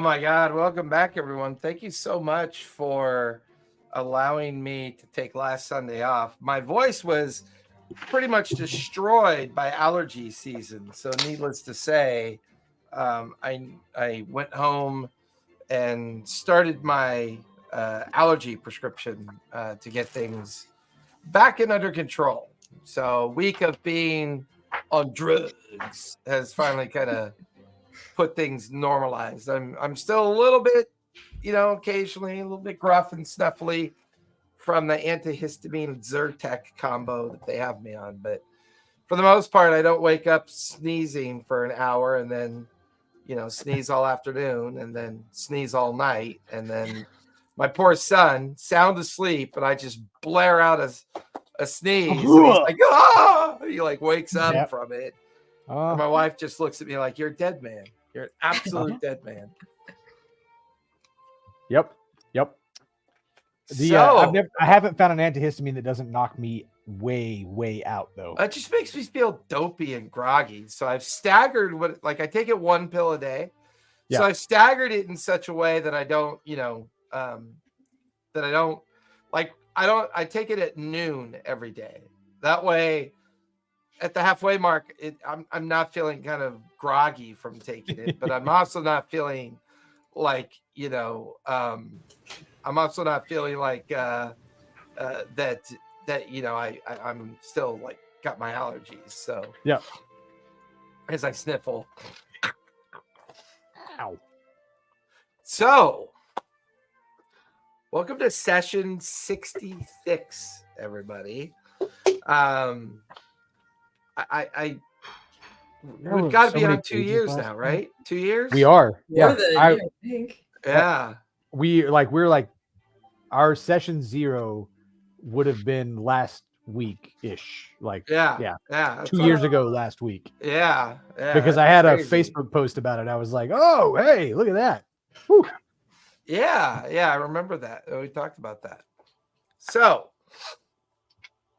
my God. Welcome back, everyone. Thank you so much for allowing me to take last Sunday off. My voice was pretty much destroyed by allergy season. So needless to say, I went home and started my allergy prescription to get things back and under control. So a week of being on drugs has finally kind of put things normalized. I'm still a little bit, occasionally a little bit gruff and snuffly from the antihistamine Zyrtec combo that they have me on, but for the most part, I don't wake up sneezing for an hour and then, sneeze all afternoon and then sneeze all night. And then my poor son, sound asleep, and I just blare out a sneeze. And he's like, ah! He like wakes up from it. And my wife just looks at me like, you're a dead man. You're an absolute dead man. Yep. I haven't found an antihistamine that doesn't knock me way out though. It just makes me feel dopey and groggy. So I've staggered I take it one pill a day. Yeah. So I've staggered it in such a way that I don't, I take it at noon every day. That way at the halfway mark, I'm not feeling kind of groggy from taking it, but I'm also not feeling like, I'm also not feeling like that I'm still like got my allergies. So yeah, as I sniffle. Ow. So welcome to session 66, everybody. We've got to be on 2 years now, right? 2 years? We are. Yeah. I think. Yeah. We're like our session 0 would have been last week-ish. Like, yeah. 2 years ago last week. Yeah. Because I had a Facebook post about it. I was like, oh, hey, look at that. Whew. Yeah, I remember that. We talked about that. So,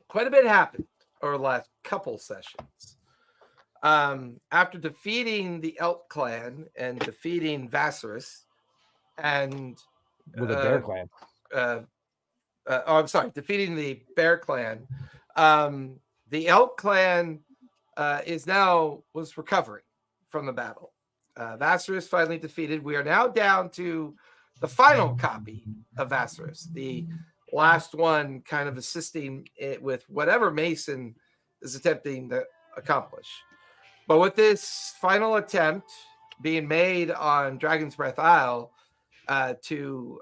quite a bit happened over the last couple sessions. After defeating the Elk clan and defeating Vasserus and with the Bear clan. Defeating the Bear clan. The Elk clan was recovering from the battle. Vasserus finally defeated. We are now down to the final copy of Vasserus, the last one kind of assisting it with whatever Mason is attempting to accomplish. But with this final attempt being made on Dragon's Breath Isle to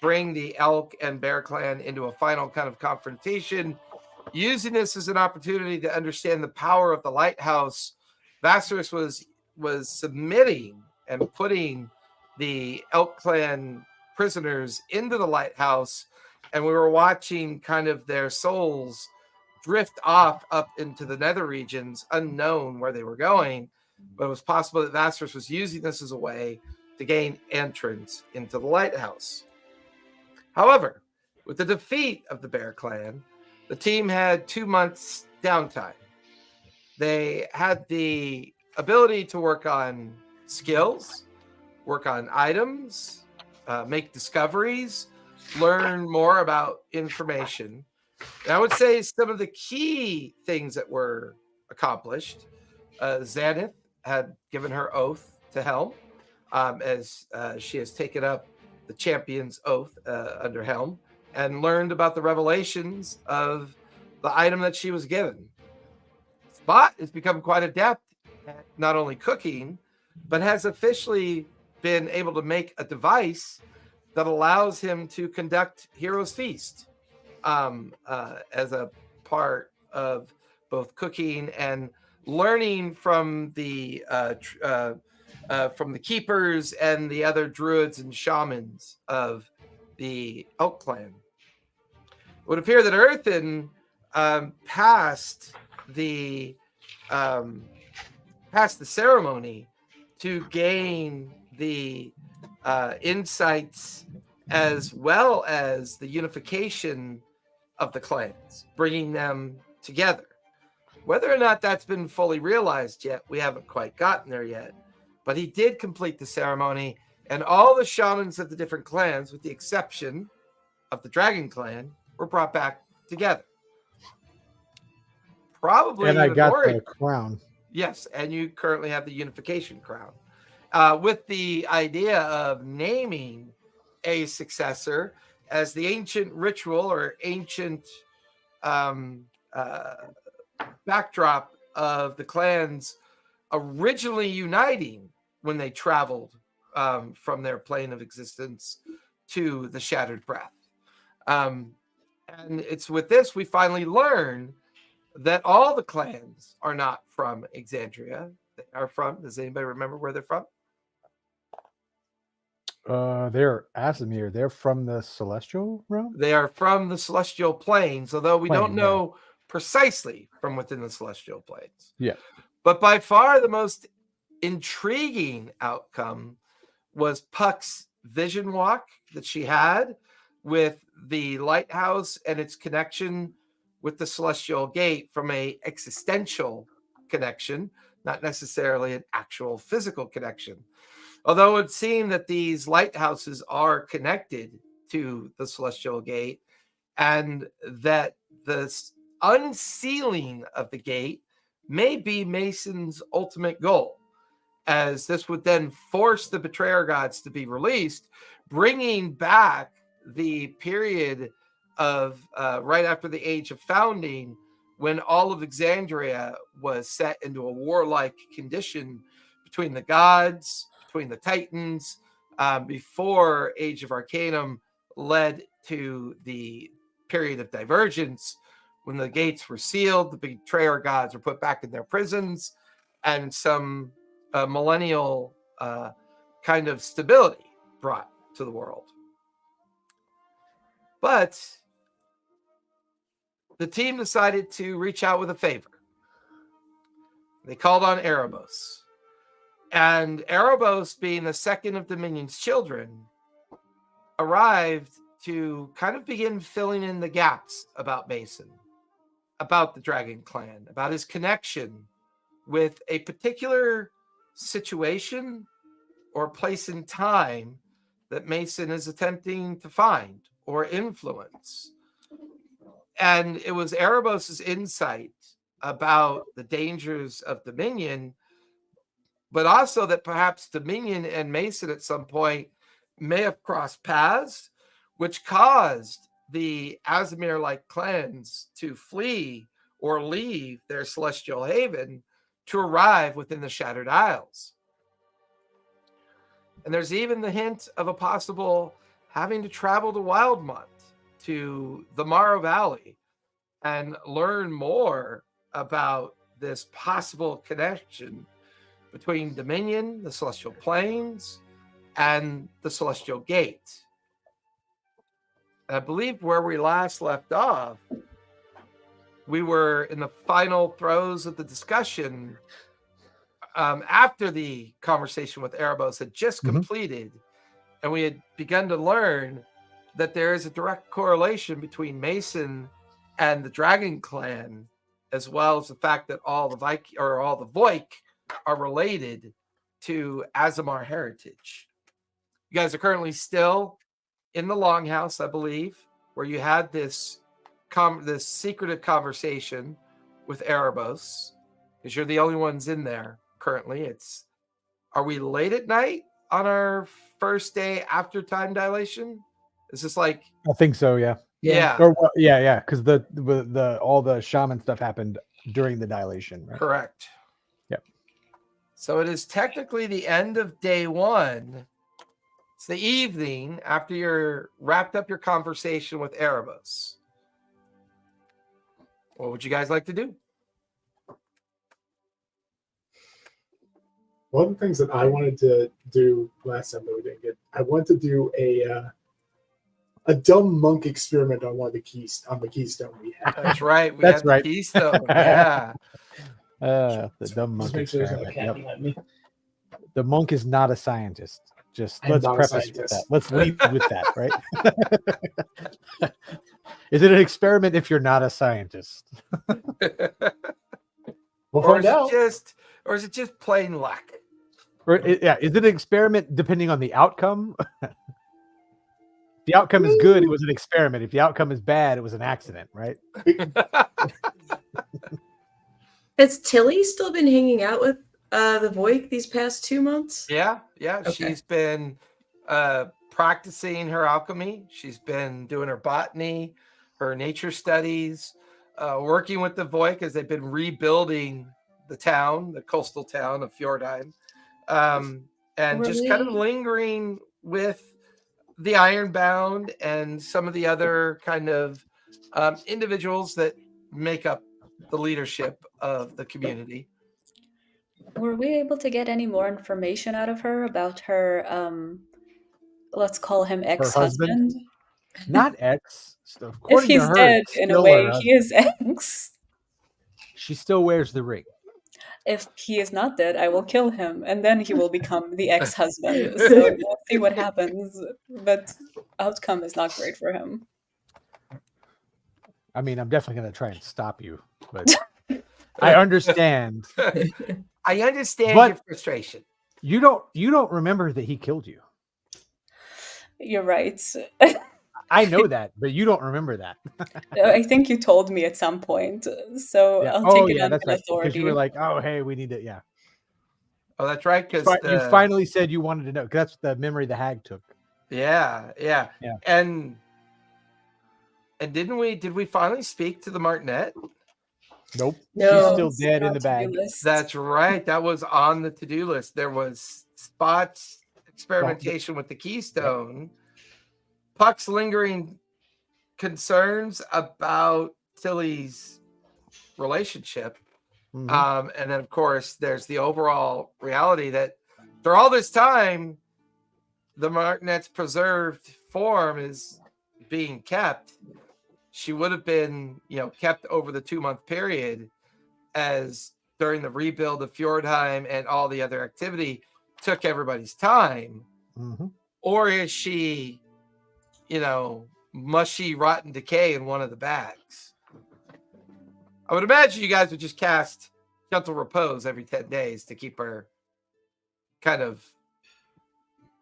bring the Elk and Bear clan into a final kind of confrontation, using this as an opportunity to understand the power of the lighthouse, Vasserus was submitting and putting the Elk clan prisoners into the lighthouse, and we were watching kind of their souls drift off up into the nether regions, unknown where they were going, but it was possible that Vasserus was using this as a way to gain entrance into the lighthouse. However, with the defeat of the Bear clan, the team had 2 months downtime. They had the ability to work on skills, work on items, make discoveries, learn more about information. And I would say some of the key things that were accomplished, Xaneth had given her oath to Helm, as she has taken up the champion's oath under Helm, and learned about the revelations of the item that she was given. Spot has become quite adept at not only cooking, but has officially been able to make a device that allows him to conduct Hero's Feast as a part of both cooking and learning from the keepers and the other druids and shamans of the Elk clan. It would appear that Earthen passed the ceremony to gain the insights as well as the unification of the clans, bringing them together. Whether or not that's been fully realized yet, we haven't quite gotten there yet. But he did complete the ceremony, and all the shamans of the different clans, with the exception of the Dragon Clan, were brought back together. Probably and I got more, the crown. Yes, and you currently have the unification crown. With the idea of naming a successor as the ancient ritual or ancient backdrop of the clans originally uniting when they traveled from their plane of existence to the Shattered Breath. And it's with this we finally learn that all the clans are not from Exandria. They are from, does anybody remember where they're from? They're Asimir. They're from the Celestial Realm? They are from the Celestial Planes, although we don't know precisely from within the Celestial Planes. Yeah. But by far the most intriguing outcome was Puck's vision walk that she had with the lighthouse and its connection with the Celestial Gate from a existential connection, not necessarily an actual physical connection. Although it would seem that these lighthouses are connected to the Celestial Gate, and that the unsealing of the gate may be Mason's ultimate goal, as this would then force the betrayer gods to be released, bringing back the period of right after the Age of Founding, when all of Exandria was set into a warlike condition between the gods, between the Titans, before Age of Arcanum led to the period of divergence, when the gates were sealed, the betrayer gods were put back in their prisons, and some millennial kind of stability brought to the world. But the team decided to reach out with a favor. They called on Erebos. And Erebos, being the second of Dominion's children, arrived to kind of begin filling in the gaps about Mason, about the Dragon Clan, about his connection with a particular situation or place in time that Mason is attempting to find or influence. And it was Erebos' insight about the dangers of Dominion, but also that perhaps Dominion and Mason at some point may have crossed paths, which caused the Asimir-like clans to flee or leave their celestial haven to arrive within the Shattered Isles. And there's even the hint of a possible having to travel to Wildmont, to the Morrow Valley, and learn more about this possible connection between Dominion, the Celestial Planes, and the Celestial Gate. And I believe where we last left off, we were in the final throes of the discussion after the conversation with Erebos had just completed, and we had begun to learn that there is a direct correlation between Mason and the Dragon Clan, as well as the fact that all the Voik are related to Aasimar heritage. You guys are currently still in the Longhouse, I believe, where you had this secretive conversation with Erebos, because you're the only ones in there currently. Are we late at night on our first day after time dilation? Is this like? I think so. Yeah. Yeah. Because the all the shaman stuff happened during the dilation. Right? Correct. Yep. So it is technically the end of day one. It's the evening after you're wrapped up your conversation with Erebos. What would you guys like to do? One of the things that I wanted to do last time that we didn't get, I wanted to do a dumb monk experiment on one of the keystone we had. That's right. That's right. The keystone. Yeah. The dumb monk experiment. The monk is not a scientist. Let's preface with that. Let's lead with that, right? Is it an experiment if you're not a scientist? We'll find out. Or is it just plain luck? is it an experiment depending on the outcome? If the outcome is good, it was an experiment. If the outcome is bad, it was an accident, right? Has Tilly still been hanging out with the Voik these past 2 months? Yeah. Okay. She's been practicing her alchemy. She's been doing her botany, her nature studies, working with the Voik as they've been rebuilding the town, the coastal town of Fjordheim, and just kind of lingering with the Ironbound and some of the other kind of individuals that make up the leadership of the community. Were we able to get any more information out of her about her, let's call him ex-husband? Not ex. If he's dead, in a way, he is ex. She still wears the ring. If he is not dead, I will kill him, and then he will become the ex-husband. So we'll see what happens. But outcome is not great for him. I mean, I'm definitely going to try and stop you, but I understand. I understand your frustration. You don't remember that he killed you. You're right. I know that, but you don't remember that. I think you told me at some point, so yeah. I'll take it on that's right. authority. Because you were like, "Oh, hey, we need to." Yeah. Oh, that's right. Because you finally said you wanted to know. Because that's the memory the hag took. Yeah. And did we finally speak to the Martinet? Nope. No, she's still dead in the bag. That's right. That was on the to-do list. There was Spot's experimentation with the Keystone, Puck's lingering concerns about Tilly's relationship, and then of course there's the overall reality that for all this time, the Martinet's preserved form is being kept. She would have been, kept over the 2-month period, as during the rebuild of Fjordheim and all the other activity took everybody's time. Or is she, mushy, rotten decay in one of the bags? I would imagine you guys would just cast Gentle Repose every 10 days to keep her kind of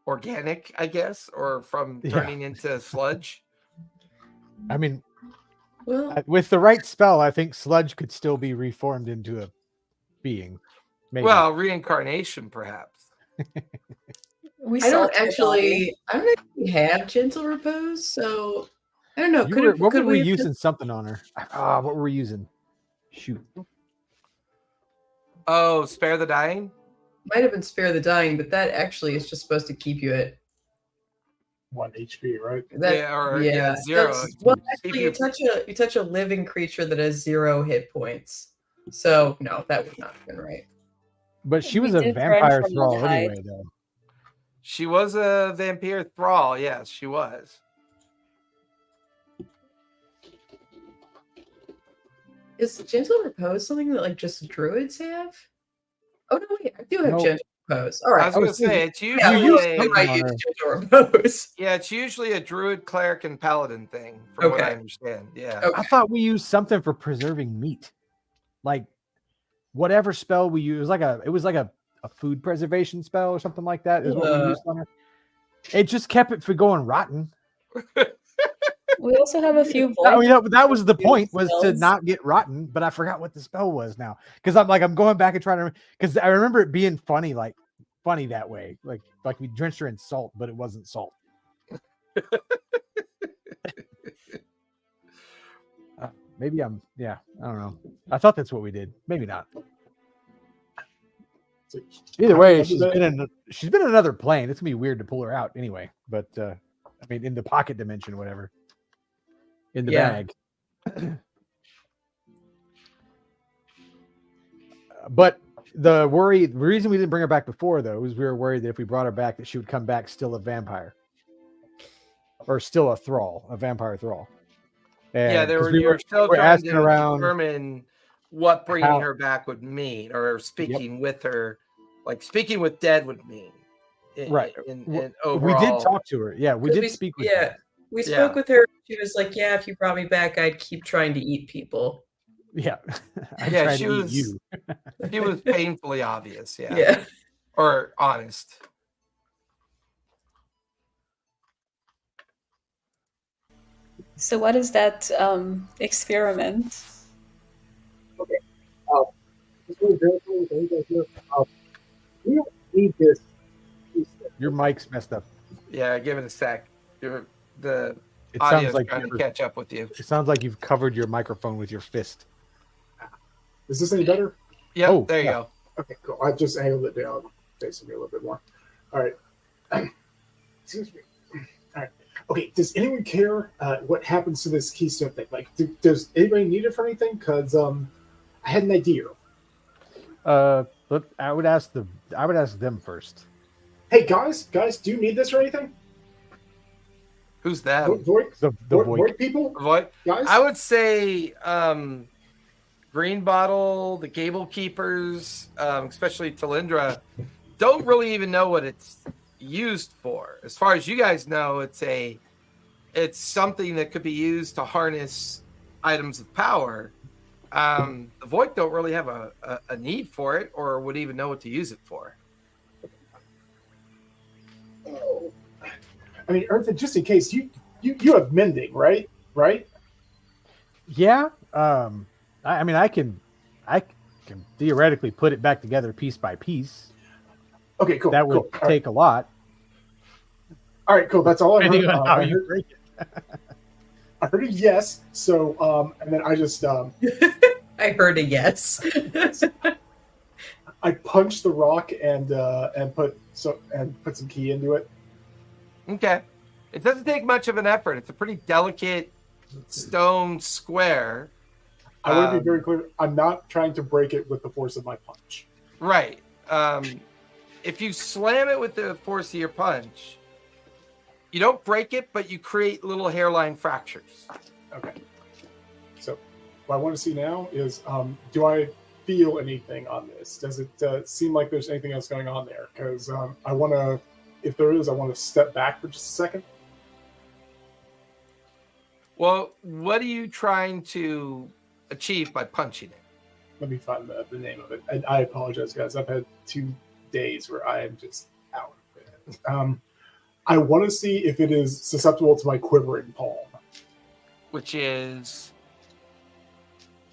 organic, I guess, or from turning into sludge. I mean, well, with the right spell, I think sludge could still be reformed into a being. Maybe. Well, reincarnation, perhaps. I don't actually have Gentle Repose, so I don't know. What were we using something on her? What were we using? Shoot. Oh, Spare the Dying? Might have been Spare the Dying, but that actually is just supposed to keep you at 1 HP, right? Zero. Well, actually, you touch a living creature that has 0 hit points. So no, that would not have been right. But she was a vampire thrall anyway, though. She was a vampire thrall. Yes, she was. Is Gentle Repose something that just druids have? Oh no, wait, I do have Gentle Repose. All right, I was going to say it's usually Gentle Repose. Yeah, it's usually a druid, cleric, and paladin thing, from what I understand. Yeah, I thought we used something for preserving meat, like whatever spell we used. It was like a food preservation spell or something like that. Is what we used on her. It just kept it from going rotten. We also have a few. That was the point, was to not get rotten. But I forgot what the spell was now, because I'm going back and trying to, because I remember it being funny that way, like we drenched her in salt, but it wasn't salt. Maybe I don't know. I thought that's what we did. Maybe not. Either way, she's been in another plane. It's gonna be weird to pull her out anyway. But in the pocket dimension, whatever. In the bag. But the reason we didn't bring her back before, though, was we were worried that if we brought her back, that she would come back still a vampire, or still a thrall, a vampire thrall. And we were still trying to determine what bringing her back would mean, or speaking with her, like speaking with dead would mean. Right. In overall, we did talk to her. Yeah, we did speak with her. We spoke with her. She was like, "Yeah, if you brought me back, I'd keep trying to eat people." Yeah, she was. She was painfully obvious. Yeah. Yeah. or honest. So what is that experiment? We don't need this. Your mic's messed up. Yeah, give it a sec. The It audio's sounds like trying to catch up with you. it sounds like you've covered your microphone with your fist. Is this any better? Yep, Oh, there you yeah. go. Okay, cool. I just angled it down, facing me a little bit more. All right. Excuse me. All right. Okay. Does anyone care what happens to this keystone thing? Like, does anybody need it for anything? Because I had an idea. But I would ask them first. Hey guys, do you need this or anything? Who's that? Void The Void people, What? guys. I would say Green Bottle, the Gable Keepers, especially Talindra, don't really even know what it's used for. As far as you guys know, it's something that could be used to harness items of power. The Void don't really have a need for it, or would even know what to use it for. Oh. I mean, Eartha, just in case you have mending, right? Right? Yeah. I mean, I can theoretically put it back together piece by piece. Okay, cool. That would cool. All take a lot. All right, cool. That's all I heard. Depending on how I you heard, break it. I heard a yes. So, and then I just I heard a yes. I punched the rock and put some key into it. Okay. It doesn't take much of an effort. It's a pretty delicate stone square. I want to be very clear. I'm not trying to break it with the force of my punch. Right. If you slam it with the force of your punch, you don't break it, but you create little hairline fractures. Okay. So, what I want to see now is, do I feel anything on this? Does it seem like there's anything else going on there? Because I want to, if there is, I want to step back for just a second. Well, what are you trying to achieve by punching it? Let me find the name of it. And I apologize, guys. I've had 2 days where I am just out. I want to see if it is susceptible to my quivering palm. Which is...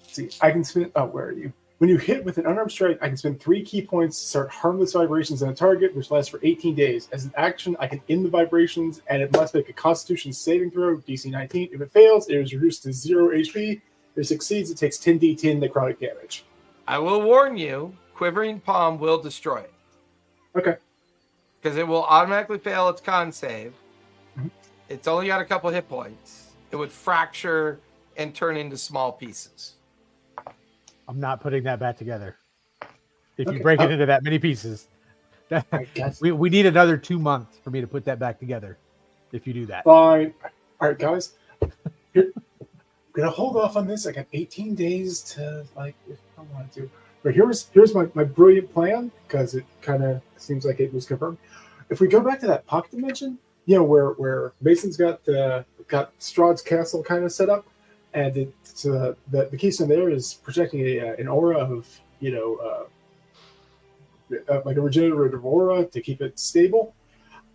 See, I can spend... Oh, where are you? When you hit with an unarmed strike, I can spend 3 key points to start harmless vibrations on a target, which lasts for 18 days. As an action, I can end the vibrations, and it must make a Constitution saving throw, DC 19. If it fails, it is reduced to 0 HP. If it succeeds, it takes 10d10 necrotic damage. I will warn you, Quivering Palm will destroy it. Okay. Because it will automatically fail its con save. Mm-hmm. It's only got a couple hit points. It would fracture and turn into small pieces. I'm not putting that back together. If Okay. you break it into that many pieces, I guess. we need another 2 months for me to put that back together. If you do that, Fine. All right, guys. Here, I'm gonna hold off on this. I got 18 days to, like, if I want to. But here's my brilliant plan, because it kind of seems like it was confirmed. If we go back to that pocket dimension, you know, where Mason's got Strahd's castle kind of set up, and it's the keystone there is projecting an aura of, you know, like a regenerative aura to keep it stable.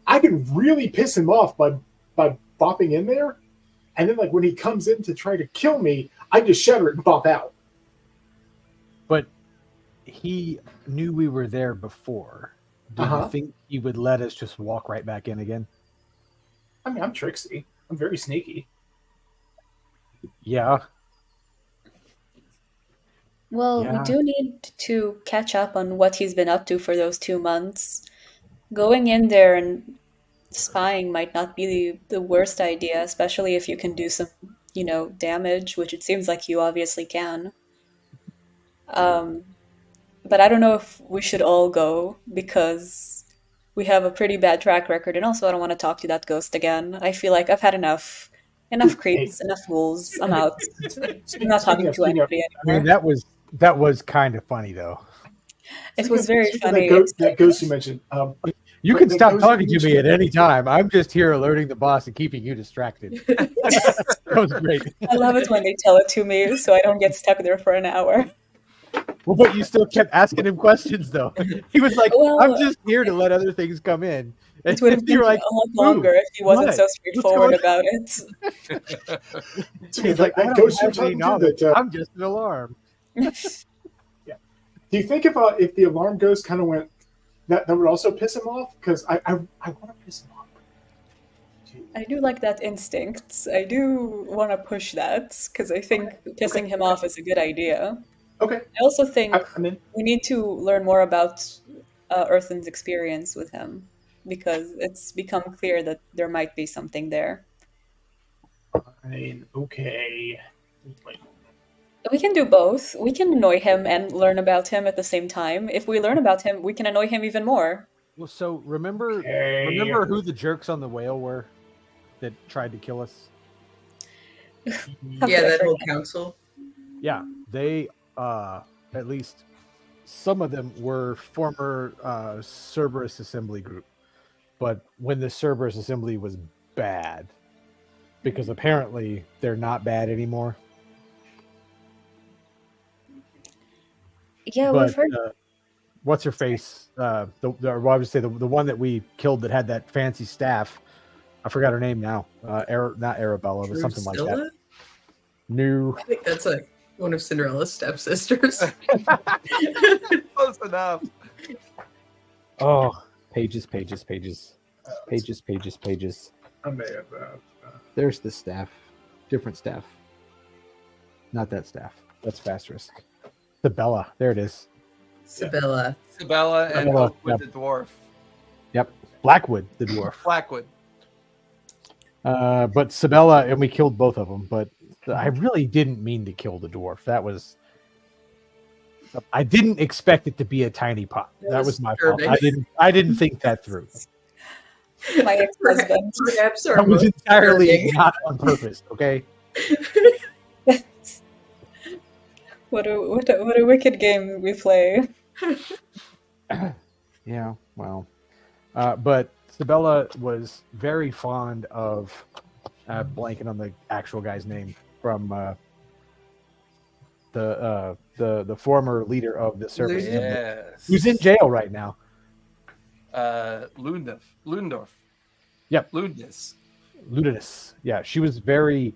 I can really piss him off by bopping in there, and then, like, when he comes in to try to kill me, I just shatter it and bop out. but he knew we were there before. Do Uh-huh. you think he would let us just walk right back in again? I mean, I'm tricksy. I'm very sneaky. Yeah. Well, Yeah. we do need to catch up on what he's been up to for those 2 months. Going in there and spying might not be the worst idea, especially if you can do some, damage, which it seems like you obviously can. But I don't know if we should all go, because we have a pretty bad track record, and also I don't want to talk to that ghost again. I feel like I've had enough creeps, enough ghouls. I'm out. I'm not talking to anybody I mean, anymore. that was kind of funny though. It was very Speaking of funny. That ghost you mentioned. You But can the stop ghost talking to you me at any time. I'm just here alerting the boss and keeping you distracted. That was great. I love it when they tell it to me, so I don't get stuck there for an hour. Well, but you still kept asking him questions, though. He was like, Well, "I'm just here to let other things come in." And it would have been you're like, a lot longer if he wasn't what? so What's straightforward going about it. So he's like, "I that don't ghost you're have any talking to, knowledge. that I'm just an alarm." do you think if the alarm ghost kind of went, that would also piss him off? Because I want to piss him off. I do like that instinct. I do want to push that because I think pissing him off is a good idea. Okay, I also think I'm in. we need to learn more about Earthen's experience with him because it's become clear that there might be something there. Fine. Okay. Wait. We can do both. We can annoy him and learn about him at the same time. If we learn about him, we can annoy him even more. Well, so remember Okay. who the jerks on the whale were that tried to kill us? How Yeah, could I that whole forget? council. Yeah, they at least some of them were former Cerberus Assembly group, but when the Cerberus Assembly was bad, because apparently they're not bad anymore. Yeah, But we've heard. what's her face? Well, I would say the one that we killed that had that fancy staff. I forgot her name now. Not Arabella, but something like that. Drusilla? New. I think that's like one of Cinderella's stepsisters. Close enough. Oh, pages. I may have. There's the staff. Different staff. Not that staff. That's Fast The Bella. There it is. Sibella. Sabella and Sabella, Oakwood yep. the dwarf. Yep. Blackwood, the dwarf. Blackwood. But Sabella, and we killed both of them. But I really didn't mean to kill the dwarf. That was. I didn't expect it to be a tiny pot. That was my fault. disturbing. I didn't think that through. My ex-husband. Perhaps our That was most entirely disturbing. not on purpose. Okay. What a wicked game we play. Yeah, well, but Sabella was very fond of blanking on the actual guy's name from the former leader of the service, Yes. who's in jail right now. Lundorf. Yep. Ludness. Ludinus. Yeah, she was very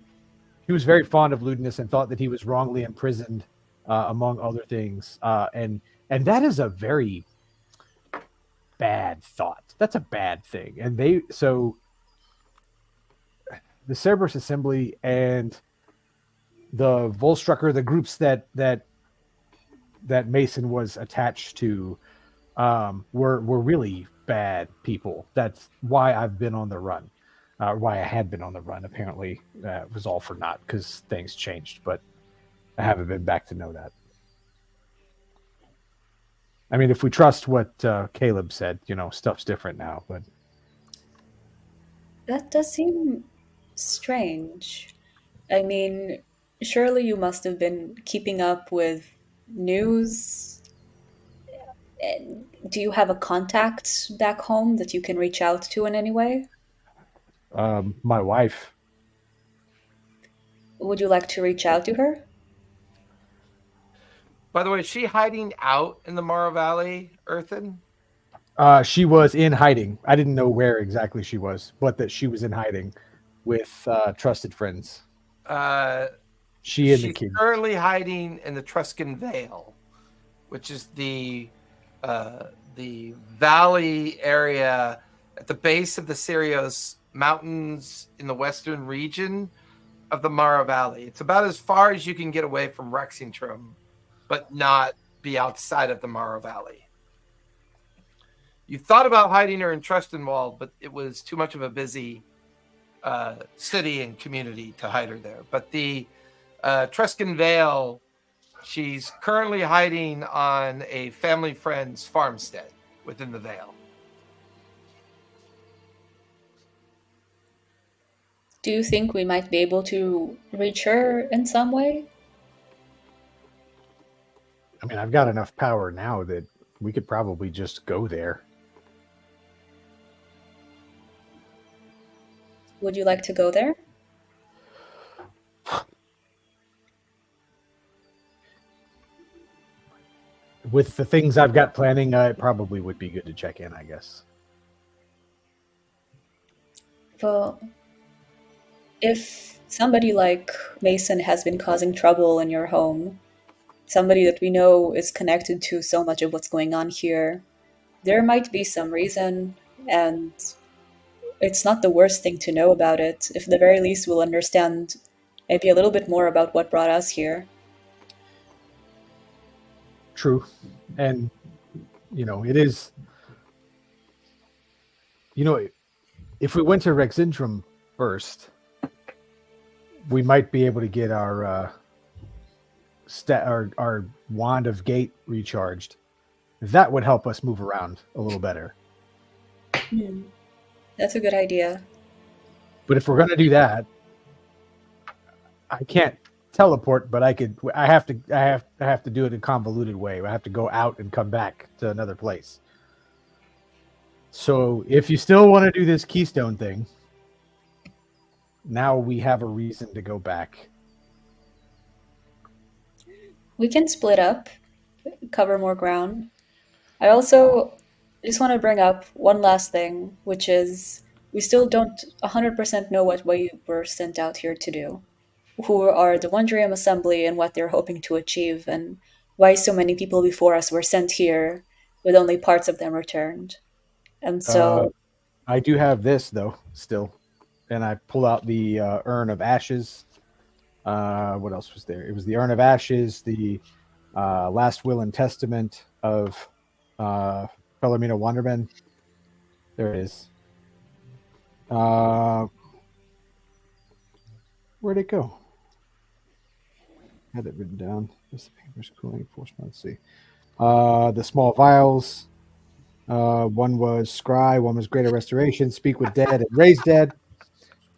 fond of Ludinus and thought that he was wrongly imprisoned, among other things. And that is a very bad thought. That's a bad thing. And the Cerberus Assembly and the Volstrucker, the groups that Mason was attached to, were really bad people. That's why I've been on the run. Why I had been on the run. Apparently, it was all for naught because things changed, but I haven't been back to know that. I mean, if we trust what Caleb said, stuff's different now. But That does seem strange. I mean, surely you must have been keeping up with news. Do you have a contact back home that you can reach out to in any way? my wife, Would you like to reach out to her? By the way, is she hiding out in the Morrow Valley, Earthen? she was in hiding. I didn't know where exactly she was, but that she was in hiding with trusted friends. She and the She's kid. currently hiding in the Truscan Vale, which is the valley area at the base of the Sirios Mountains in the western region of the Morrow Valley. It's about as far as you can get away from Rexingtrum, but not be outside of the Morrow Valley. You thought about hiding her in Trustenwald, but it was too much of a busy city and community to hide her there. But the Truscan Vale, she's currently hiding on a family friend's farmstead within the Vale. Do you think we might be able to reach her in some way? I mean, I've got enough power now that we could probably just go there. Would you like to go there? with the things I've got planning, it probably would be good to check in, I guess. Well, if somebody like Mason has been causing trouble in your home, somebody that we know is connected to so much of what's going on here, there might be some reason, and it's not the worst thing to know about it. If at the very least we'll understand maybe a little bit more about what brought us here. True. And, it is, if we went to Rexindrum first, we might be able to get our our wand of gate recharged. That would help us move around a little better. That's a good idea. But if we're going to do that, I can't teleport, but I have to do it in a convoluted way. I have to go out and come back to another place. So if you still want to do this keystone thing, now we have a reason to go back. We can split up, cover more ground. I also just want to bring up one last thing, which is we still don't 100% know what we were sent out here to do. Who are the Wanderman Assembly and what they're hoping to achieve, and why so many people before us were sent here with only parts of them returned. And so... I do have this, though, still. And I pull out the Urn of Ashes. What else was there? It was the Urn of Ashes, the Last Will and Testament of Philomena Wanderman. There it is. Where'd it go? Had it written down. This paper's cooling force. Let's see. The small vials. One was Scry. One was Greater Restoration. Speak with Dead and Raise Dead.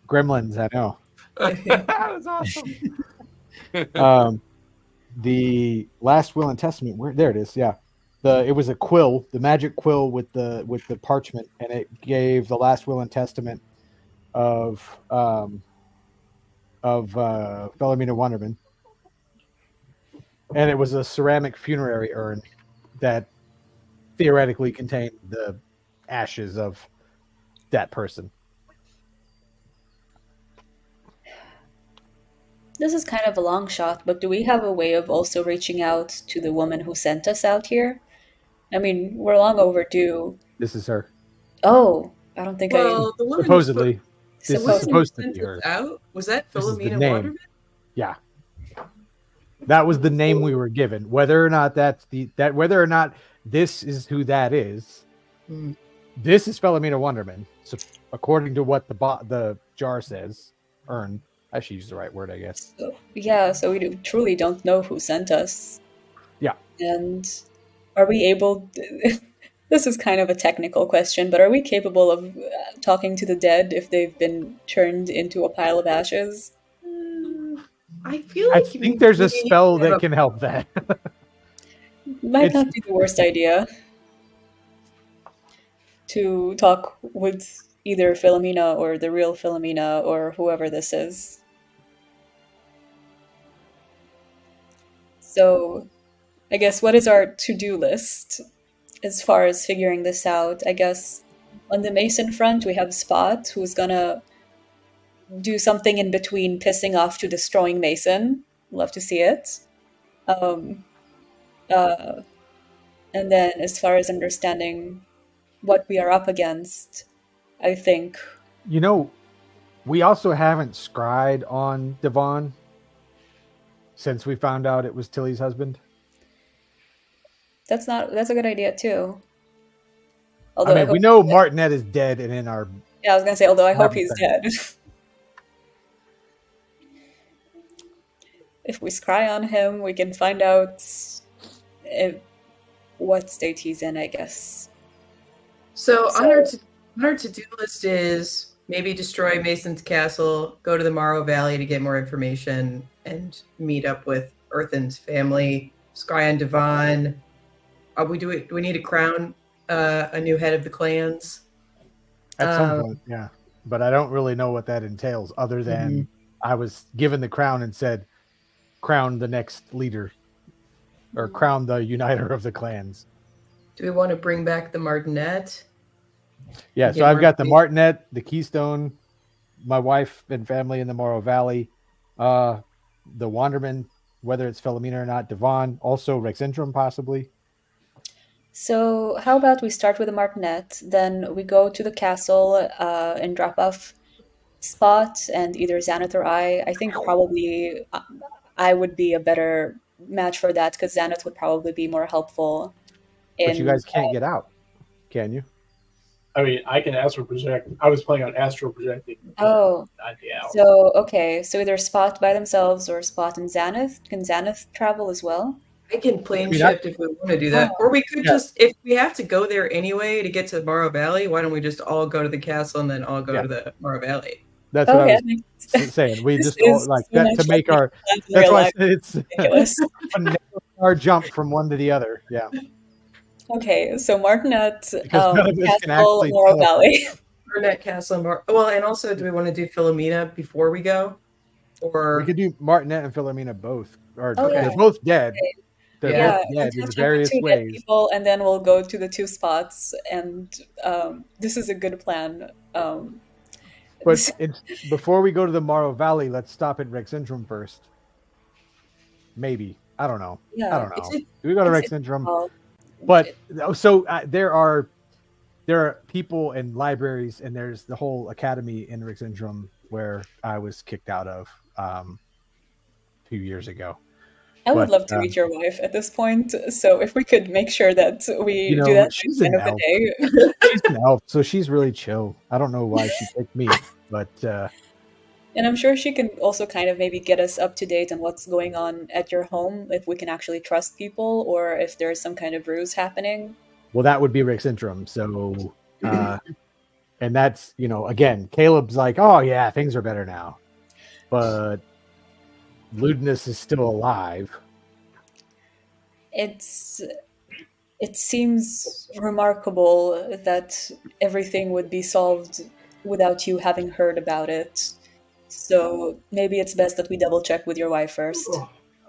Gremlins. I know. That was awesome. The Last Will and Testament. There it is. Yeah. It was a quill, the magic quill with the parchment, and it gave the Last Will and Testament of Philomena Wanderman. And it was a ceramic funerary urn that theoretically contained the ashes of that person. This is kind of a long shot, but do we have a way of also reaching out to the woman who sent us out here? I mean, we're long overdue. This is her. Oh, I don't think Well, the woman Supposedly. This Supposedly. is supposed to sent be us her. out? Was that This is the Philomena name. Wanderman? Yeah. That was the name we were given. Whether or not whether or not this is who that is, this is Philomena Wanderman. So according to what the jar says, urn. I should use the right word, I guess. So we truly don't know who sent us. Yeah. And are we able... This is kind of a technical question, but are we capable of talking to the dead if they've been turned into a pile of ashes? I feel I like think there's a spell that can help that. Might not be the worst idea to talk with either Philomena or the real Philomena or whoever this is. So, I guess what is our to-do list as far as figuring this out? I guess on the Mason front, we have Spot, who's gonna do something in between pissing off to destroying Mason. Love to see it. And then as far as understanding what we are up against, I think... We also haven't scried on Devon since we found out it was Tilly's husband. That's a good idea too. Although we know Martinet is dead and in our... Yeah, I was gonna say, although I hope he's dead. If we scry on him, we can find out what state he's in, I guess. So on our to-do list is maybe destroy Mason's castle, go to the Morrow Valley to get more information, and meet up with Earthen's family, scry on Devon. Do we need to crown a new head of the clans? At some point, yeah. But I don't really know what that entails, other than I was given the crown and said, crown the next leader. or crowned the uniter of the clans. Do we want to bring back the Martinet? Yeah, Get so I've more got the information. Martinet, the Keystone, my wife and family in the Morrow Valley, the Wanderman, whether it's Philomena or not, Devon, also Rexentrum possibly. So how about we start with the Martinet, then we go to the castle and drop off Spot and either Xanath or I. I think probably I would be a better match for that because Xanath would probably be more helpful. But you guys can't get out, can you? I mean, I can astral project. I was planning on astral projecting. Oh, I'd be out. so okay, so either Spot by themselves or Spot and Xanath. Can Xanath travel as well? I can plane mean, I- shift if we want to do that. Or we could just, if we have to go there anyway to get to Morrow Valley, why don't we just all go to the castle and then all go to the Morrow Valley? That's what I Okay. was saying. We This just all, is like so that to much make like our. plans in That's real why I life. said it's Ridiculous. our jump from one to the other. Yeah, Okay, so Martinet, Because none of us can Castle, actually Morrow teleport. Valley. Burnett Castle. Well, and also, do we want to do Philomena before we go? Or we could do Martinet and Philomena both, or Oh, yeah. they're both dead. They're Yeah. both dead in Attach various two dead ways. people, and then we'll go to the two spots. And this is a good plan. But before we go to the Morrow Valley, let's stop at Rexentrum first. Maybe. I don't know. yeah, I don't know. Is it- Do we go to it's- Rexentrum? well, But so there are people in libraries, and there's the whole academy in Rexentrum where I was kicked out of a few years ago. I would But, love to meet your wife at this point. So if we could make sure that we You know, do that she's at the end an of the elf. day. She's an elf, so she's really chill. I don't know why she picked me, but And I'm sure she can also kind of maybe get us up to date on what's going on at your home, if we can actually trust people or if there's some kind of ruse happening. well, that would be Rexentrum. So, and that's, again, Caleb's like, oh yeah, things are better now, but Ludinus is still alive. It seems remarkable that everything would be solved without you having heard about it. So maybe it's best that we double check with your wife first.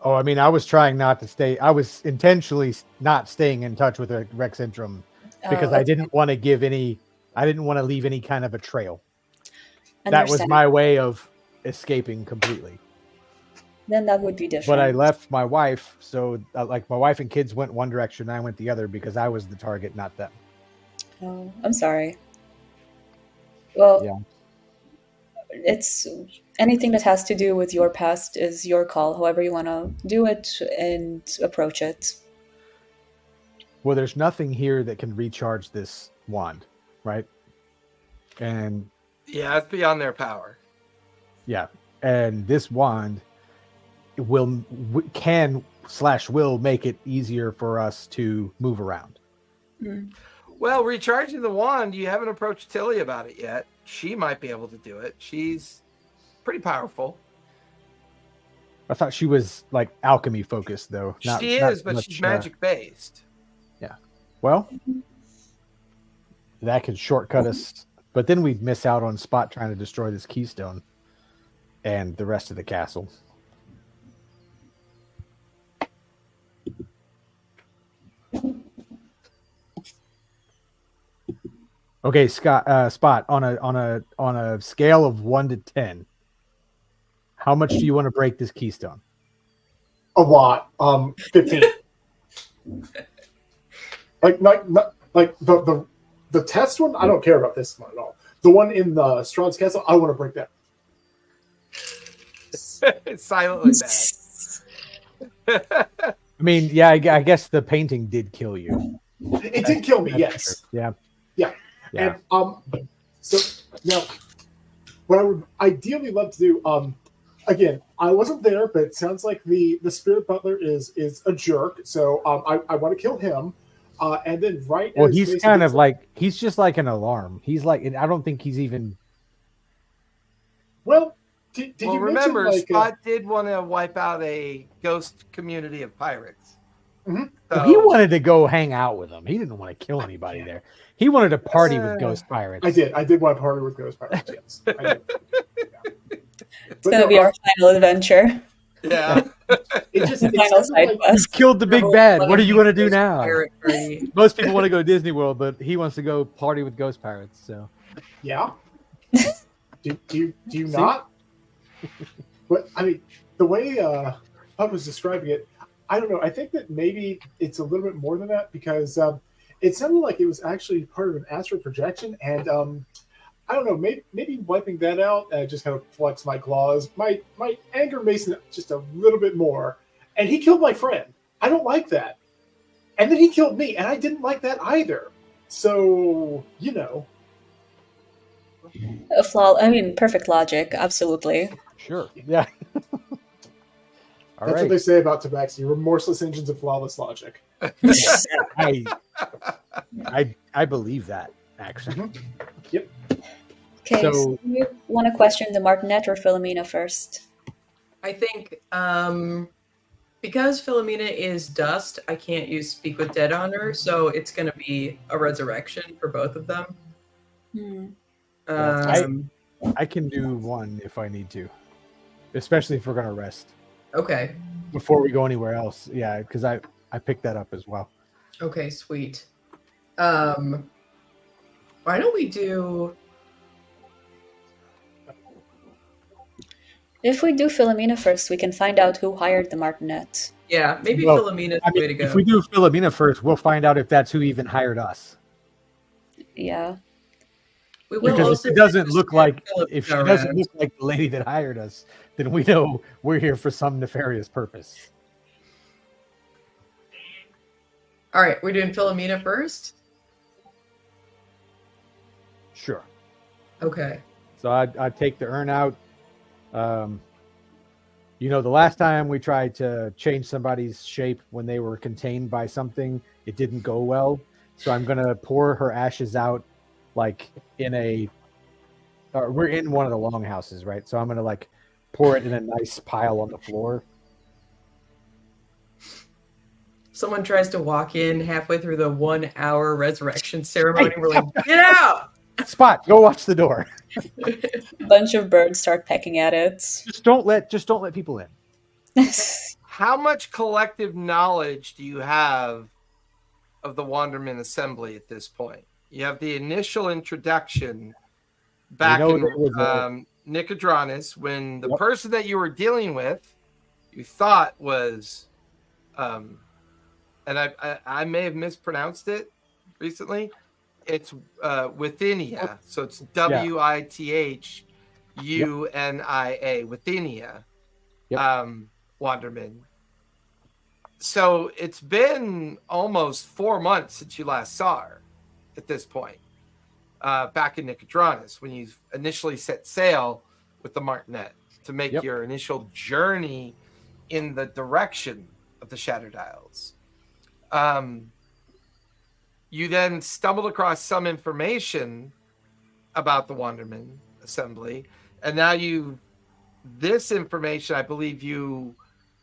Oh, I mean, I was trying not to stay. I was intentionally not staying in touch with Rexentrum because I didn't want to I didn't want to leave any kind of a trail. That was my way of escaping completely. Then that would be different. But I left my wife, so like my wife and kids went one direction, and I went the other because I was the target, not them. Oh, I'm sorry. Well, Yeah. it's anything that has to do with your past is your call. However you want to do it and approach it. Well, there's nothing here that can recharge this wand, right? And Yeah, it's beyond their power. yeah, and this wand will make it easier for us to move around. Mm. Well, recharging the wand, you haven't approached Tilly about it yet. She might be able to do it. She's pretty powerful. I thought she was like alchemy focused, though. She is, but she's magic based. Well, that could shortcut us, but then we'd miss out on Spot trying to destroy this keystone and the rest of the castle. Okay, Spot, on a scale of 1 to 10, how much do you want to break this keystone? A lot. 15. like the test one, I don't care about this one at all. The one in the Strahd's castle, I want to break that. It's silently bad. I mean, yeah, I guess the painting did kill you. It did kill me, yes. Yeah. And so now what I would ideally love to do, again, I wasn't there, but it sounds like the spirit butler is a jerk, so I want to kill him. And then Well, he's kind of like, he's just like an alarm. He's like, I don't think he's even. Well, did Well, you remember, mention, like, Spot did want to wipe out a ghost community of pirates. Mhm. So, He wanted to go hang out with them. He didn't want to kill anybody there. He wanted to party with ghost pirates. I did want to party with Ghost Pirates, yes. I did. It's going to be our final adventure. Yeah. It just it Final sounded side like quest. Killed the big bad. What are you gonna do now? Pirate party. Most people want to go to Disney World, but he wants to go party with ghost pirates. So yeah. Do you See? not? But I mean, the way Pub was describing it, I don't know. I think that maybe it's a little bit more than that because it sounded like it was actually part of an astral projection, and I don't know. Maybe wiping that out just kind of flex my claws. Might anger Mason just a little bit more, and he killed my friend. I don't like that, and then he killed me, and I didn't like that either. So you know. A flaw. I mean, perfect logic. Absolutely. sure, yeah. All That's what right. they say about Tabaxi, remorseless engines of flawless logic. I believe that actually. Yep. Okay, So- so you want to question the Martinet or Philomena first? I think because Philomena is dust, I can't use Speak with Dead on her, so it's going to be a resurrection for both of them. Hmm. I can do one if I need to, especially if we're gonna rest Okay. before we go anywhere else. Yeah, because I picked that up as well. Okay, sweet. Why don't we do... If we do Philomena first, we can find out who hired the Martinet. Yeah, maybe Well, Philomena's I the way mean, to go. if we do Philomena first, we'll find out if that's who even hired us. Yeah. We will Because also if it doesn't use look like Philomena if she doesn't around. look like the lady that hired us, then we know we're here for some nefarious purpose. All right, we're doing Philomena first? Sure. Okay. So I'd take the urn out. The last time we tried to change somebody's shape when they were contained by something, it didn't go well. So I'm going to pour her ashes out like in we're in one of the longhouses, right? So I'm going to pour it in a nice pile on the floor. Someone tries to walk in halfway through the 1 hour resurrection ceremony. We're like, get out! Spot, go watch the door. A bunch of birds start pecking at it. Just don't let people in. How much collective knowledge do you have of the Wanderman Assembly at this point? You have the initial introduction back know in there was Nicodranus when the Yep. person that you were dealing with, you thought was, and I may have mispronounced it recently. It's Withinia, so it's Withunia, Withinia, Yep. Wanderman. So it's been almost 4 months since you last saw her at this point, back in Nicodranus, when you initially set sail with the Martinet to make Yep. your initial journey in the direction of the Shattered Isles. You then stumbled across some information about the Wanderman Assembly, and now this information, I believe you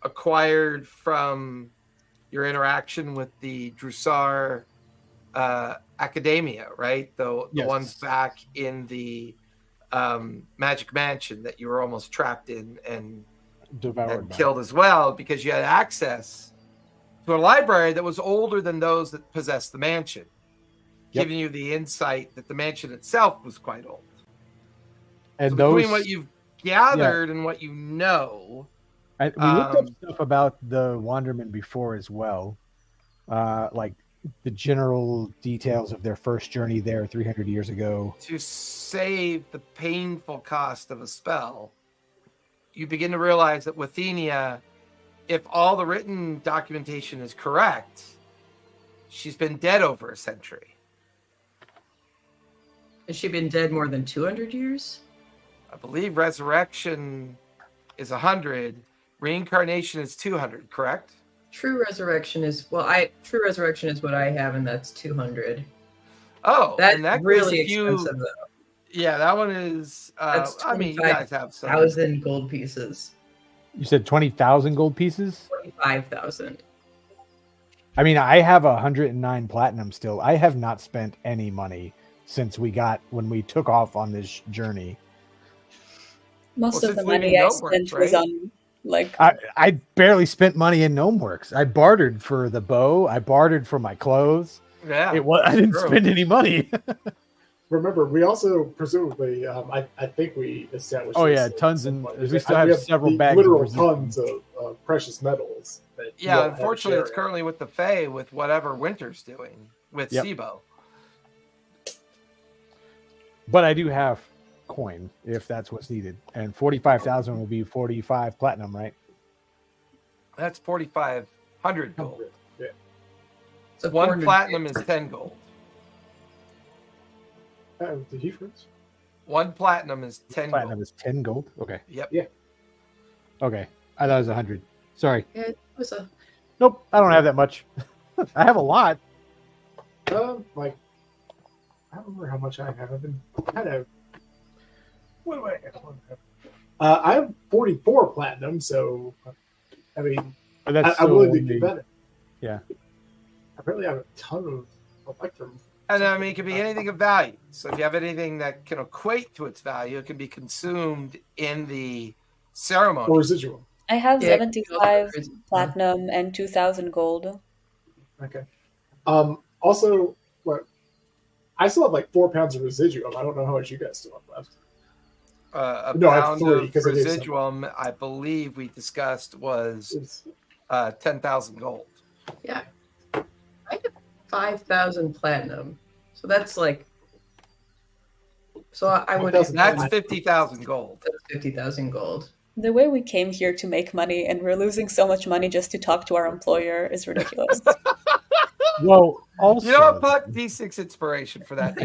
acquired from your interaction with the Drusar Academia, right? The Yes. ones back in the Magic Mansion that you were almost trapped in and Devoured by. killed as well, because you had access to a library that was older than those that possessed the mansion, Yep. giving you the insight that the mansion itself was quite old. And So those between what you've gathered and what you know, we looked up stuff about the Wanderman before as well, like the general details of their first journey there 300 years ago. to save the painful cost of a spell, you begin to realize that Withinia, if all the written documentation is correct, she's been dead over a century. Has she been dead more than 200 years? I believe resurrection is 100, reincarnation is 200, correct? True resurrection is what I have, and that's 200. Oh, That's and that goes really if you- expensive though. Yeah, that one is. That's I mean, you guys have some. 1,000 gold pieces. You said 20,000 gold pieces? 25,000. I mean, I have 109 platinum still. I have not spent any money since when we took off on this journey. Most Well, of the since leaving money I Noteworks, spent was right? on Like, I barely spent money in Gnomeworks. I bartered for the bow. I bartered for my clothes. Yeah, I didn't true. spend any money. Remember, we also presumably, I think we established. Oh, this yeah, at tons some and point. we still have several the bags of literal residuum. tons of precious metals. That you Yeah, don't have to unfortunately, it's share. currently with the Fae with whatever Winter's doing with Yep. Sibo. But I do have coin if that's what's needed, and 45,000 will be 45 platinum, right? That's 4,500 gold. Yeah. So One 400 platinum is 10 gold. Did he first? One platinum is 10 Platinum gold. is 10 gold. Okay. Yep. Yeah. Okay. I thought it was 100. Sorry. Yeah, it was a Nope. I don't have that much. I have a lot. Like, I don't remember how much I have. I've been kind of. What do I have? I have 44 platinum, so I mean, But that's I'm still willing to only- get better. Yeah. I really have a ton of electrum. And I mean, it can be anything of value. So if you have anything that can equate to its value, it can be consumed in the ceremony. Or residual. I have Yeah, 75 platinum and 2,000 gold. Okay. Also, what? I still have like 4 pounds of residuum. I don't know how much you guys still have left. A No, I have pound 3, of 'cause it is some- residuum, I believe we discussed was It's, 10,000 gold. yeah. I have 5,000 platinum, so that's like. So I would. 5,000 That's 50,000 gold. That's 50,000 gold. The way we came here to make money and we're losing so much money just to talk to our employer is ridiculous. Well, also, You know what, Puck? D6 inspiration for that.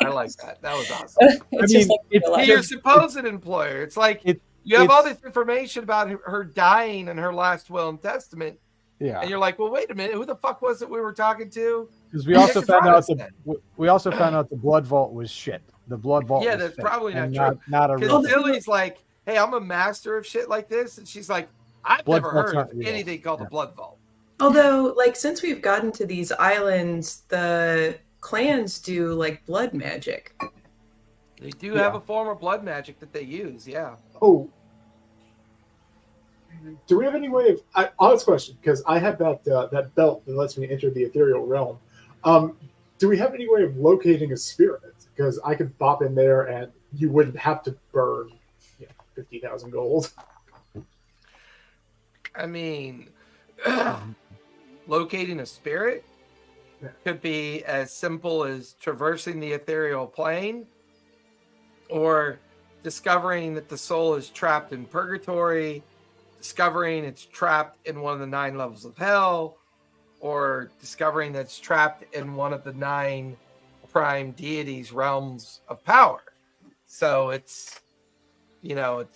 I like that. That was awesome. It's mean, just like if real life. To your supposed employer, it's like you have all this information about her dying and her last will and testament, yeah, and you're like, well, wait a minute, who the fuck was it we were talking to? because we also Nick found out Travis we also found out the blood vault was shit. The blood vault. Yeah, was that's fake probably and not true. Not a real. Because Lily's like, hey, I'm a master of shit like this, and she's like, I've Blood never vaults heard of aren't real. anything called Yeah. a blood vault. Although, like, since we've gotten to these islands, the clans do like blood magic. They do have a form of blood magic that they use, yeah. oh. Do we have any way of? Honest question, because I have that belt that lets me enter the ethereal realm. Do we have any way of locating a spirit? Because I could bop in there and you wouldn't have to burn 50,000 gold. I mean, locating a spirit could be as simple as traversing the ethereal plane or discovering that the soul is trapped in purgatory, discovering it's trapped in one of the 9 levels of hell, or discovering that it's trapped in one of the 9 prime deities' realms of power. So it's, you know,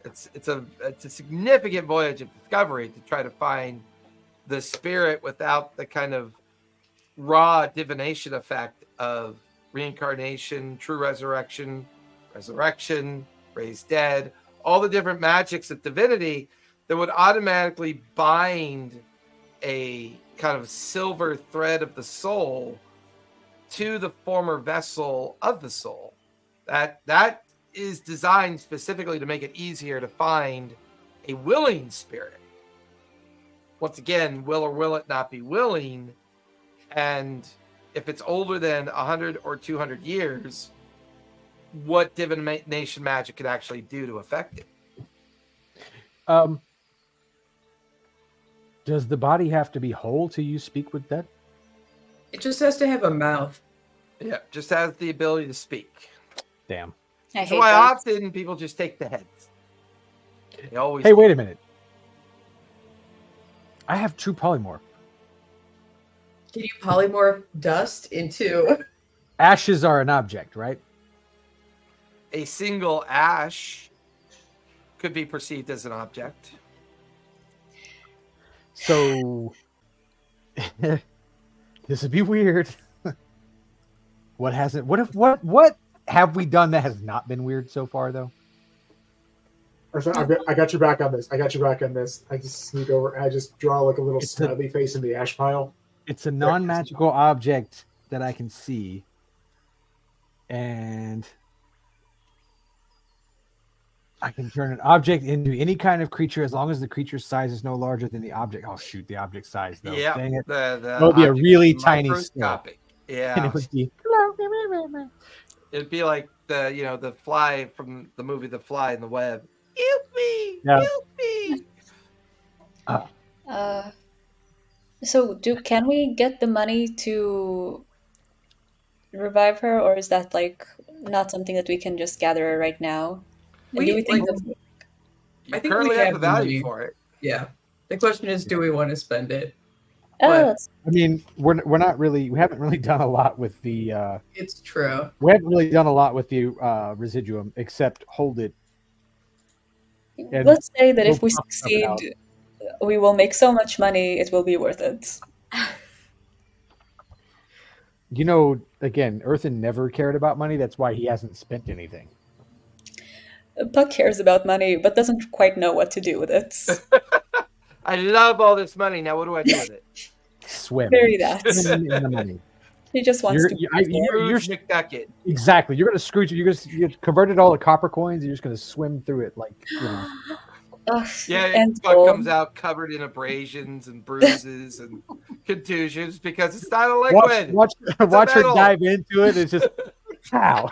it's a significant voyage of discovery to try to find the spirit without the kind of raw divination effect of reincarnation, true resurrection, raised dead, all the different magics of divinity that would automatically bind a kind of silver thread of the soul to the former vessel of the soul. That is designed specifically to make it easier to find a willing spirit. Once again, will or will it not be willing? And if it's older than 100 or 200 years, what divination magic could actually do to affect it? Does the body have to be whole till you speak with that? It just has to have a mouth. Yeah, just has the ability to speak. Damn. I That's hate why that. often people just take the heads. They always Hey, wait a minute. I have true polymorph. Can you polymorph dust into? Ashes are an object, right? A single ash could be perceived as an object. So this would be weird. What hasn't? What have we done that has not been weird so far, though? I got your back on this. I just sneak over and I just draw like a little smiley face in the ash pile. It's a non-magical object that I can see, and I can turn an object into any kind of creature as long as the creature's size is no larger than the object. Oh shoot, the object size though. Yeah, Dang it. the That would be a object really is tiny scale. microscopic. And Yeah, it would be it'd be like the fly from the movie The Fly in the Web. Help me! Yeah. Help me! So can we get the money to revive her, or is that like not something that we can just gather right now? And do we think like, that You I think we currently have have the the value money. for it. Yeah. The question is, do we want to spend it? oh, but- that's- I mean, we haven't really done a lot with the It's true. residuum except hold it. And let's say that if we'll we pop stuff succeed, out. we will make so much money it will be worth it. You know, again, Earthen never cared about money. That's why he hasn't spent anything. Puck cares about money, but doesn't quite know what to do with it. I love all this money. Now, what do I do with it? Swim. Very that. Swim in the money. He just wants You're, to. you're Scrooge McDucket. exactly. You're gonna Scrooge. You converted all the copper coins. You're just gonna swim through it like. Ugh, Yeah, and Buck gold. comes out covered in abrasions and bruises and contusions because it's not a Watch, liquid. watch her metal. dive into it. It's just wow.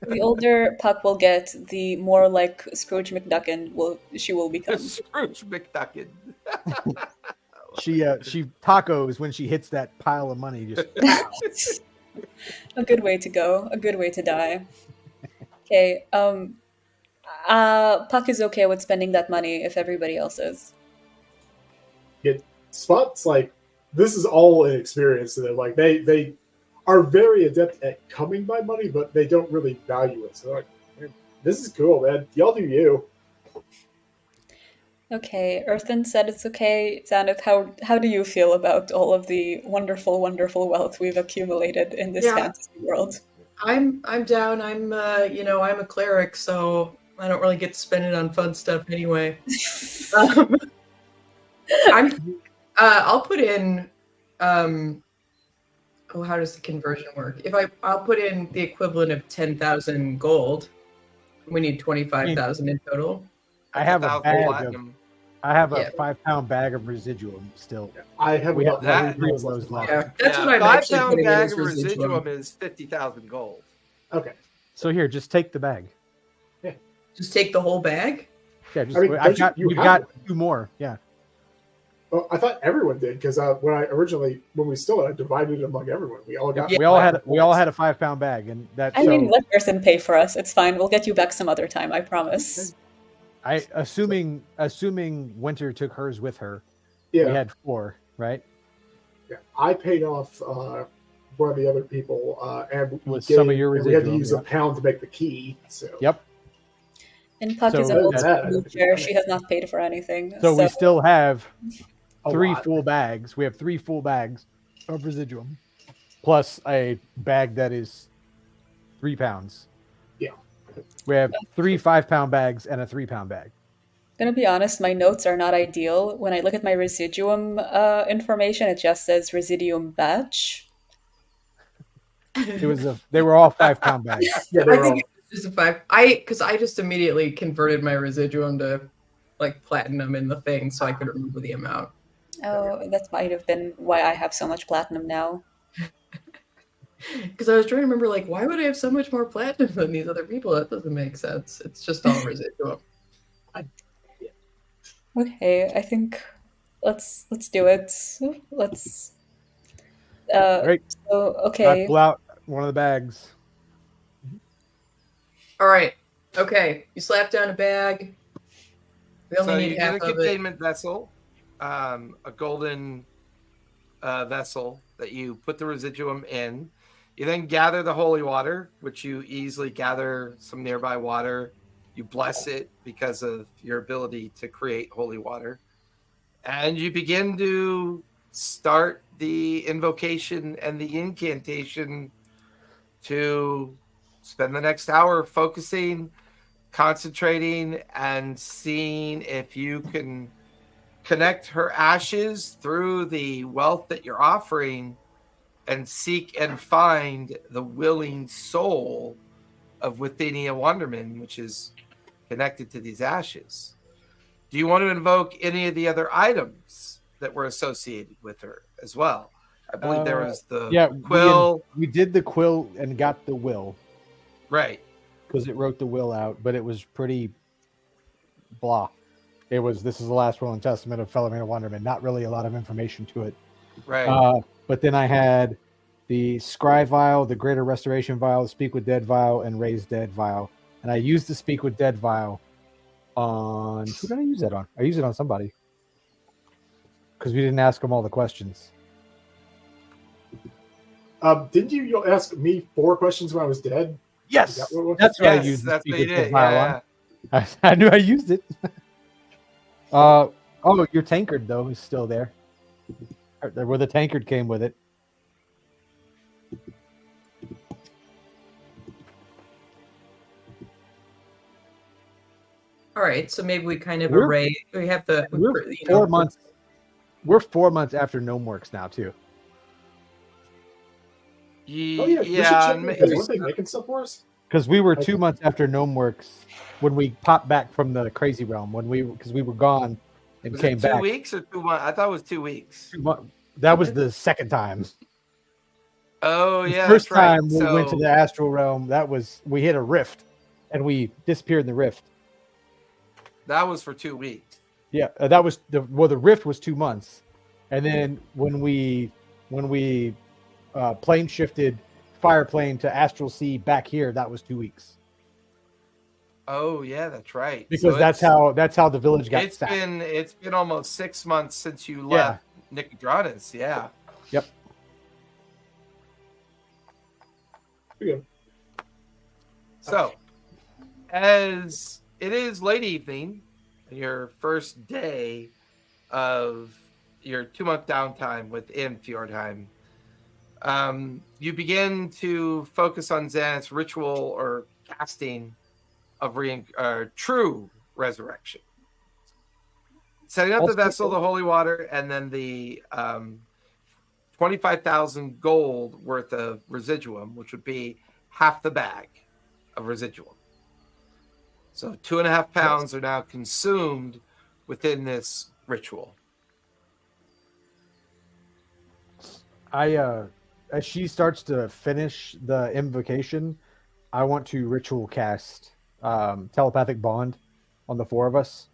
The older Puck will get, the more like Scrooge McDuck she will become. Scrooge McDucket. She tacos when she hits that pile of money. Just A good way to go. A good way to die. Okay. Puck is okay with spending that money if everybody else is. Spot's like, this is all an experience to them. Like they are very adept at coming by money, but they don't really value it. So like, this is cool, man. Y'all do you. Okay, Earthen said it's okay. Xanath, how do you feel about all of the wonderful, wonderful wealth we've accumulated in this Yeah. fantasy world? I'm down. I'm I'm a cleric, so I don't really get to spend it on fun stuff anyway. I'll put in how does the conversion work? I'll put in the equivalent of 10,000 gold. We need 25,000 in total. I have a 1,000 bag of platinum. I have a Yeah. 5-pound bag of residuum still. I have We about have 3 of those left. Yeah, that's Yeah, what I'm actually 5-pound putting in bag as of residuum. residuum is 50,000 gold. Okay. So here, just take the bag. Just take the whole bag. Yeah, just I mean, don't you you've have got one? 2 more. Yeah. Well, I thought everyone did because when we stole it, I divided it among everyone. We all got. We all had a 5-pound bag, and that. I mean, let Earthen pay for us. It's fine. We'll get you back some other time. I promise. Assuming Winter took hers with her, Yeah, we had 4, right? yeah. I paid off one of the other people, and With some of your and we had to residuum, use yeah. a pound to make the key. So Yep. And Puck So is an old that- school chair. She has not paid for anything. So we still have a 3 lot. full bags. We have 3 full bags of residuum, plus a bag that is 3 pounds. Yeah. We have 3 5-pound bags and a 3-pound bag. Gonna be honest, my notes are not ideal. When I look at my residuum information, it just says residuum batch. They were all 5-pound bags. Yeah, they I were all, think it's just a 5. Because I just immediately converted my residuum to like platinum in the thing, so I could remember the amount. Oh, that might have been why I have so much platinum now. Because I was trying to remember, like, why would I have so much more platinum than these other people? That doesn't make sense. It's just all residuum. Okay, I think let's do it. Let's. Great. So I okay. pull out one of the bags. All right. Okay. You slap down a bag. We only So need you get half a of it. containment vessel, a golden vessel that you put the residuum in. You then gather the holy water, which you easily gather some nearby water. You bless it because of your ability to create holy water. And you begin to start the invocation and the incantation to spend the next hour focusing, concentrating, and seeing if you can connect her ashes through the wealth that you're offering and seek and find the willing soul of Withenia Wanderman, which is connected to these ashes. Do you want to invoke any of the other items that were associated with her as well? I believe there was the quill. We did the quill and got the will. Right. Because it wrote the will out, but it was pretty blah. It was, this is the last will and testament of Fellow Man of Wanderman. Not really a lot of information to it. Right. But then I had the Scry Vial, the Greater Restoration Vial, the Speak with Dead Vial, and Raise Dead Vial. And I used the Speak with Dead Vial on... Who did I use that on? I used it on somebody. Because we didn't ask them all the questions. Didn't you ask me 4 questions when I was dead? Yes! That's what I used the Speak with Dead Vial on. I knew I used it. Oh, your tankard, though, is still there. Where the tankard came with it. All right, so maybe we kind of We're 4 months. We're 4 months after Gnome Works now, too. Yeah. Weren't they making stuff for us? Because we were 2 months after Gnome Works when we popped back from the Crazy Realm, because we were gone and Was came it back. 2 weeks or 2 months? I thought it was 2 weeks. That was the second time. Oh, The yeah. first that's right. time we went to the Astral Realm, we hit a rift, and we disappeared in the rift. That was for 2 weeks. Yeah, that was the rift was 2 months, and then when we plane shifted fire plane to Astral Sea back here, that was 2 weeks. Oh yeah, that's right. Because so that's how the village got sacked. It's been almost 6 months since you left Nicodranas. Yeah. Yep. So, as it is late evening, your first day of your 2 month downtime within Fjordheim, you begin to focus on Xanth's ritual or casting of true resurrection. Setting up the vessel, the holy water, and then the 25,000 gold worth of residuum, which would be half the bag of residuum. So 2.5 pounds are now consumed within this ritual. As she starts to finish the invocation, I want to ritual cast telepathic bond on the 4 of us,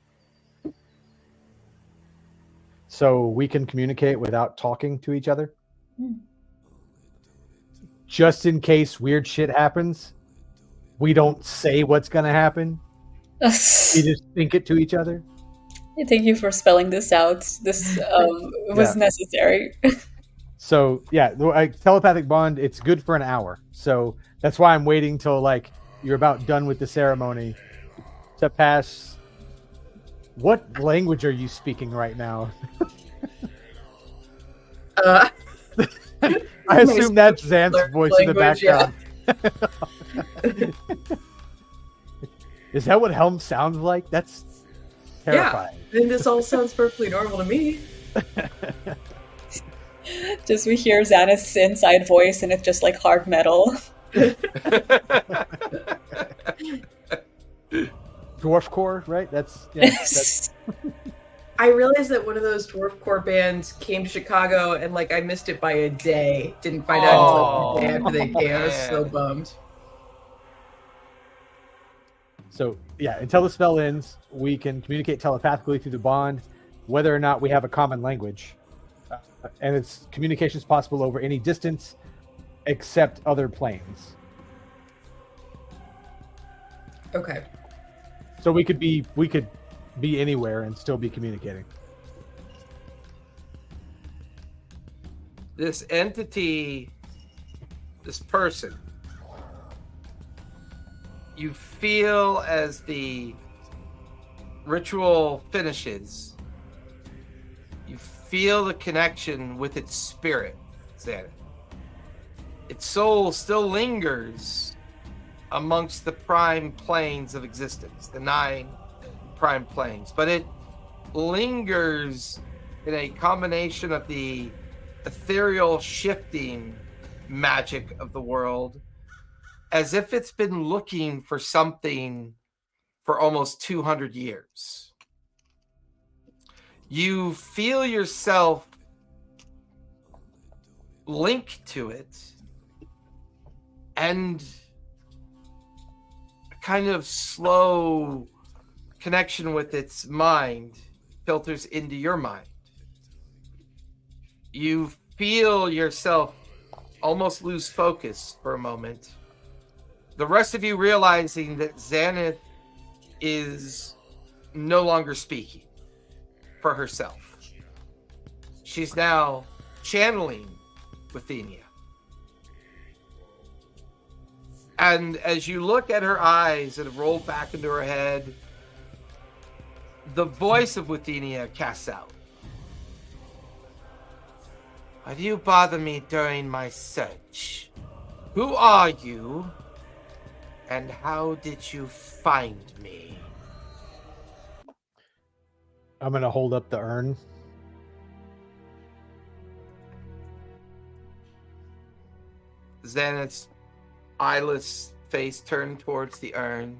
so we can communicate without talking to each other. Just in case weird shit happens, we don't say what's going to happen. We just think it to each other. Thank you for spelling this out. This was necessary. So, telepathic bond, it's good for an hour. So that's why I'm waiting till you're about done with the ceremony to pass. What language are you speaking right now? I assume that's Xanth's voice in the background. Yeah. Is that what Helm sounds like? That's terrifying. Yeah, and this all sounds perfectly normal to me. Just we hear Xanath's inside voice, and it's just like hard metal. Dwarfcore, right? That's I realized that one of those dwarfcore bands came to Chicago, and I missed it by a day. Didn't find out until the day after they came. I was so bummed. So until the spell ends, we can communicate telepathically through the bond, whether or not we have a common language, and its communication is possible over any distance, except other planes. Okay. So we could be anywhere and still be communicating. This entity, this person, you feel as the ritual finishes, you feel the connection with its spirit, Xanath. Its soul still lingers amongst the prime planes of existence, the 9 prime planes, but it lingers in a combination of the ethereal shifting magic of the world, as if it's been looking for something for almost 200 years. You feel yourself linked to it, and a kind of slow connection with its mind filters into your mind. You feel yourself almost lose focus for a moment. The rest of you realizing that Xanath is no longer speaking for herself. She's now channeling Withenia. And as you look at her eyes that have rolled back into her head, the voice of Withenia casts out. Why do you bother me during my search? Who are you? And how did you find me? I'm going to hold up the urn. Xanath's eyeless face turned towards the urn.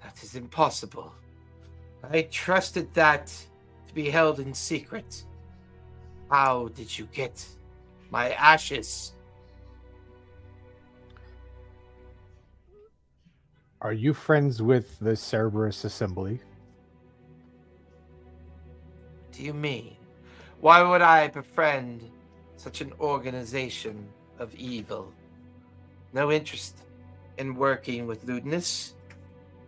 That is impossible. I trusted that to be held in secret. How did you get my ashes? Are you friends with the Cerberus Assembly? What do you mean? Why would I befriend such an organization of evil? No interest in working with Ludinus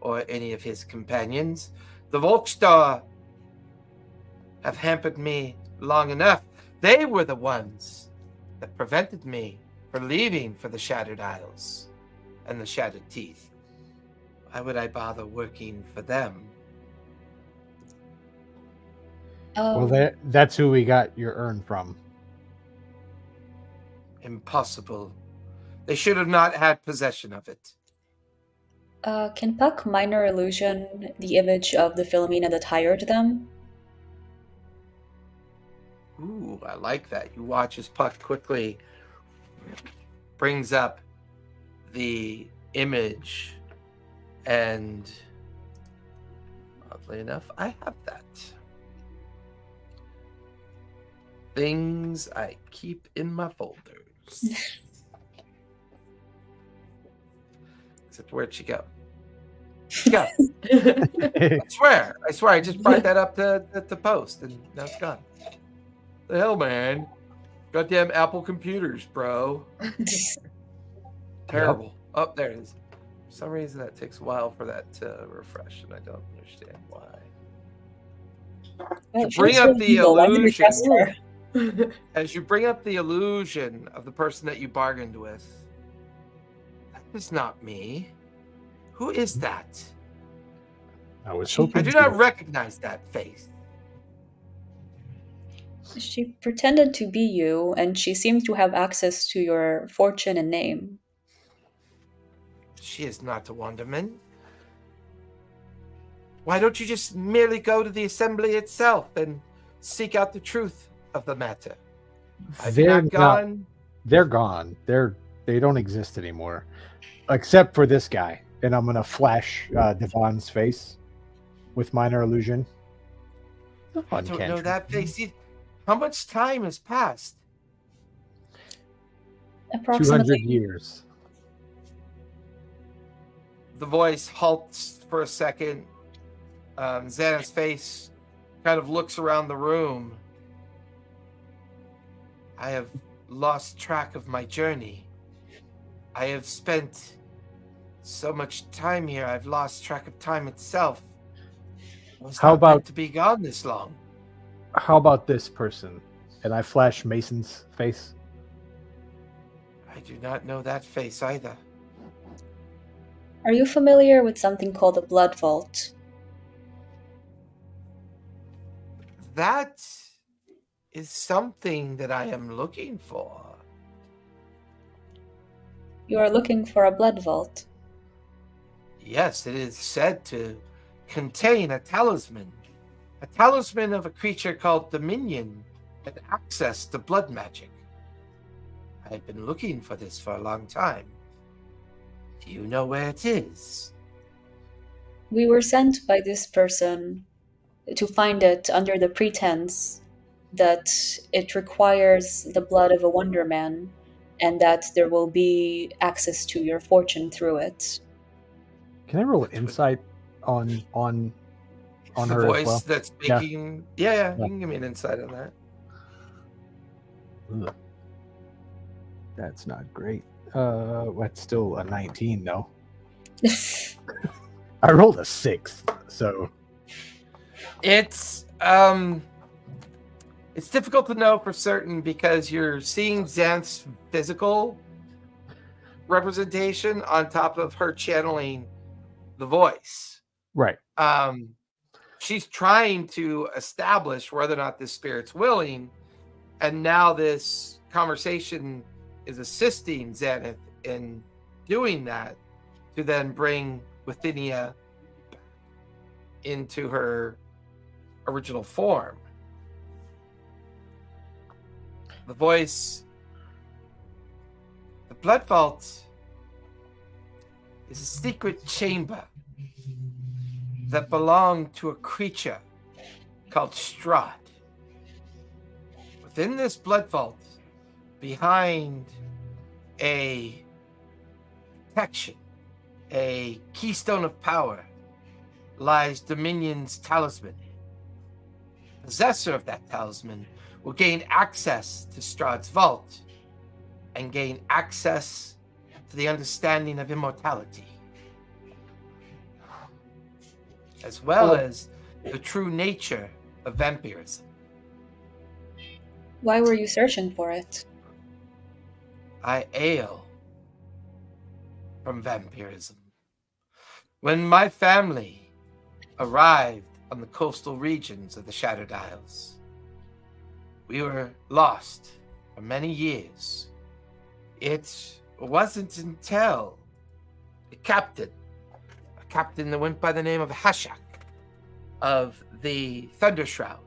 or any of his companions. The Volkstar have hampered me long enough. They were the ones that prevented me from leaving for the Shattered Isles and the Shattered Teeth. Why would I bother working for them? Well, that's who we got your urn from. Impossible. They should have not had possession of it. Can Puck minor illusion the image of the Philomena that hired them? Ooh, I like that. You watch as Puck quickly brings up the image, and oddly enough, I have that. Things I keep in my folders. Except where'd she go? She got. I swear, I just brought that up to post, and now it's gone. The hell, man! Goddamn Apple computers, bro. Terrible. Yep. Oh, there it is. For some reason, that takes a while for that to refresh, and I don't understand why. Well, to bring up the illusion, as you bring up the illusion of the person that you bargained with, that is not me. Who is that? I was hoping I do not recognize that face. She pretended to be you, and she seems to have access to your fortune and name. She is not a Wanderman. Why don't you just merely go to the assembly itself and seek out the truth of the matter? They're gone. They're gone. They don't exist anymore, except for this guy. And I'm gonna flash Devon's face with minor illusion. I don't know that face. How much time has passed? Approximately 200 years. The voice halts for a second. Xanath's face kind of looks around the room. I have lost track of my journey. I have spent so much time here, I've lost track of time itself. How about meant to be gone this long? How about this person? And I flash Mason's face. I do not know that face either. Are you familiar with something called a blood vault? That is something that I am looking for. You are looking for a blood vault. Yes, it is said to contain a talisman. A talisman of a creature called Dominion and access to blood magic. I've been looking for this for a long time. Do you know where it is? We were sent by this person to find it under the pretense that it requires the blood of a Wanderman and that there will be access to your fortune through it. Can I roll an insight on The her voice as well? that's Yeah. speaking. Yeah, Yeah. you can give me an insight on that. Ugh. That's not great. That's still a 19 though. I rolled a 6, so It's difficult to know for certain because you're seeing Xanth's physical representation on top of her channeling the voice. right. She's trying to establish whether or not this spirit's willing, and now this conversation is assisting Xanth in doing that to then bring Bithynia into her original form. The voice, the blood vault is a secret chamber that belonged to a creature called Strahd. Within this blood vault, behind a protection, a keystone of power, lies Dominion's talisman. Possessor of that talisman will gain access to Strahd's vault and gain access to the understanding of immortality, as well as the true nature of vampirism. Why were you searching for it? I ail from vampirism. When my family arrived on the coastal regions of the Shattered Isles, we were lost for many years. It wasn't until a captain that went by the name of Hashak of the Thundershroud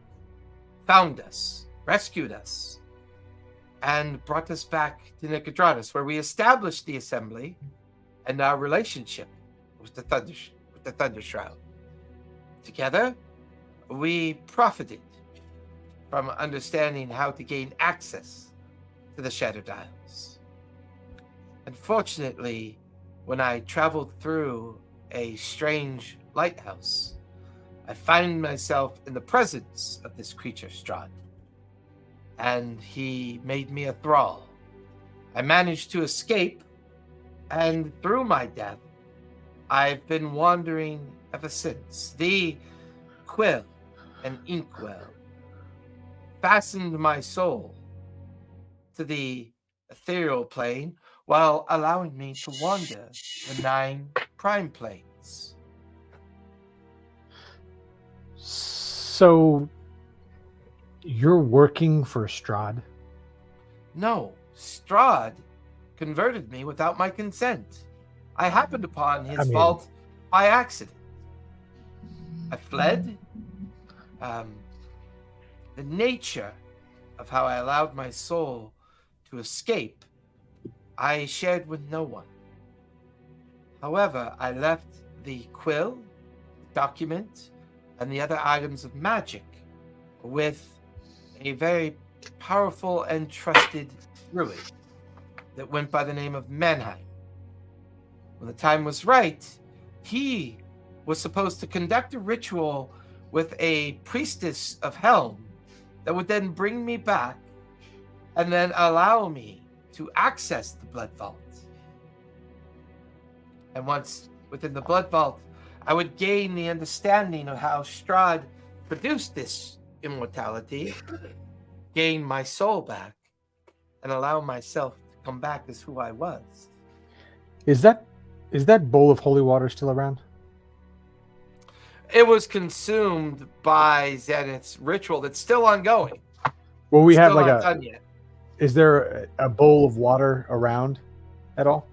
found us, rescued us, and brought us back to Nicodratus, where we established the assembly and our relationship with the Thundershroud. Together, we profited from understanding how to gain access to the Shattered Isles. Unfortunately, when I traveled through a strange lighthouse, I found myself in the presence of this creature, Strahd, and he made me a thrall. I managed to escape, and through my death, I've been wandering ever since. The quill and inkwell fastened my soul to the ethereal plane while allowing me to wander the 9 prime planes. So you're working for Strahd? No, Strahd converted me without my consent. I happened upon his vault by accident. I fled. The nature of how I allowed my soul to escape, I shared with no one. However, I left the quill, the document, and the other items of magic with a very powerful and trusted druid that went by the name of Mannheim. When the time was right, he was supposed to conduct a ritual with a priestess of Helm that would then bring me back and then allow me to access the blood vault. And once within the blood vault, I would gain the understanding of how Strahd produced this immortality, gain my soul back, and allow myself to come back as who I was. Is that bowl of holy water still around? It was consumed by Xanth's ritual that's still ongoing. Well, we have Still like not a. done yet. Is there a bowl of water around at all?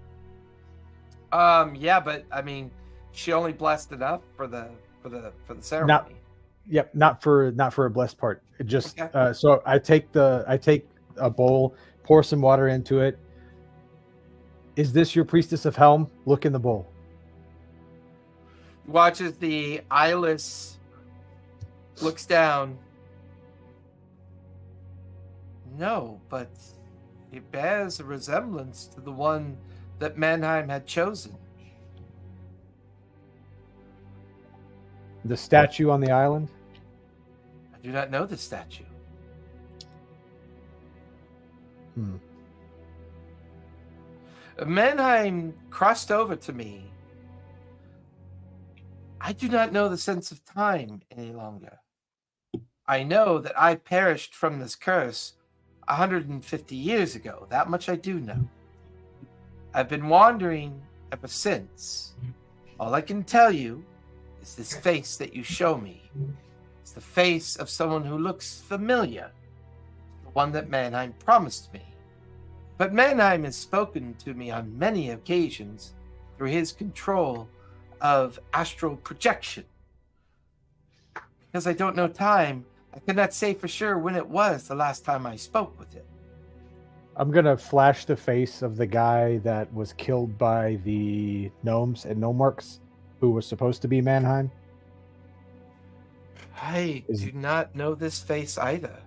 Yeah, but I mean, she only blessed enough for the ceremony. Not for a blessed part. It just Okay. So I take a bowl, pour some water into it. Is this your priestess of Helm? Look in the bowl. Watches the eyeless, looks down. No, but it bears a resemblance to the one that Mannheim had chosen. The statue on the island? I do not know the statue. Mannheim crossed over to me. I do not know the sense of time any longer. I know that I perished from this curse 150 years ago. That much I do know. I've been wandering ever since. All I can tell you is this face that you show me. It's the face of someone who looks familiar, the one that Mannheim promised me. But Mannheim has spoken to me on many occasions through his control of astral projection. Because I don't know time, I cannot say for sure when it was the last time I spoke with it. I'm going to flash the face of the guy that was killed by the gnomes and gnomeworks, who was supposed to be Mannheim. I do not know this face either.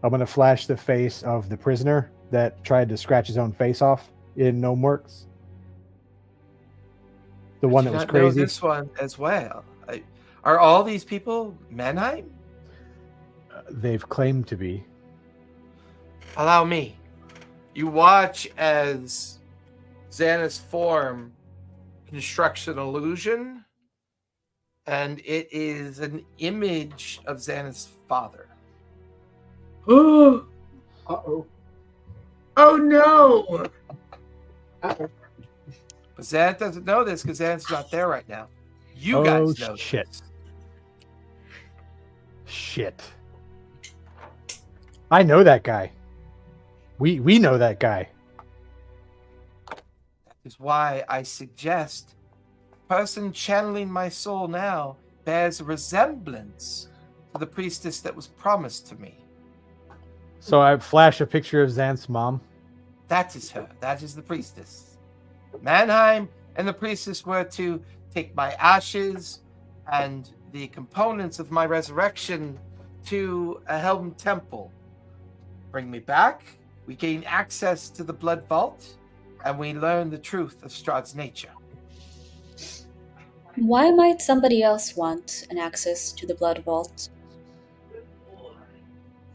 I'm going to flash the face of the prisoner that tried to scratch his own face off in Gnomeworks. The one that was crazy. I know this one as well. Are all these people Mannheim? They've claimed to be. Allow me. You watch as Xana's form constructs an illusion, and it is an image of Xana's father. Oh! Uh-oh. Oh no! But Xan doesn't know this because Xan's not there right now. You guys know shit. This. Shit. I know that guy. We know that guy. That is why I suggest the person channeling my soul now bears a resemblance to the priestess that was promised to me. So I flash a picture of Xanth's mom. That is her. That is the priestess. Mannheim and the priestess were to take my ashes and the components of my resurrection to a Helm temple. Bring me back. We gain access to the blood vault, and we learn the truth of Strahd's nature. Why might somebody else want an access to the blood vault?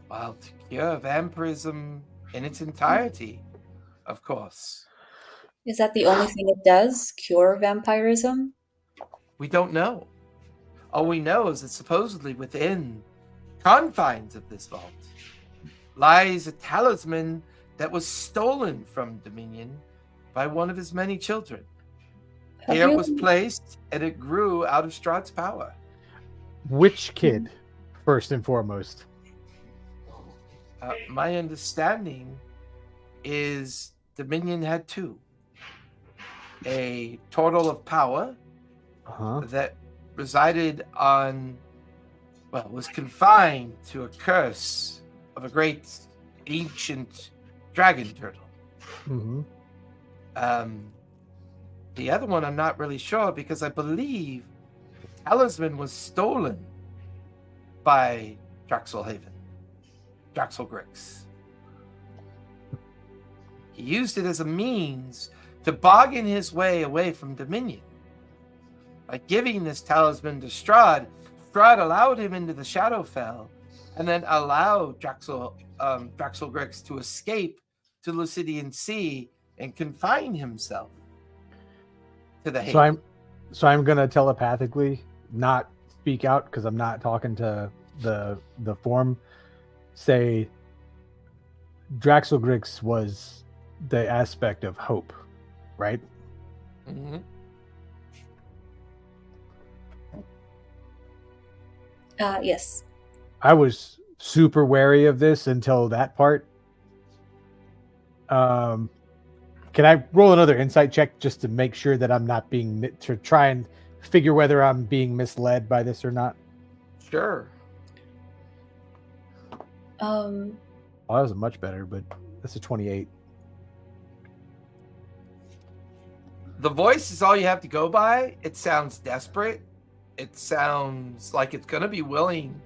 Well, to cure vampirism in its entirety, of course. Is that the only thing it does? Cure vampirism? We don't know. All we know is that supposedly within confines of this vault lies a talisman that was stolen from Dominion by one of his many children. Here it was placed, and it grew out of Strahd's power. Which kid, first and foremost? My understanding is Dominion had two. A turtle of power that resided on, well, was confined to a curse of a great ancient dragon turtle. Mm-hmm. The other one I'm not really sure because I believe the talisman was stolen by Draxel Grix. He used it as a means to bargain his way away from Dominion. By giving this talisman to Strahd, Strahd allowed him into the Shadowfell and then allowed Draxel Grix to escape to Lucidian Sea and confine himself to the Haven. So I'm gonna telepathically not speak out because I'm not talking to the form. Say Draxel Grix was the aspect of hope, right? Mm-hmm. Yes. I was super wary of this until that part. Can I roll another insight check just to make sure that I'm not to try and figure whether I'm being misled by this or not? Sure. Well, that was much better, but that's a 28. The voice is all you have to go by. It sounds desperate. It sounds like it's going to be willing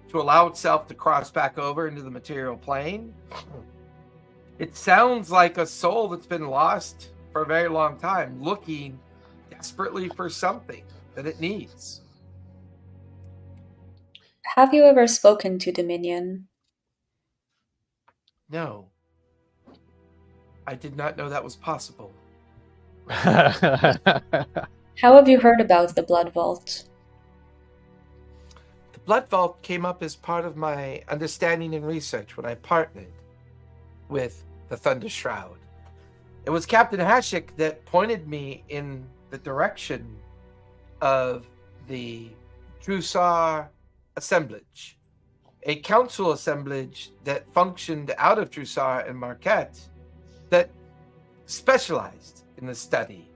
to allow itself to cross back over into the material plane. It sounds like a soul that's been lost for a very long time, looking desperately for something that it needs. Have you ever spoken to Dominion? No, I did not know that was possible. How have you heard about the Blood Vault? The Blood Vault came up as part of my understanding and research when I partnered with the Thunder Shroud. It was Captain Hashik that pointed me in the direction of the Drusar assemblage, a council assemblage that functioned out of Drusar and Marquette that specialized in the study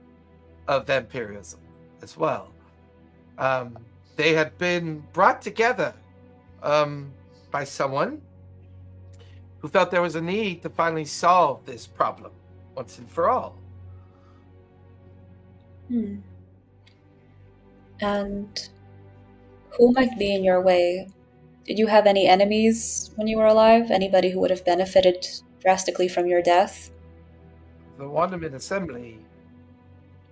of vampirism as well. They had been brought together by someone who felt there was a need to finally solve this problem once and for all. And who might be in your way? Did you have any enemies when you were alive? Anybody who would have benefited drastically from your death? The Wanderman Assembly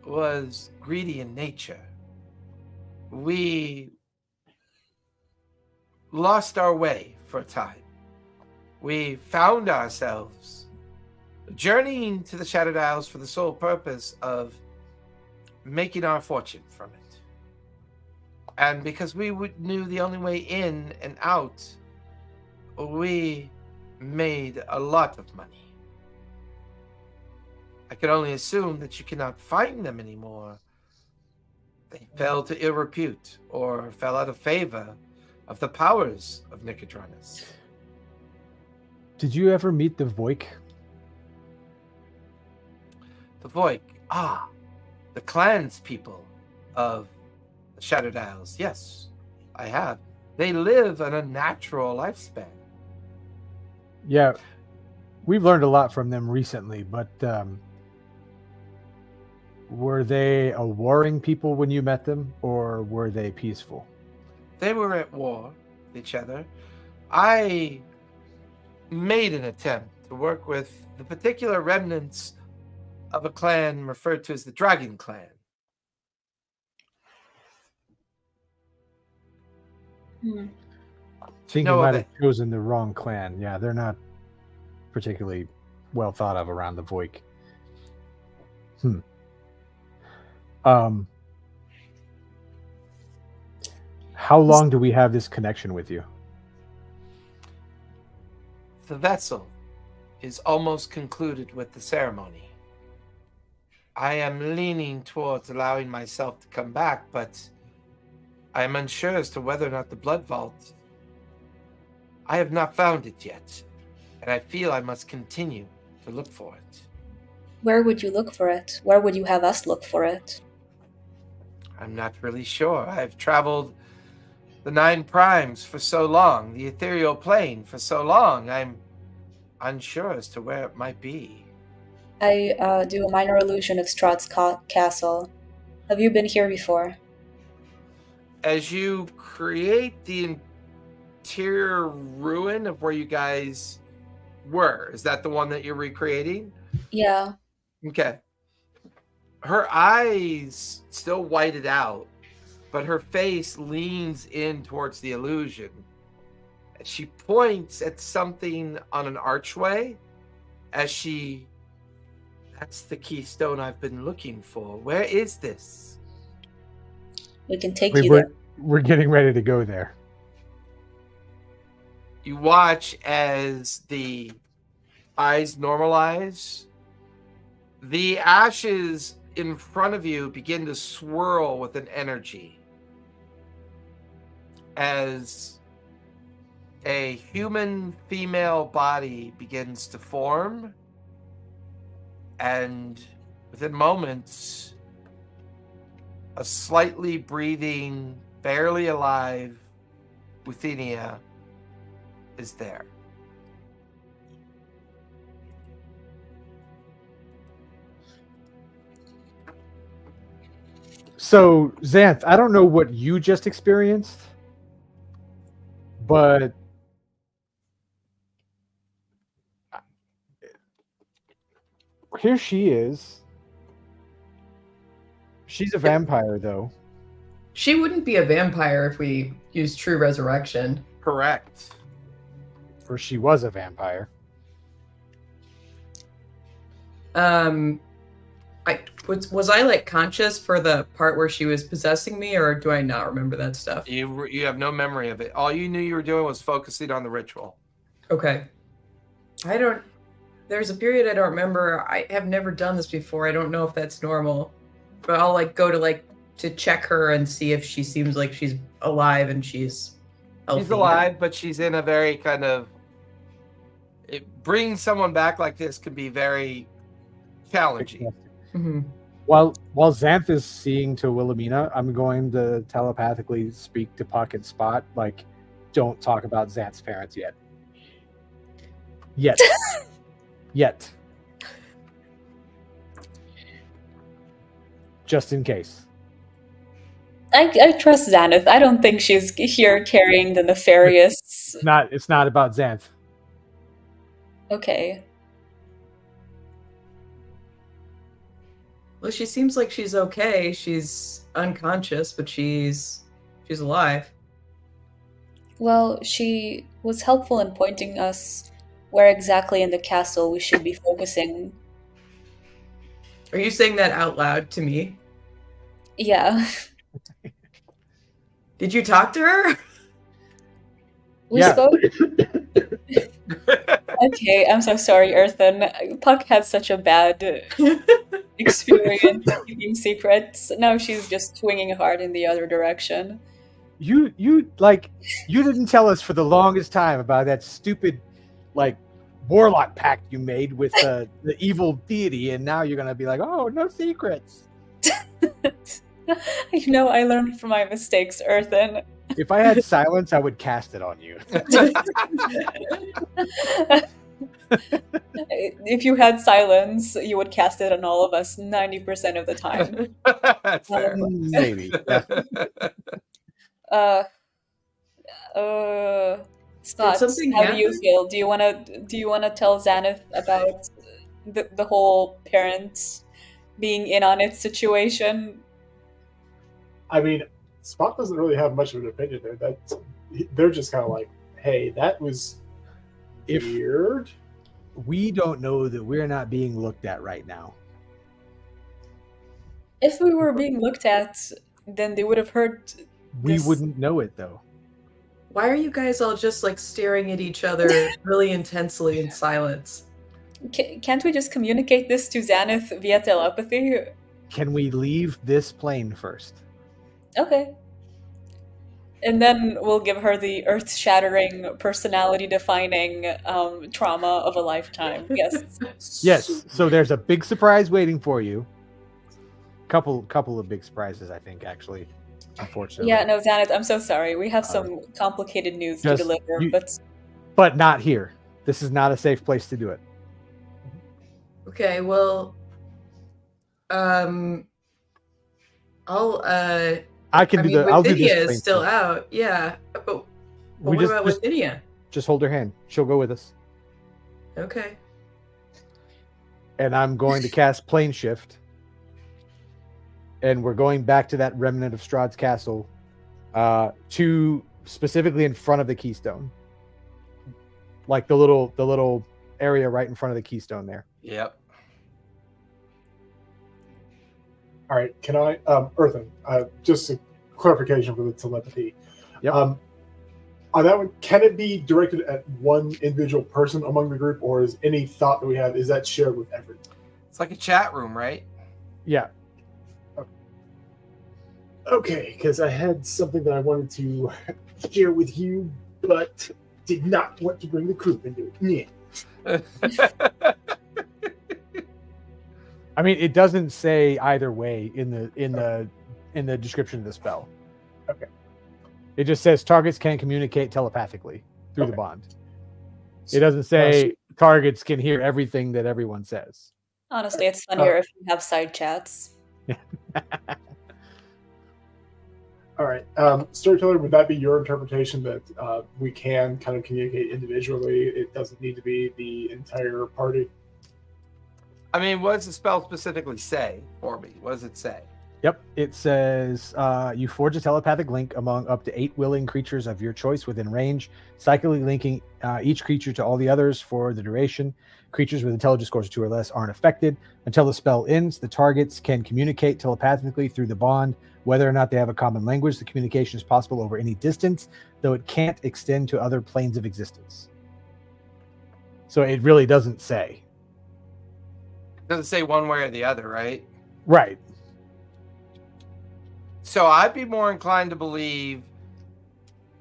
was greedy in nature. We lost our way for a time. We found ourselves journeying to the Shattered Isles for the sole purpose of making our fortune from it. And because we knew the only way in and out, we made a lot of money. I can only assume that you cannot find them anymore. They fell to ill repute or fell out of favor of the powers of Nicodranus. Did you ever meet the Voik? The Voik, the clans people of the Shattered Isles. Yes, I have. They live an unnatural lifespan. Yeah, we've learned a lot from them recently, but were they a warring people when you met them, or were they peaceful? They were at war with each other. I made an attempt to work with the particular remnants of a clan referred to as the Dragon Clan. Think you might have chosen the wrong clan. Yeah, they're not particularly well thought of around the Voik. How long do we have this connection with you? The vessel is almost concluded with the ceremony. I am leaning towards allowing myself to come back, but I am unsure as to whether or not the Blood Vault. I have not found it yet, and I feel I must continue to look for it. Where would you look for it? Where would you have us look for it? I'm not really sure. I've traveled the 9 primes for so long, the ethereal plane for so long. I'm unsure as to where it might be. I do a minor illusion of Strahd's castle. Have you been here before? As you create the interior ruin of where you guys were, is that the one that you're recreating? Yeah. Okay. Her eyes still whited out, but her face leans in towards the illusion. She points at something on an archway that's the keystone I've been looking for. Where is this? We can take you there. We're getting ready to go there. You watch as the eyes normalize. The ashes in front of you begin to swirl with an energy as a human female body begins to form, and within moments, a slightly breathing, barely alive Euthenia is there. So, Xanth, I don't know what you just experienced, but here she is. She's a vampire, though. She wouldn't be a vampire if we used true resurrection. Correct. Or she was a vampire. Was I like conscious for the part where she was possessing me, or do I not remember that stuff? You have no memory of it. All you knew you were doing was focusing on the ritual. Okay. There's a period I don't remember. I have never done this before. I don't know if that's normal. But I'll like go to check her and see if she seems like she's alive and she's healthy. She's alive, but she's in a very kind of... bringing someone back like this can be very challenging. Mm-hmm. While Xanth is seeing to Wilhelmina, I'm going to telepathically speak to Puck and Spot, like, don't talk about Xanth's parents yet. Yet. Just in case. I trust Xaneth. I don't think she's here carrying the nefarious... It's not about Xanth. Okay. Well, she seems like she's okay. She's unconscious, but she's alive. Well, she was helpful in pointing us where exactly in the castle we should be focusing. Are you saying that out loud to me? Yeah. Did you talk to her? We Yeah. spoke. Okay, I'm so sorry, Earthen. Puck had such a bad experience keeping secrets. Now she's just swinging hard in the other direction. You didn't tell us for the longest time about that stupid, like, warlock pact you made with the evil deity, and now you're gonna be like, oh, no secrets. You know, I learned from my mistakes, Earthen. If I had silence, I would cast it on you. If you had silence, you would cast it on all of us 90% of the time. That's fair. Maybe. Spot, something how do you happen? feel? Do you wanna tell Xaneth about the whole parents being in on it situation? I mean, Spot doesn't really have much of an opinion there. They're just kind of like, hey, that was weird. We don't know that we're not being looked at right now. If we were being looked at, then they would have heard. We wouldn't know it, though. Why are you guys all just like staring at each other really intensely in silence? Can't we just communicate this to Xaneth via telepathy? Can we leave this plane first? Okay. And then we'll give her the earth-shattering, personality-defining trauma of a lifetime. Yes. Yes. So there's a big surprise waiting for you. Couple of big surprises, I think, actually. Unfortunately. Yeah, no, Xaneth, I'm so sorry. We have some complicated news to deliver, but not here. This is not a safe place to do it. Okay, well, I'll do Withinia this. is still out. Yeah. But what about Withinia? Just hold her hand. She'll go with us. Okay. And I'm going to cast Plane Shift. And we're going back to that remnant of Strahd's castle, to specifically in front of the keystone. Like the little area right in front of the keystone there. Yep. All right, can I, Earthen, just a clarification for the telepathy. Yep. On that one, can it be directed at one individual person among the group, or is any thought that we have, is that shared with everyone? It's like a chat room, right? Yeah. Okay, because I had something that I wanted to share with you, but did not want to bring the group into it. Yeah. I mean, it doesn't say either way in the description of the spell. Okay. It just says targets can communicate telepathically through the bond. It doesn't say targets can hear everything that everyone says. Honestly, it's funnier if you have side chats. All right. Storyteller, would that be your interpretation that we can kind of communicate individually? It doesn't need to be the entire party? I mean, what does the spell specifically say for me? What does it say? Yep. It says you forge a telepathic link among up to 8 willing creatures of your choice within range, psychically linking each creature to all the others for the duration. Creatures with intelligence scores of 2 or less aren't affected. Until the spell ends, the targets can communicate telepathically through the bond. Whether or not they have a common language, the communication is possible over any distance, though it can't extend to other planes of existence. So it really doesn't say. It doesn't say one way or the other, right? Right. So I'd be more inclined to believe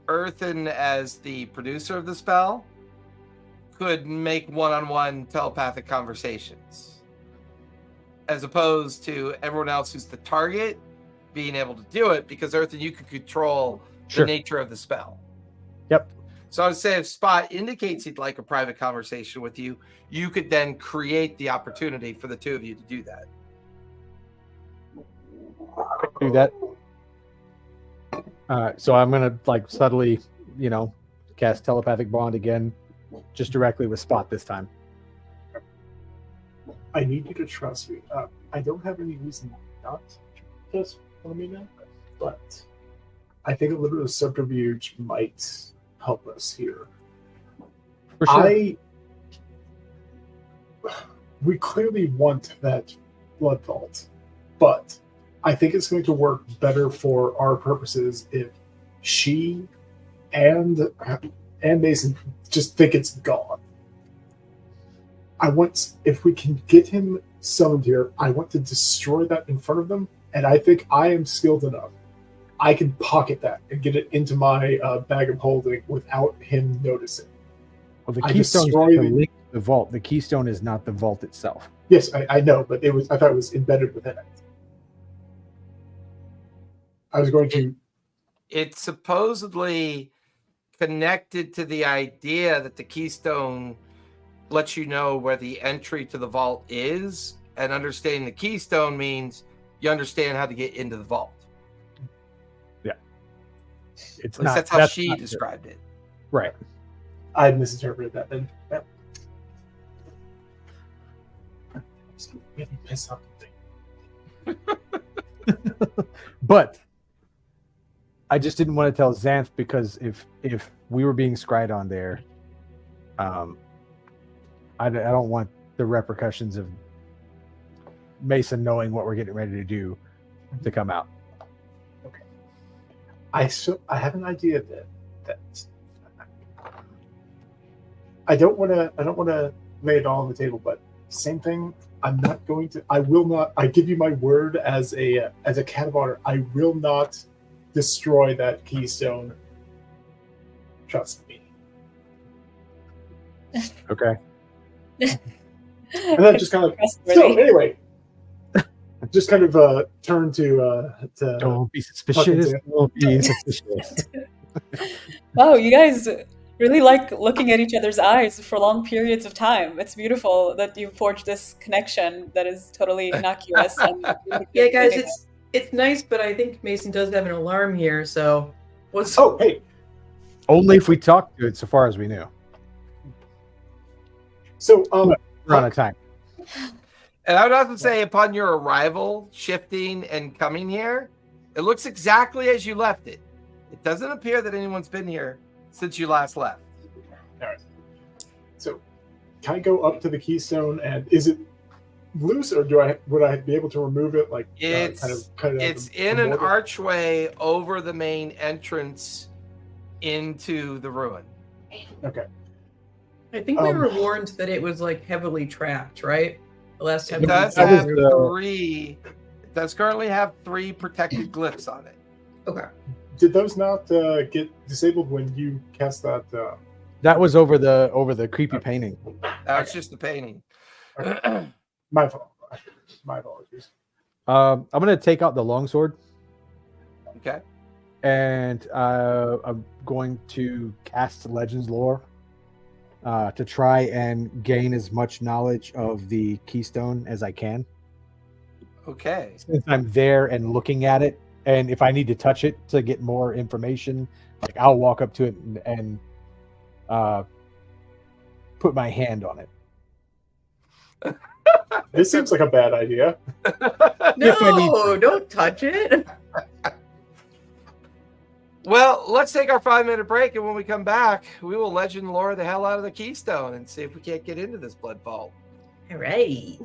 Earthen, as the producer of the spell, could make one-on-one telepathic conversations, as opposed to everyone else who's the target being able to do it, because Earthen, you could control Sure. the nature of the spell. Yep. So I would say if Spot indicates he'd like a private conversation with you, you could then create the opportunity for the two of you to do that. Do that. So I'm gonna subtly, cast telepathic bond again, just directly with Spot this time. I need you to trust me. I don't have any reason not to trust Philomena, but I think a little bit of subterfuge might help us here. For sure. We clearly want that blood vault, but I think it's going to work better for our purposes if she and Mason just think it's gone. If we can get him summoned here, I want to destroy that in front of them, and I think I am skilled enough. I can pocket that and get it into my bag of holding without him noticing. Well, the I keystone is destroy the the- link to the vault. The keystone is not the vault itself. Yes, I know, but I thought it was embedded within it. I was going to. It's supposedly connected to the idea that the keystone lets you know where the entry to the vault is, and understanding the keystone means you understand how to get into the vault. It's At least not. that's how she not described it. Right. I misinterpreted that then. Yep. I'm just really pissed off. But I just didn't want to tell Xanth, because if we were being scryed on there, I don't want the repercussions of Mason knowing what we're getting ready to do to come out. I have an idea that I don't want to lay it all on the table, but same thing. I will not. I give you my word as a cat of honor. I will not destroy that keystone. Trust me. Okay. And then just kind of. So anyway, just kind of turn to. Don't be suspicious. Don't be suspicious. Wow, you guys really like looking at each other's eyes for long periods of time. It's beautiful that you forged this connection that is totally innocuous. Yeah, guys, it's nice, but I think Mason does have an alarm here. So what's? Oh, hey. Only if we talk to it, so far as we knew. So We're on a time. And I would also say, upon your arrival, shifting, and coming here, it looks exactly as you left it. It doesn't appear that anyone's been here since you last left. All right. So, can I go up to the keystone, and is it loose, or would I be able to remove it? It's kind of cut it out it's and in an mold it? archway over the main entrance into the ruin. Okay. I think we were warned that it was heavily trapped, right? The last time It does that have was three. It does currently have 3 protected glyphs on it. Okay. Did those not get disabled when you cast that? That was over the creepy painting. That's just the painting. My fault. My apologies. I'm gonna take out the longsword, Okay. and I'm going to cast Legends Lore to try and gain as much knowledge of the keystone as I can. Okay. Since I'm there and looking at it, And if I need to touch it to get more information, like I'll walk up to it and put my hand on it. This seems like a bad idea. If I need No, don't touch it. Well, let's take our 5-minute break, and when we come back, we will legend lore the hell out of the Keystone and see if we can't get into this blood vault. All right.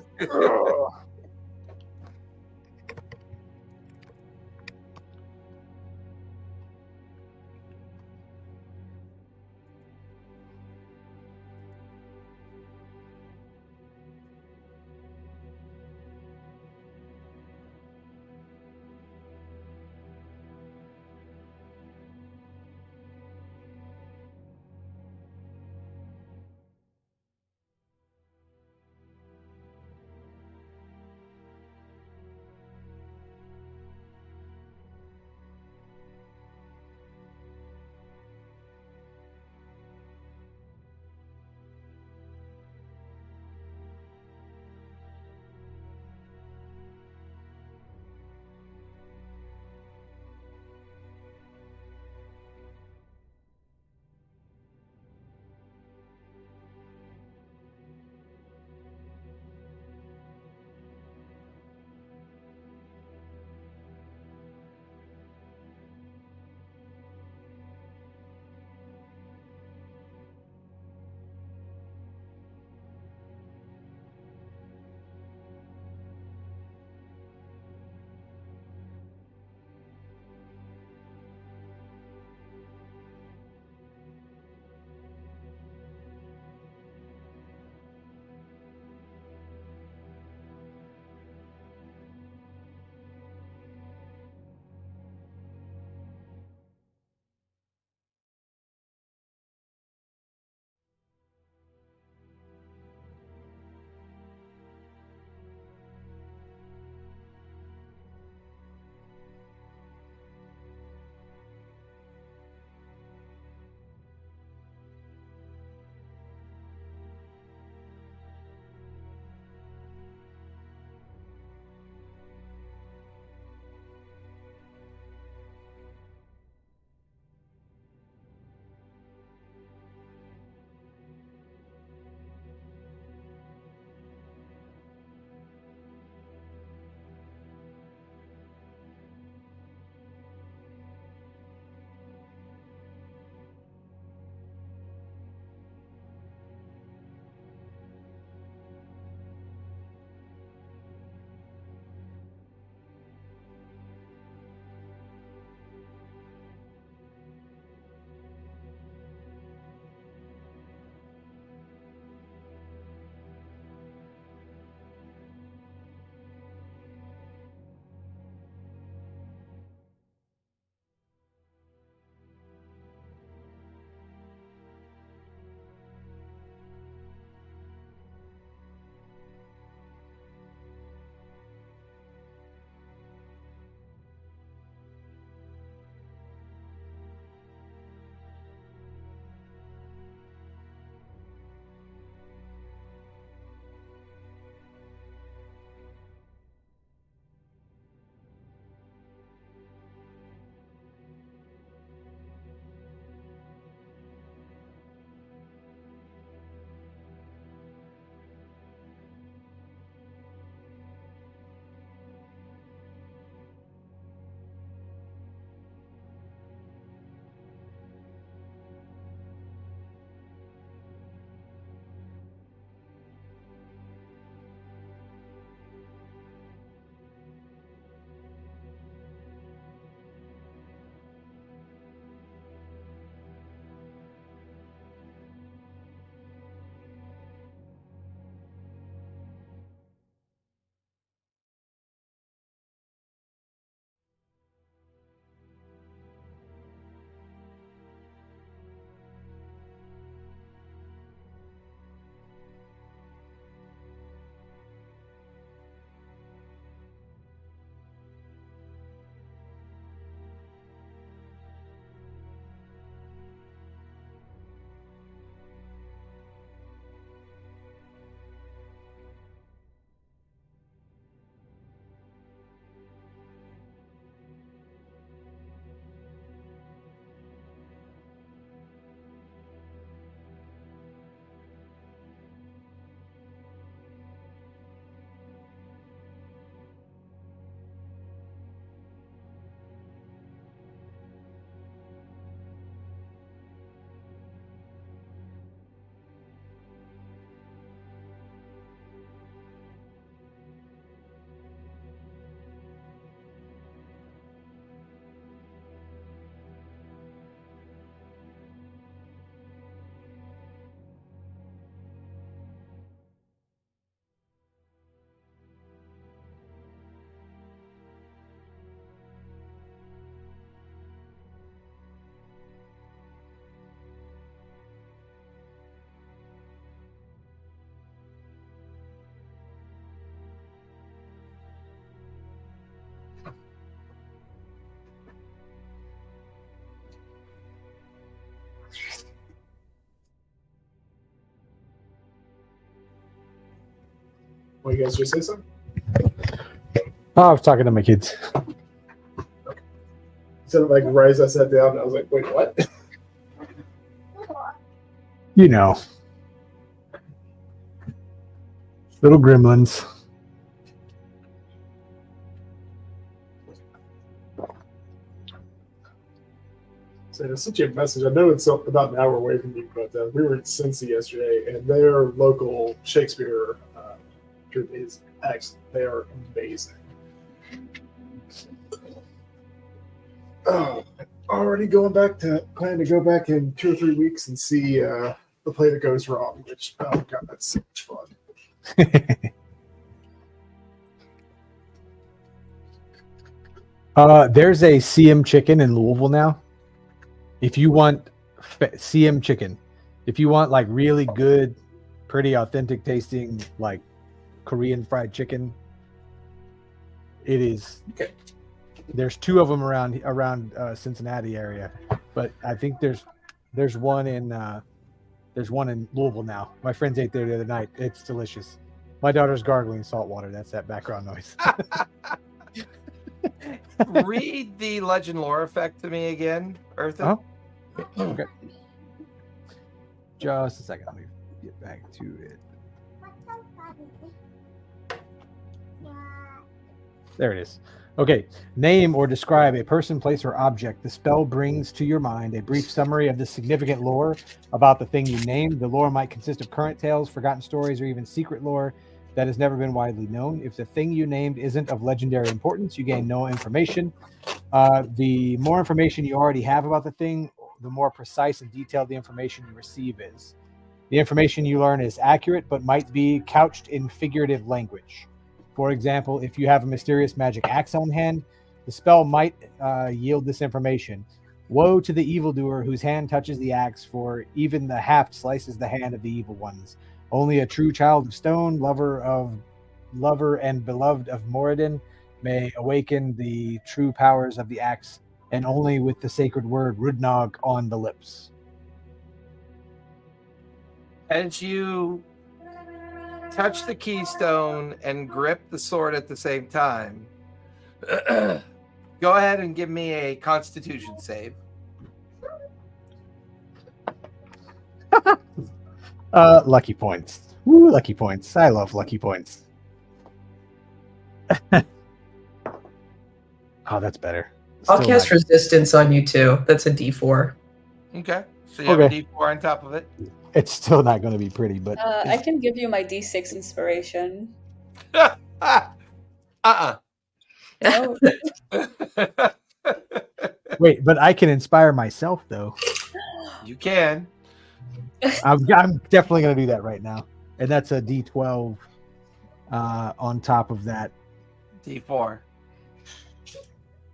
Well, you guys just say something? Oh, I was talking to my kids. So like right as I sat down, I was like, wait, what? You know, little gremlins. So it's such a message. I know it's about an hour away from you, but we were in Cincy yesterday, and their local Shakespeare group is excellent. They are amazing. Oh, already plan to go back in 2 or 3 weeks and see the play that goes wrong. Which, oh god, that's so much fun. There's a CM chicken in Louisville now. If you want CM chicken, if you want like really good, pretty authentic tasting like Korean fried chicken, it is. Okay. There's 2 of them around Cincinnati area, but I think there's one in Louisville now. My friends ate there the other night. It's delicious. My daughter's gargling salt water. That's that background noise. Read the legend lore effect to me again, Earthen. Oh. Okay. Just a second. Let me get back to it. There it is. Okay. Name or describe a person, place, or object. The spell brings to your mind a brief summary of the significant lore about the thing you named. The lore might consist of current tales, forgotten stories, or even secret lore that has never been widely known. If the thing you named isn't of legendary importance, you gain no information. The more information you already have about the thing, the more precise and detailed the information you receive is. The information you learn is accurate, but might be couched in figurative language. For example, if you have a mysterious magic axe on hand, the spell might yield this information. Woe to the evildoer whose hand touches the axe, for even the haft slices the hand of the evil ones. Only a true child of stone, lover and beloved of Moradin, may awaken the true powers of the axe, and only with the sacred word Rudnog on the lips. As you touch the keystone and grip the sword at the same time, go ahead and give me a Constitution save. Lucky points. Woo, lucky points. I love lucky points. Oh, that's better. I'll Still cast not- resistance on you too. That's a D4. Okay. So you have a D4 on top of it. It's still not going to be pretty, but I can give you my D6 inspiration. No, wait. But I can inspire myself, though. You can. I'm definitely going to do that right now, and that's a D12 on top of that. D4.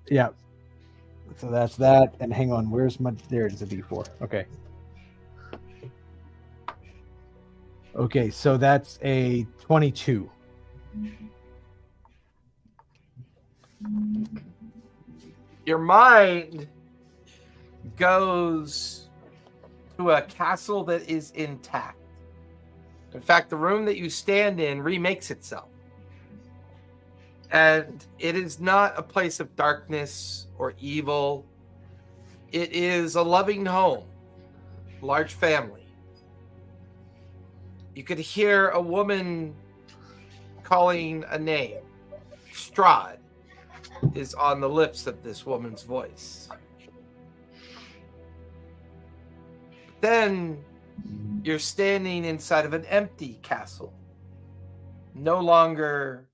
Yeah. So that's that. And hang on, where's my? There it is, a D4. Okay. Okay, so that's a 22. Your mind goes to a castle that is intact. In fact, the room that you stand in remakes itself. And it is not a place of darkness or evil. It is a loving home, large family. You could hear a woman calling a name. Strahd is on the lips of this woman's voice. Then you're standing inside of an empty castle. No longer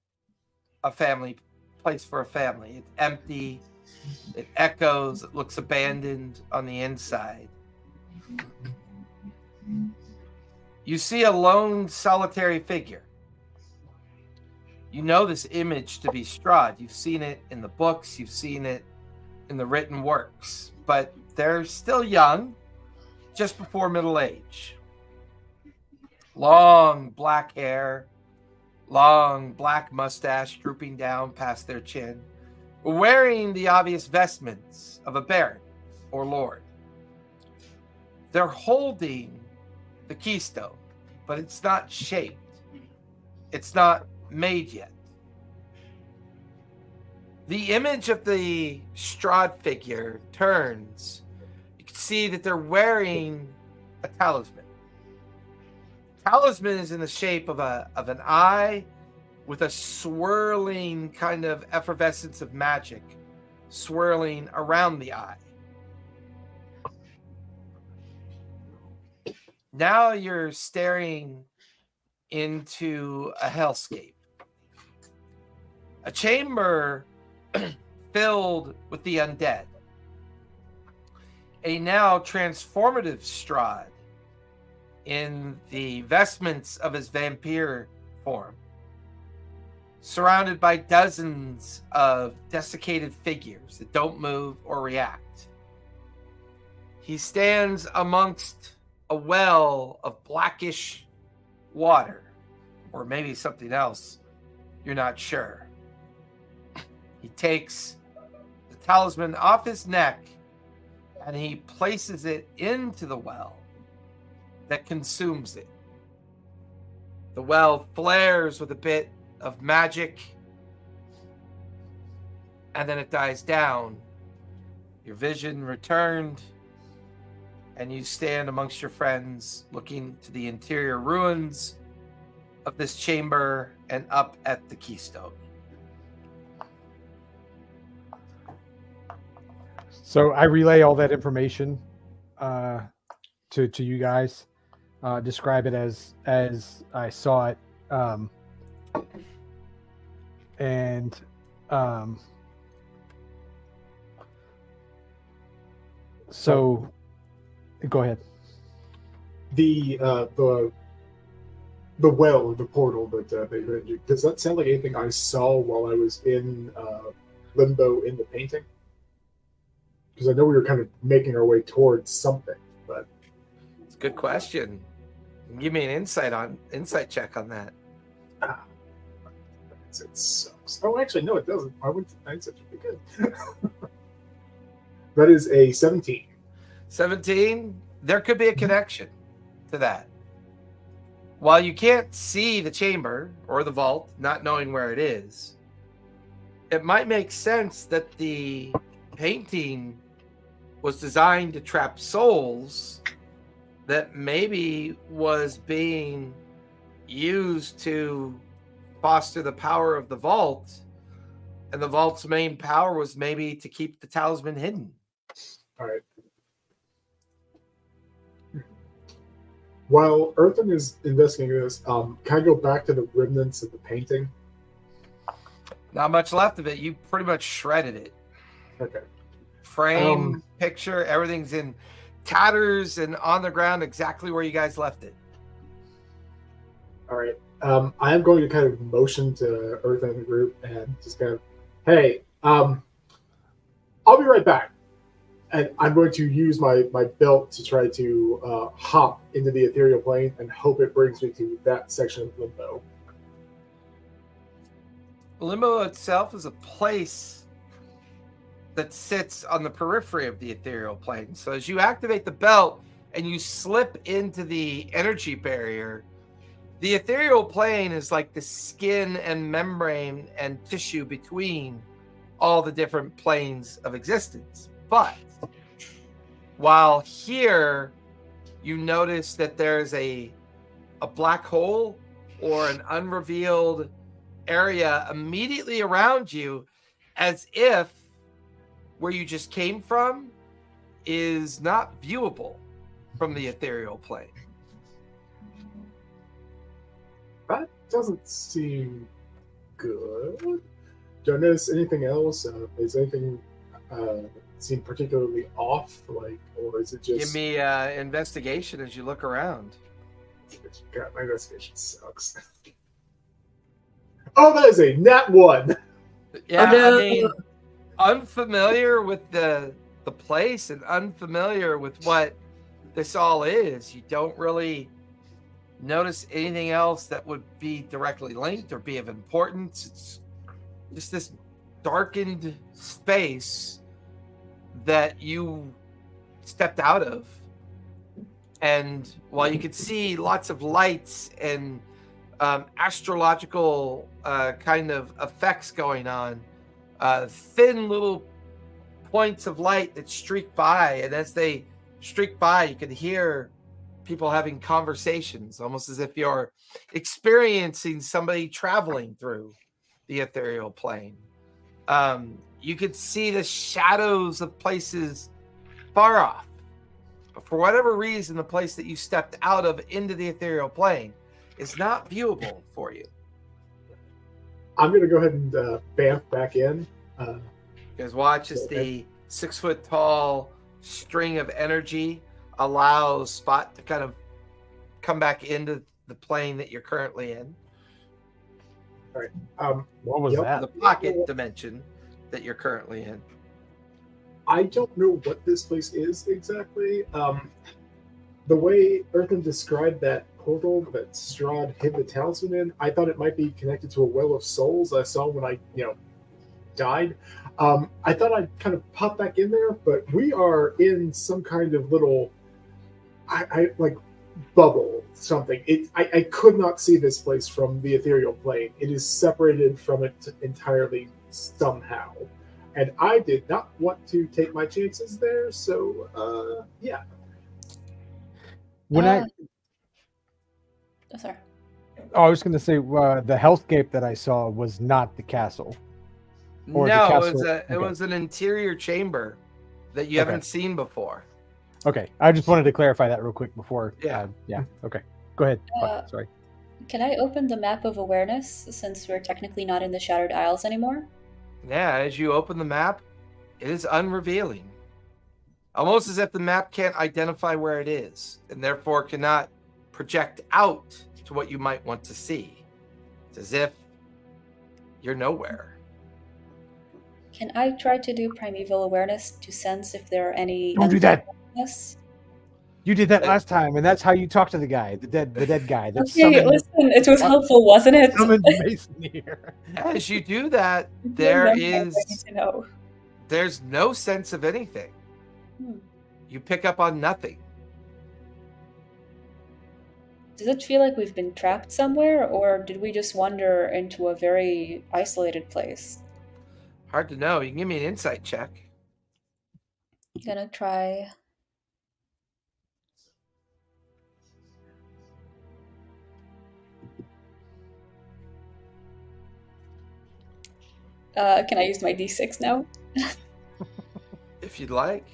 a family place for a family. It's empty. It echoes. It looks abandoned on the inside. You see a lone, solitary figure. You know this image to be Strahd. You've seen it in the books. You've seen it in the written works. But they're still young, just before middle age. Long black hair, long black mustache drooping down past their chin, wearing the obvious vestments of a baron or lord. They're holding the keystone, but it's not shaped. It's not made yet. The image of the Strahd figure turns. You can see that they're wearing a talisman. Talisman is in the shape of an eye with a swirling kind of effervescence of magic swirling around the eye. Now you're staring into a hellscape. A chamber filled with the undead. A now transformative Strahd in the vestments of his vampire form, surrounded by dozens of desiccated figures that don't move or react. He stands amongst a well of blackish water, or maybe something else, you're not sure. He takes the talisman off his neck and he places it into the well that consumes it. The well flares with a bit of magic, and then it dies down. Your vision returned, and you stand amongst your friends looking to the interior ruins of this chamber and up at the keystone. So I relay all that information to you guys. Describe it as I saw it, and so go ahead. The well, the portal that they rendered, does that sound like anything I saw while I was in limbo in the painting? Because I know we were kind of making our way towards something, but It's a good question. Give me an insight check on that. it sucks. Oh, actually, no, it doesn't. I went to insight should be good. That is a 17. 17, there could be a connection to that. While you can't see the chamber or the vault, not knowing where it is, it might make sense that the painting was designed to trap souls that maybe was being used to foster the power of the vault, and the vault's main power was maybe to keep the talisman hidden. All right. While Earthen is investigating this, can I go back to the remnants of the painting? Not much left of it. You pretty much shredded it. Okay. Frame, picture, everything's in tatters and on the ground exactly where you guys left it. All right. I am going to kind of motion to Earthen and the group and just kind of, hey, I'll be right back. And I'm going to use my belt to try to hop into the ethereal plane and hope it brings me to that section of limbo. Limbo itself is a place that sits on the periphery of the ethereal plane. So as you activate the belt and you slip into the energy barrier, the ethereal plane is like the skin and membrane and tissue between all the different planes of existence. But while here you notice that there's a black hole or an unrevealed area immediately around you, as if where you just came from is not viewable from the ethereal plane. That doesn't seem good. Do I notice anything else? Is anything seem particularly off? Like, or is it just? Give me investigation as you look around. God, my investigation sucks. Oh, that is a nat 1. Yeah, Oh, no. I mean, unfamiliar with the place and unfamiliar with what this all is, you don't really notice anything else that would be directly linked or be of importance. It's just this darkened space that you stepped out of. And while you could see lots of lights and astrological kind of effects going on. Thin little points of light that streak by, and as they streak by, you can hear people having conversations, almost as if you're experiencing somebody traveling through the ethereal plane. You could see the shadows of places far off. But for whatever reason, the place that you stepped out of into the ethereal plane is not viewable for you. I'm going to go ahead and bamf back in. You guys watch as the 6 foot tall string of energy allows Spot to kind of come back into the plane that you're currently in. All right. What was that? The pocket dimension that you're currently in. I don't know what this place is exactly. The way Errand described that portal that Strahd hid the talisman in, I thought it might be connected to a well of souls I saw when I, died. I thought I'd kind of pop back in there, but we are in some kind of little, I like bubble something. I could not see this place from the ethereal plane. It is separated from it entirely somehow. And I did not want to take my chances there, so yeah. When Oh, sorry. I was going to say the hellscape that I saw was not the castle. Or the No, castle- it was an interior chamber that you haven't seen before. Okay, I just wanted to clarify that real quick before. Yeah. Yeah. Okay. Go ahead. Sorry. Can I open the map of awareness since we're technically not in the Shattered Isles anymore? Yeah, as you open the map, it is unrevealing. Almost as if the map can't identify where it is, and therefore cannot project out to what you might want to see. It's as if you're nowhere. Can I try to do primeval awareness to sense if there are any... Don't do that. Yes. You did that last time, and that's how you talked to the guy, the dead guy. That Okay, listen, it was helpful, wasn't it? summoned Mason here. As you do that, I need to know. there's no sense of anything. Hmm. You pick up on nothing. Does it feel like we've been trapped somewhere, or did we just wander into a very isolated place? Hard to know. You can give me an insight check. Gonna try. Can I use my D6 now? If you'd like.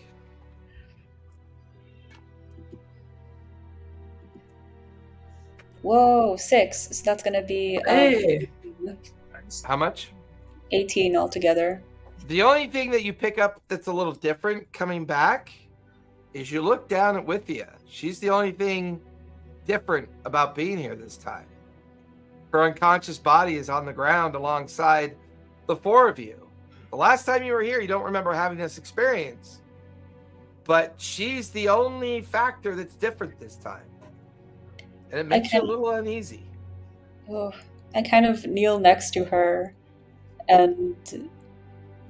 Whoa, 6. So that's gonna be Hey. How much? 18 altogether. The only thing that you pick up that's a little different coming back is you look down at Withia. She's the only thing different about being here this time. Her unconscious body is on the ground alongside the four of you. The last time you were here, you don't remember having this experience. But she's the only factor that's different this time. And it makes you a little uneasy. Oh, I kind of kneel next to her and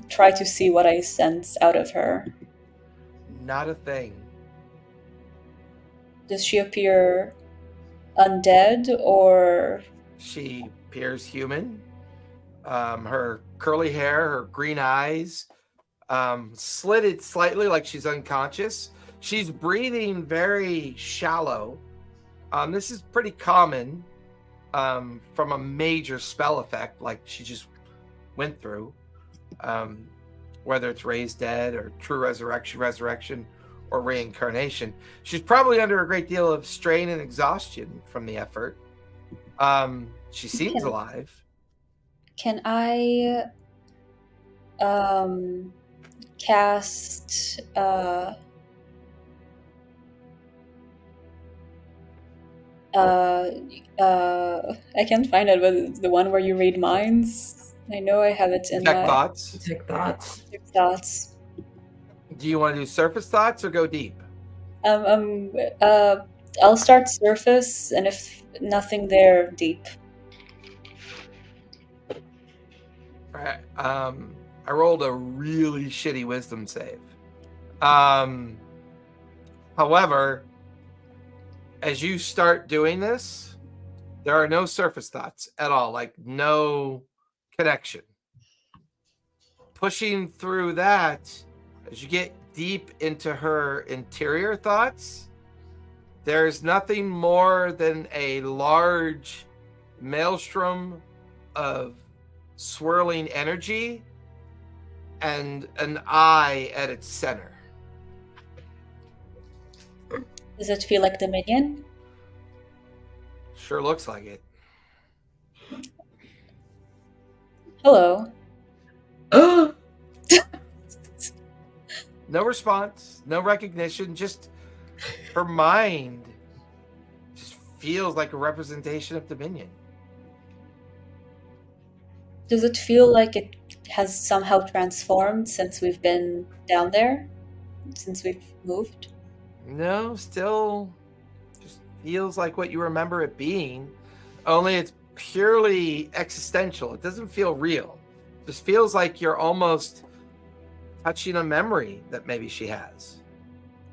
try to see what I sense out of her. Not a thing. Does she appear undead or... She appears human. Her curly hair, her green eyes, slitted slightly like she's unconscious. She's breathing very shallow. This is pretty common from a major spell effect like she just went through, whether it's raised dead or true resurrection or reincarnation. She's probably under a great deal of strain and exhaustion from the effort. She seems alive. Can I cast I can't find it, but the one where you read minds. I know I have it in Detect my thoughts. Detect thoughts. thoughts. Do you want to do surface thoughts or go deep? I'll start surface, and if nothing there, deep. All right. I rolled a really shitty wisdom save. However, as you start doing this, There are no surface thoughts at all, like no connection. Pushing through that, as you get deep into her interior thoughts, there's nothing more than a large maelstrom of swirling energy and an eye at its center. Does it feel like Dominion? Sure looks like it. Hello. No response, no recognition, just her mind just feels like a representation of Dominion. Does it feel like it has somehow transformed since we've been down there? Since we've moved? No, still just feels like what you remember it being, only it's purely existential. It doesn't feel real. It just feels like you're almost touching a memory that maybe she has,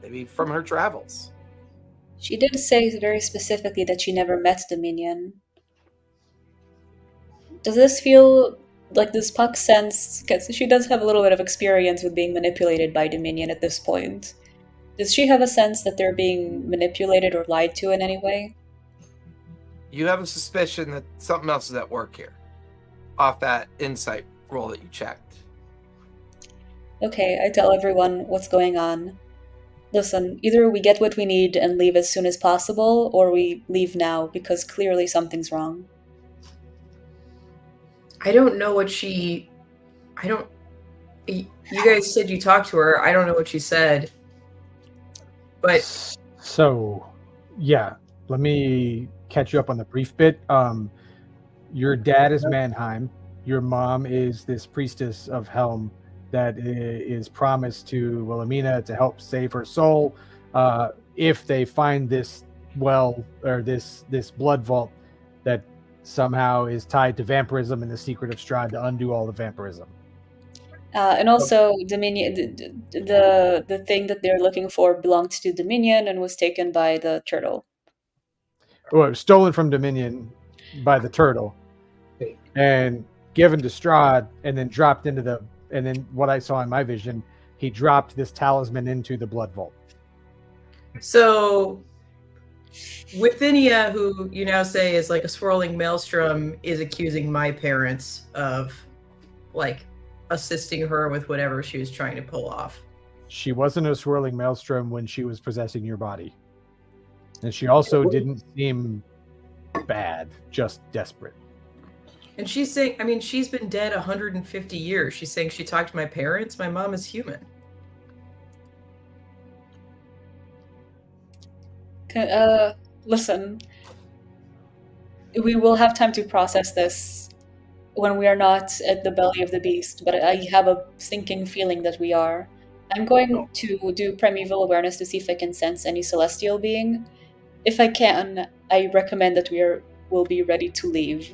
maybe from her travels. She did say very specifically that she never met Dominion. Does this feel like this Puck sense, because she does have a little bit of experience with being manipulated by Dominion at this point. Does she have a sense that they're being manipulated or lied to in any way? You have a suspicion that something else is at work here, off that insight roll that you checked. Okay, I tell everyone what's going on. Listen, either we get what we need and leave as soon as possible, or we leave now, because clearly something's wrong. I don't know what she... You guys said you talked to her. I don't know what she said. But... So, yeah, let me catch you up on the brief bit. Your dad is Mannheim. Your mom is this priestess of Helm that is promised to Wilhelmina to help save her soul if they find this well, or this blood vault that somehow is tied to vampirism and the secret of Strahd to undo all the vampirism. And also, Dominion, the thing that they're looking for belonged to Dominion and was taken by the turtle. Well, it was stolen from Dominion by the turtle and given to Strahd and then dropped into the... And then what I saw in my vision, he dropped this talisman into the blood vault. So, Withinia, who you now say is like a swirling maelstrom, is accusing my parents of, like, assisting her with whatever she was trying to pull off. She wasn't a swirling maelstrom when she was possessing your body. And she also didn't seem bad, just desperate. And she's saying, I mean, she's been dead 150 years. She's saying she talked to my parents. My mom is human. Listen, we will have time to process this when we are not at the belly of the beast, but I have a sinking feeling that we are. I'm going to do primeval awareness to see if I can sense any celestial being. If I can, I recommend that we'll be ready to leave.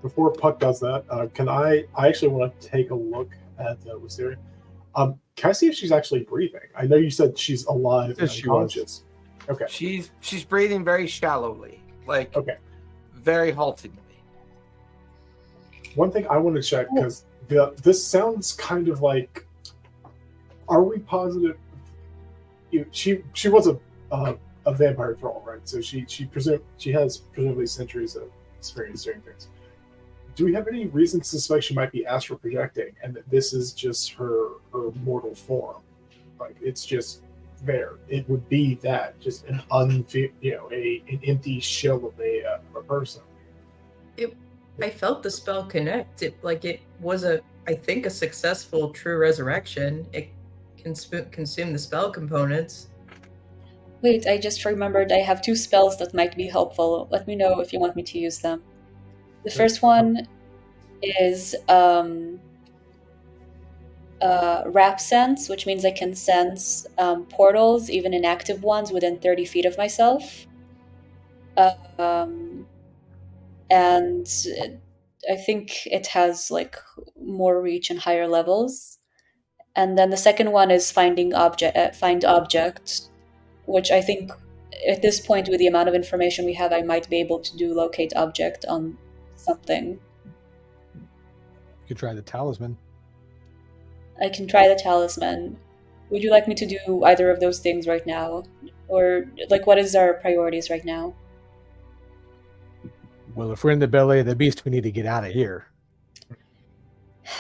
Before Puck does that, can I actually want to take a look at Wisteria. Can I see if she's actually breathing? I know you said she's alive and unconscious. Okay. She's breathing very shallowly, like very haltingly. One thing I want to check, because this sounds kind of like, are we positive? She was a vampire troll, right? So she has presumably centuries of experience doing things. Do we have any reason to suspect she might be astral projecting, and that this is just her mortal form? Like, it's just there. It would be that, just an an empty shell of a person. I felt the spell connect. It was I think a successful true resurrection. It can consume the spell components. Wait, I just remembered I have 2 spells that might be helpful. Let me know if you want me to use them. The first one is Wrap Sense, which means I can sense portals, even inactive ones, within 30 feet of myself. And I think it has like more reach and higher levels. And then the second one is Find Object, which I think at this point, with the amount of information we have, I might be able to do locate object on something. You could try the talisman. I can try the talisman. Would you like me to do either of those things right now? Or, like, what is our priorities right now? Well, if we're in the belly of the beast, we need to get out of here.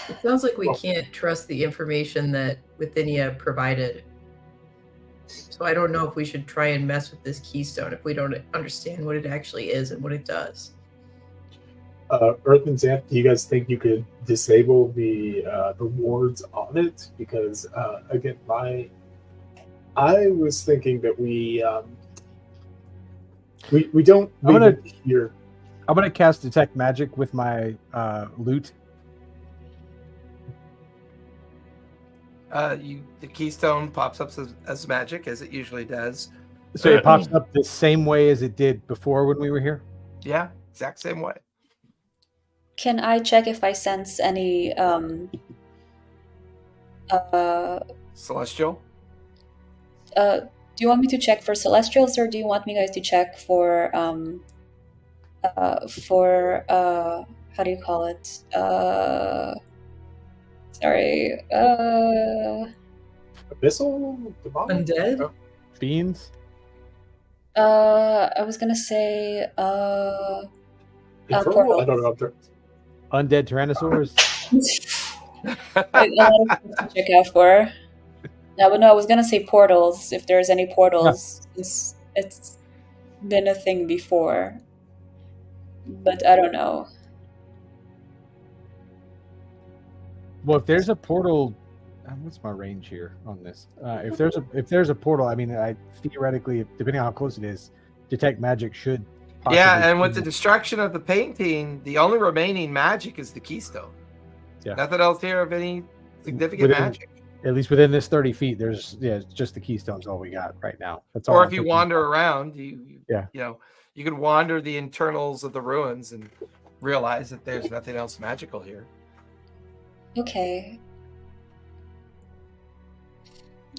It sounds like we can't trust the information that Withinia provided. So I don't know if we should try and mess with this keystone if we don't understand what it actually is and what it does. Earth and Xanth, do you guys think you could disable the wards on it? Because again, I was thinking that we don't hear. I'm gonna cast detect magic with my loot. The keystone pops up as magic, as it usually does. So it pops up the same way as it did before when we were here? Yeah, exact same way. Can I check if I sense any Celestial? do you want me to check for celestials, or do you want me guys to check for how do you call it? Sorry. Abyssal? Demonic? Undead? Oh. Fiends? I was gonna say Infernal? portals. I don't know. Undead tyrannosaurs? A lot of things to check out for. No, but no, I was gonna say portals. If there's any portals, it's been a thing before, but I don't know. Well, if there's a portal, what's my range here on this? If there's a portal, I mean, I theoretically, depending on how close it is, detect magic should. Yeah, and with the destruction of the painting, the only remaining magic is the keystone. Yeah. Nothing else here of any significant magic. At least within this 30 feet, there's just the keystone's all we got right now. That's all. Or if you wander around, you could wander the internals of the ruins and realize that there's nothing else magical here. Okay.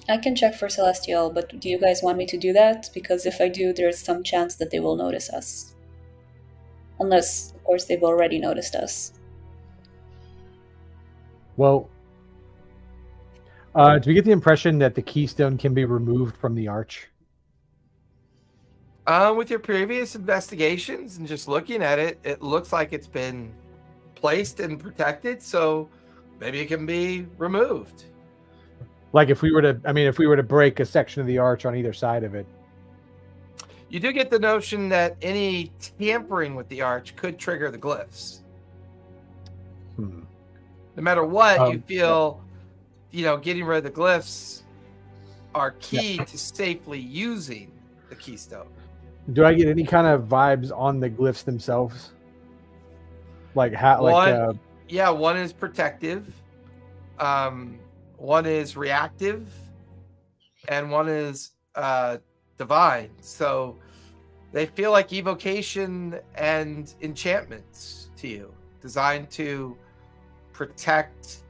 I can check for celestial, but do you guys want me to do that? Because if I do, there's some chance that they will notice us. Unless, of course, they've already noticed us. Well, do we get the impression that the keystone can be removed from the arch? With your previous investigations and just looking at it, it looks like it's been placed and protected, so maybe it can be removed. Like if we were to break a section of the arch on either side of it. You do get the notion that any tampering with the arch could trigger the glyphs. No matter what, you feel, getting rid of the glyphs are key to safely using the keystone. Do I get any kind of vibes on the glyphs themselves? Like how? One is protective, one is reactive, and one is divine. So they feel like evocation and enchantments to you, designed to protect,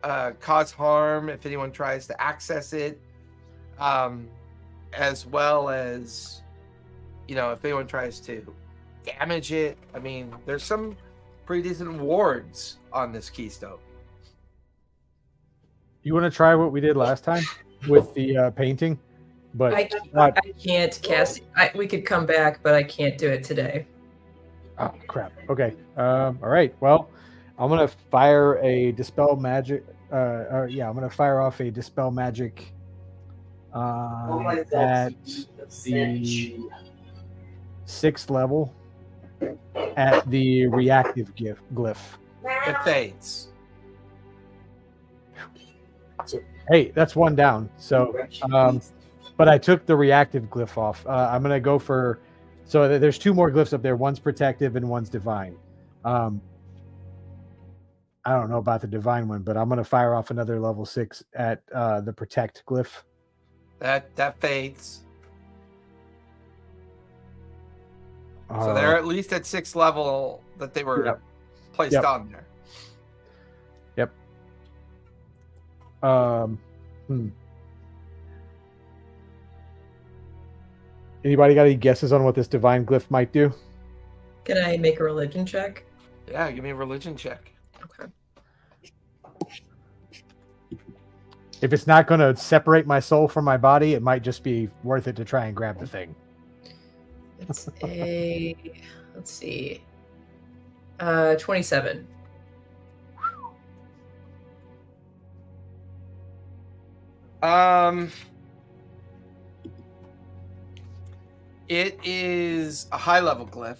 cause harm if anyone tries to access it, as well as, if anyone tries to damage it. I mean, there's some pretty decent wards on this keystone. You want to try what we did last time with the painting? But I can't cast. We could come back, but I can't do it today. Oh crap. Okay. All right. Well, I'm gonna fire a dispel magic. I'm gonna fire off a dispel magic at the 6th level at the reactive glyph. It fades. Hey, that's one down. So, but I took the reactive glyph off. I'm gonna go for. So there's 2 more glyphs up there. One's protective and one's divine. I don't know about the divine one, but I'm gonna fire off another level 6 at the protect glyph. That fades. So they're at least at 6th level that they were placed on there. Yep. Anybody got any guesses on what this divine glyph might do? Can I make a religion check? Yeah, give me a religion check. Okay. If it's not going to separate my soul from my body, it might just be worth it to try and grab the thing. It's let's see. 27. It is a high level glyph.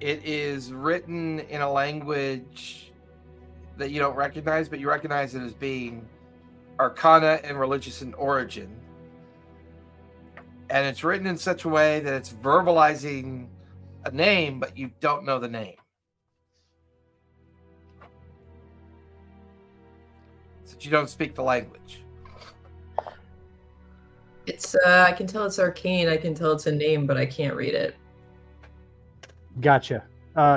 It is written in a language that you don't recognize, but you recognize it as being arcana and religious in origin. And it's written in such a way that it's verbalizing a name, but you don't know the name. Since you don't speak the language. It's I can tell it's arcane. I can tell it's a name, but I can't read it. Gotcha.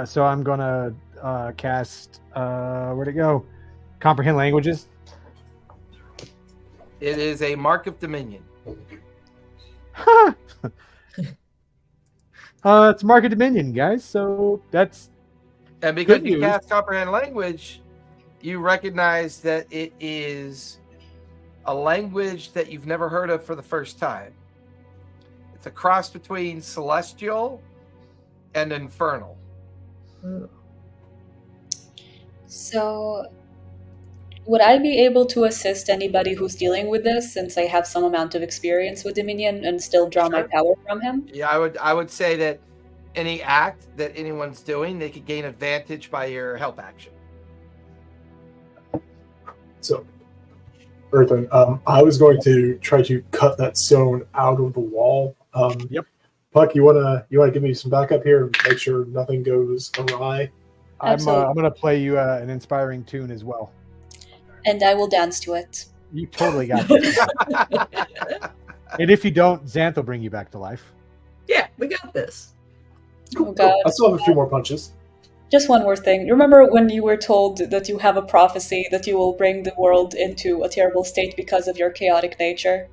So I'm going to cast, where'd it go? Comprehend languages. It is a mark of dominion. It's Market Dominion, guys. So that's And because good you news. cast comprehend language, you recognize that it is a language that you've never heard of for the first time. It's a cross between celestial and infernal. Ooh. So, would I be able to assist anybody who's dealing with this, since I have some amount of experience with Dominion, and still draw my Sure. power from him? Yeah, I would say that any act that anyone's doing, they could gain advantage by your help action. So, Earthen, I was going to try to cut that stone out of the wall. Yep. Puck, you wanna give me some backup here and make sure nothing goes awry? I'm Absolutely. going to play you an inspiring tune as well. And I will dance to it. You totally got this. And if you don't, Xanth will bring you back to life. Yeah, we got this. Oh, God. I still have a few more punches. Just one more thing. Remember when you were told that you have a prophecy that you will bring the world into a terrible state because of your chaotic nature?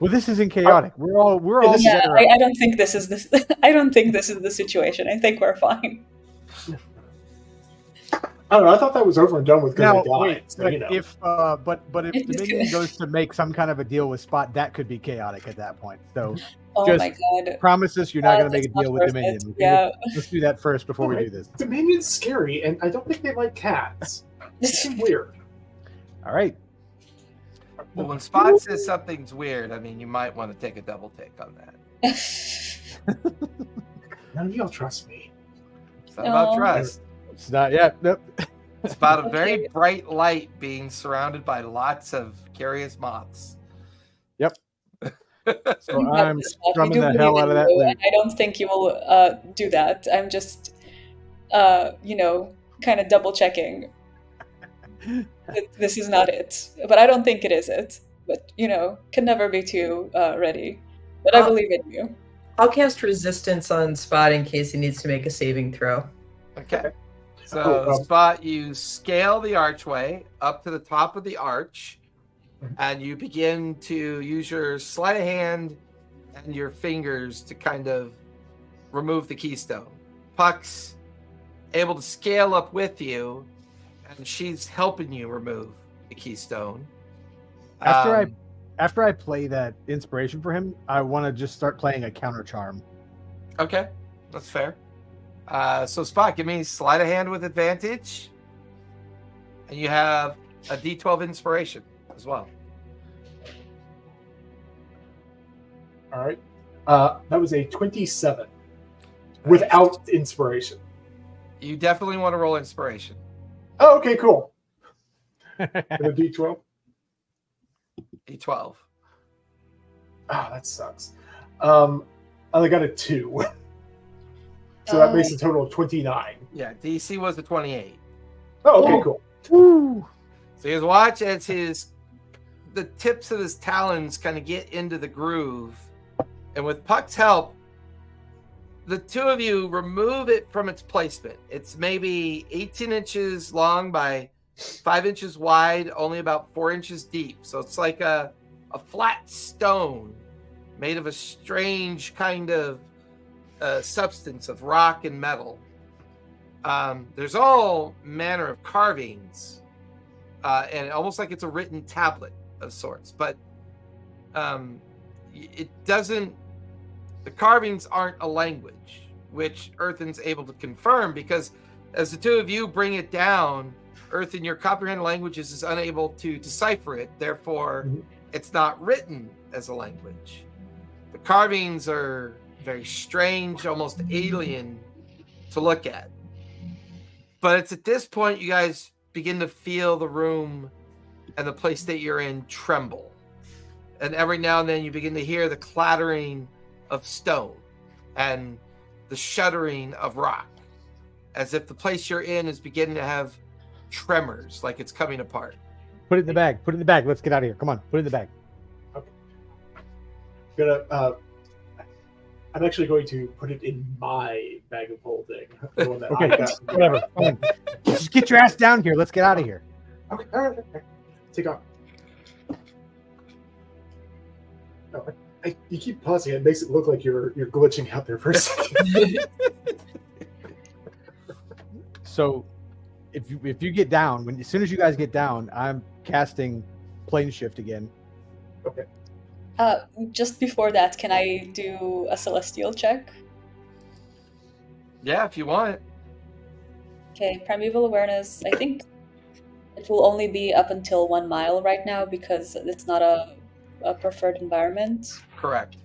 Well, this isn't chaotic. We're all Yeah, together. I don't think this is this. I don't think this is the situation. I think we're fine. I don't know. I thought that was over and done with because Now, I died. wait, So, but you know. if It's Dominion good. goes to make some kind of a deal with Spot, that could be chaotic at that point. So Oh Just my God. promise us you're not going to It's make a not deal with worth Dominion. it. Okay? Yeah. Let's do that first before we do this. Dominion's scary, and I don't think they like cats. It's weird. All right. Well, when Spot says something's weird, I mean, you might want to take a double take on that. None of y'all trust me. It's not about No. trust. It's not yet. Nope. It's about a very Okay. bright light being surrounded by lots of curious moths. Yep. So You got I'm this, Bob. We strumming do the believe hell in out of that you, loot. and I don't think you will do that. I'm just, kind of double checking. That this is not it. But I don't think it is it. But, can never be too ready. But I believe in you. I'll cast resistance on Spot in case he needs to make a saving throw. Okay. So, Oh, Spot, you scale the archway up to the top of the arch, and you begin to use your sleight of hand and your fingers to kind of remove the keystone. Puck's able to scale up with you, and she's helping you remove the keystone. After I play that inspiration for him, I want to just start playing a counter charm. Okay, that's fair. So Spot, give me sleight of hand with advantage, and you have a D12 inspiration as well. All right. That was a 27 without inspiration. You definitely want to roll inspiration. Oh, okay, cool. And a D12. D12. Oh, that sucks. I only got a 2. So that makes a total of 29. Yeah, DC was a 28. Oh, okay, Oh. cool. Woo! So you watch as the tips of his talons kind of get into the groove, and with Puck's help, the two of you remove it from its placement. It's maybe 18 inches long by 5 inches wide, only about 4 inches deep. So it's like a flat stone made of a strange kind of substance of rock and metal. There's all manner of carvings, and almost like it's a written tablet of sorts, but it doesn't. The carvings aren't a language, which Earthen's able to confirm, because as the two of you bring it down, Earthen, your comprehended languages is unable to decipher it. Therefore, it's not written as a language. The carvings are very strange, almost alien to look at. But it's at this point you guys begin to feel the room and the place that you're in tremble. And every now and then you begin to hear the clattering of stone and the shuddering of rock, as if the place you're in is beginning to have tremors, like it's coming apart. Put it in the bag. Put it in the bag. Let's get out of here. Come on. Put it in the bag. Okay. I'm actually going to put it in my bag of holding. The one that I Okay, got. whatever. Come on. Just get your ass down here. Let's get out of here. Okay, all right. Take off. No, you keep pausing. It makes it look like you're glitching out there for a second. So, if you get down, as soon as you guys get down, I'm casting plane shift again. Okay. Just before that, can I do a celestial check? Yeah, if you want. Okay, primeval awareness. I think it will only be up until 1 mile right now because it's not a preferred environment. Correct.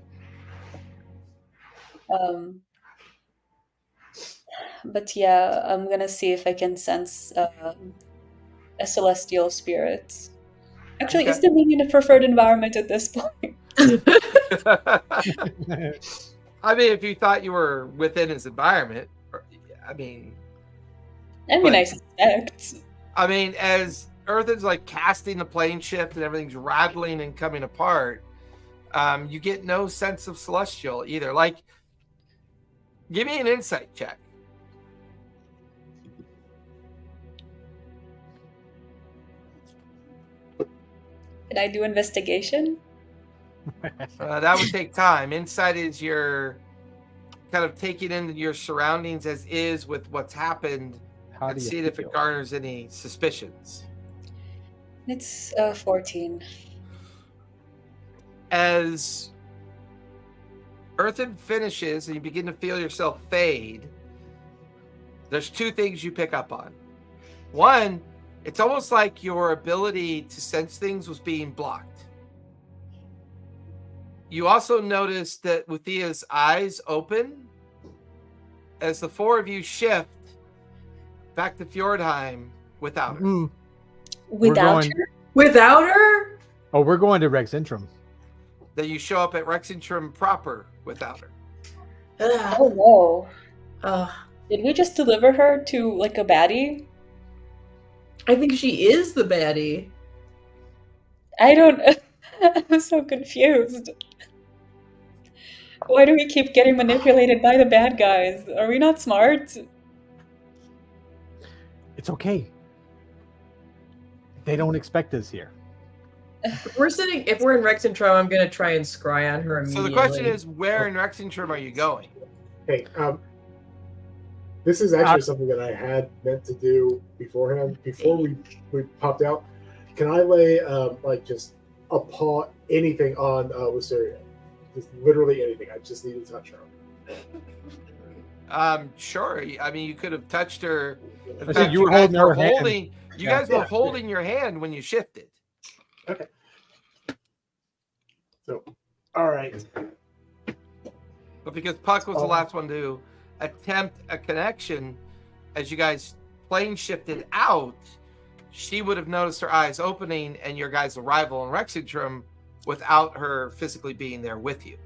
But yeah, I'm gonna see if I can sense a celestial spirit. Actually, is the meaning a preferred environment at this point? I mean, if you thought you were within his environment, I mean, I suspect. I mean, as Earth is like casting the plane shift and everything's rattling and coming apart, you get no sense of celestial either. Like, give me an insight check. Can I do investigation? That would take time. Insight is your kind of taking in your surroundings as is with what's happened and see if it garners any suspicions. It's 14. As Earthen finishes and you begin to feel yourself fade, there's two things you pick up on. One, it's almost like your ability to sense things was being blocked. You also notice that Wuthia's eyes open as the four of you shift back to Fjordheim without her. Without her? Without her? Oh, we're going to Rex Intrum. That you show up at Rexentrum proper without her. Oh no. Did we just deliver her to like a baddie? I think she is the baddie. I don't... I'm so confused. Why do we keep getting manipulated by the bad guys? Are we not smart? It's okay. They don't expect us here. If we're in Rexentrum, I'm gonna try and scry on her immediately. So the question is, where in Rexentrum are you going? Hey, this is actually something that I had meant to do beforehand. Before we popped out, can I lay just a paw, anything on Wisteria? Just literally anything. I just need to touch her. Sure. I mean, you could have touched her. I think you were holding her hand. You guys were holding your hand when you shifted. Okay. So, all right. But because Puck was the last one to attempt a connection, as you guys plane shifted out, she would have noticed her eyes opening and your guys' arrival in Rexentrum without her physically being there with you.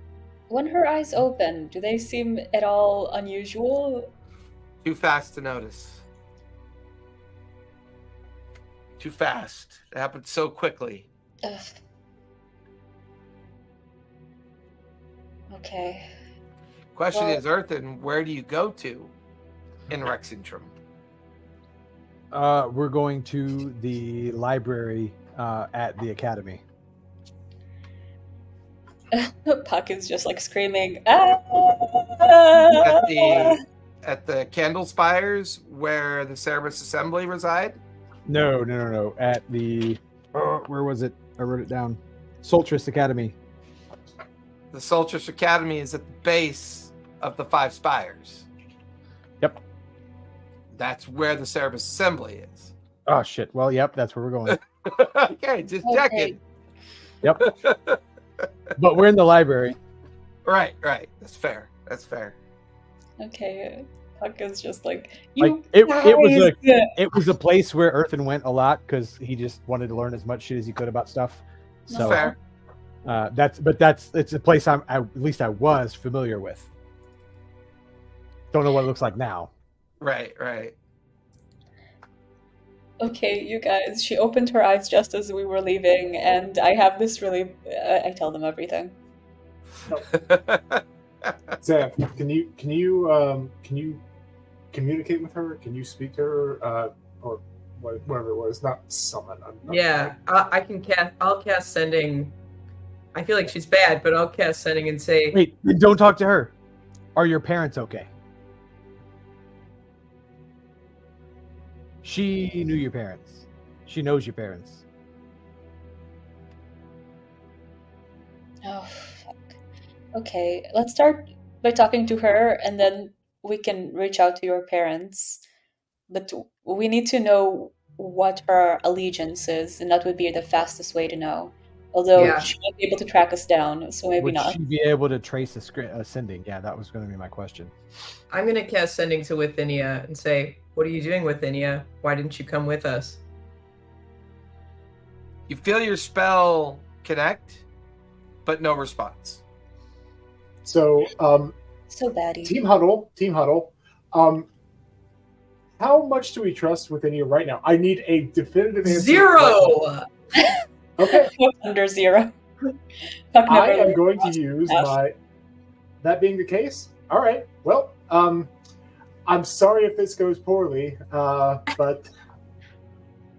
When her eyes open, do they seem at all unusual? Too fast to notice. Too fast. It happened so quickly. Ugh. Okay. Question is, Earthen, where do you go to in Rexentrum? We're going to the library at the academy. Puck is just like screaming. At the candle spires where the Cerberus Assembly reside. No. At the where was it? I wrote it down. Soltris Academy. The Soltris Academy is at the base of the 5 spires. Yep. That's where the Cerberus Assembly is. Oh shit. Well, yep, that's where we're going. Okay, just checking. Yep. But we're in the library. Right. That's fair. Okay, Puck is just like it was a place where Earthen went a lot because he just wanted to learn as much shit as he could about stuff. So Fair. It's a place at least I was familiar with. Don't know what it looks like now. Right. Okay, you guys. She opened her eyes just as we were leaving, and I have this really. I tell them everything. Sam, can you communicate with her? Can you speak to her, or whatever it was? Not summon. Yeah, I can cast. I'll cast sending. I feel like she's bad, but I'll cast sending and say, Wait, don't talk to her. Are your parents okay? She knew your parents. She knows your parents. Oh, fuck. Okay, let's start by talking to her, and then we can reach out to your parents. But we need to know what her allegiance is, and that would be the fastest way to know. Although Yeah. she won't be able to track us down, so maybe Would not. she be able to trace a sending? Yeah, that was going to be my question. I'm going to cast sending to Withinia and say, what are you doing, Withinia? Why didn't you come with us? You feel your spell connect, but no response. So, So baddie. Team Huddle. How much do we trust within you right now? I need a definitive answer. 0! Okay. Under 0. I am going to use my. That being the case, all right. Well, I'm sorry if this goes poorly, but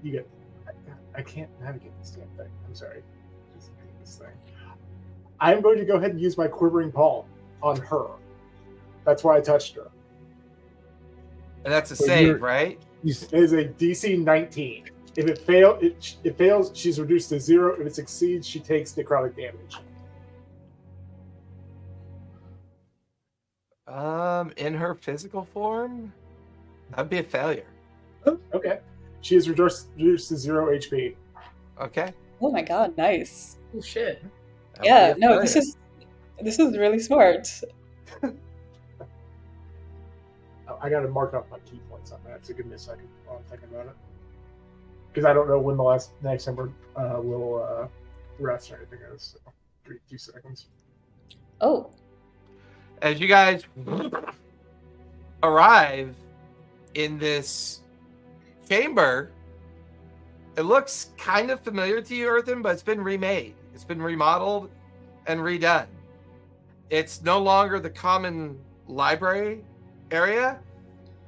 you get. I can't navigate this damn thing. I'm sorry. Just navigate this thing. I'm going to go ahead and use my quivering palm on her. That's why I touched her. And that's a But save, right? It is a DC 19. If it fails, she's reduced to 0. If it succeeds, she takes necrotic damage. In her physical form, that'd be a failure. Okay. She is reduced to 0 HP. Okay. Oh my god, nice. Oh, shit. That'd Yeah, be a no, failure. this is really smart. I got to mark up my key points on that, so give me a second while I'm thinking about it. Because I don't know when the next number will rest or anything is. So 2 seconds. Oh, As you guys arrive in this chamber, it looks kind of familiar to you, Earthen, but it's been remade. It's been remodeled and redone. It's no longer the common library area.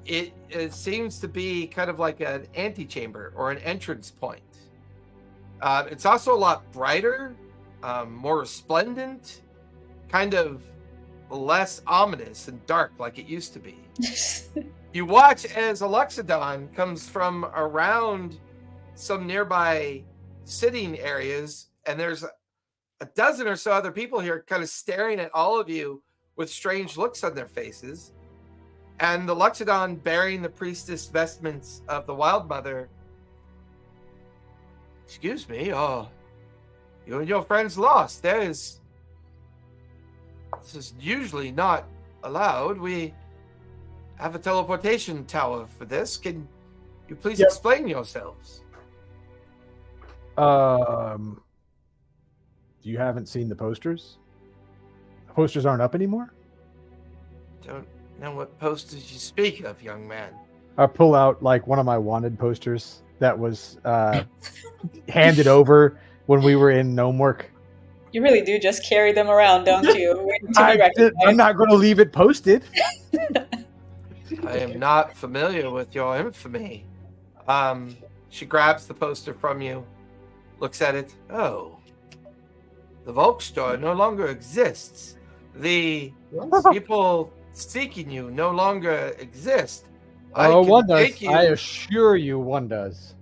It seems to be kind of like an antechamber or an entrance point. It's also a lot brighter, more resplendent, kind of less ominous and dark like it used to be. You watch as a Luxodon comes from around some nearby sitting areas, and there's a dozen or so other people here kind of staring at all of you with strange looks on their faces. And the Luxodon bearing the priestess vestments of the Wild Mother. Excuse me, you and your friends lost. This is usually not allowed. We have a teleportation tower for this. Can you please explain yourselves? You haven't seen the posters? The posters aren't up anymore? Don't know what posters you speak of, young man. I pull out like one of my wanted posters that was handed over when we were in gnome work. you really do just carry them around, don't you? Waiting to be recognized. I'm not going to leave it posted. I am not familiar with your infamy. She grabs the poster from you, looks at it. Oh, The Volk store no longer exists. The people seeking you no longer exist. Oh, can one does. take you. I assure you, one does.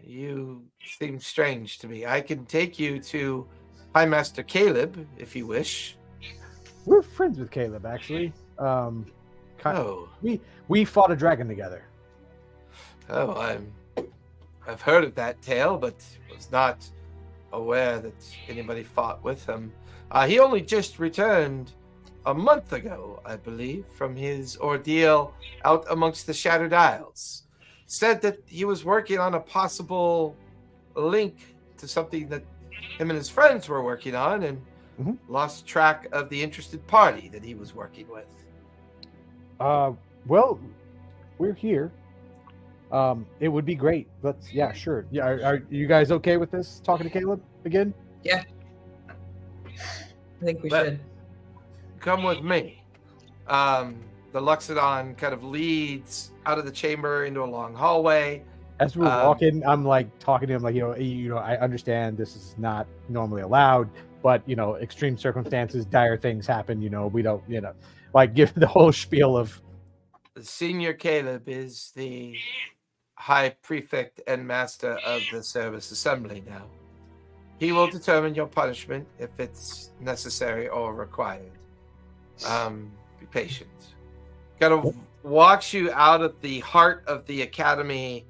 You seem strange to me. I can take you to High Master Caleb if you wish. We're friends with Caleb, actually. Oh, We fought a dragon together. I've heard of that tale, but was not aware that anybody fought with him. He only just returned a month ago, I believe, from his ordeal out amongst the Shattered Isles. Said that he was working on a possible link to something that him and his friends were working on, and lost track of the interested party that he was working with. Well, we're here. It would be great. Let's, yeah, sure. Yeah, are you guys okay with this? Talking to Caleb again? Yeah. I think we But- should. Come with me. The Luxodon kind of leads out of the chamber into a long hallway. As we're walking, I'm like talking to him, like, I understand this is not normally allowed, but extreme circumstances, dire things happen. We don't, like give the whole spiel of. The senior Caleb is the High Prefect and Master of the Service Assembly now. He will determine your punishment if it's necessary or required. Be patient. Kind of walks you out of the heart of the academy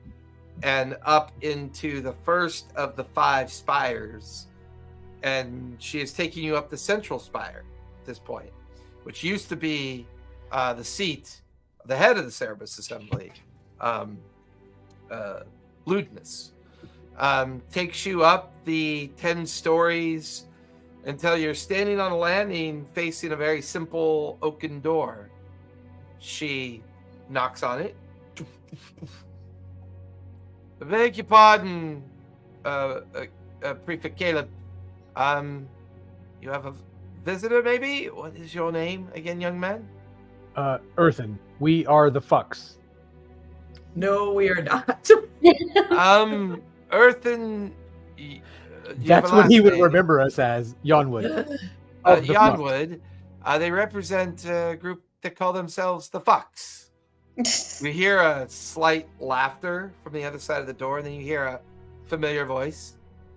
and up into the first of the 5 spires. And she is taking you up the central spire at this point, which used to be the seat, the head of the Service Assembly, Ludinus. Takes you up the 10 stories until you're standing on a landing facing a very simple oaken door. She knocks on it. Beg your pardon, Prefect Caleb. You have a visitor, maybe? What is your name again, young man? Earthen. We are the fucks. No, we are not. Earthen. That's what he would remember us as, Yonwood. Of the Yonwood. They represent a group that call themselves the Fox. We hear a slight laughter from the other side of the door, and then you hear a familiar voice.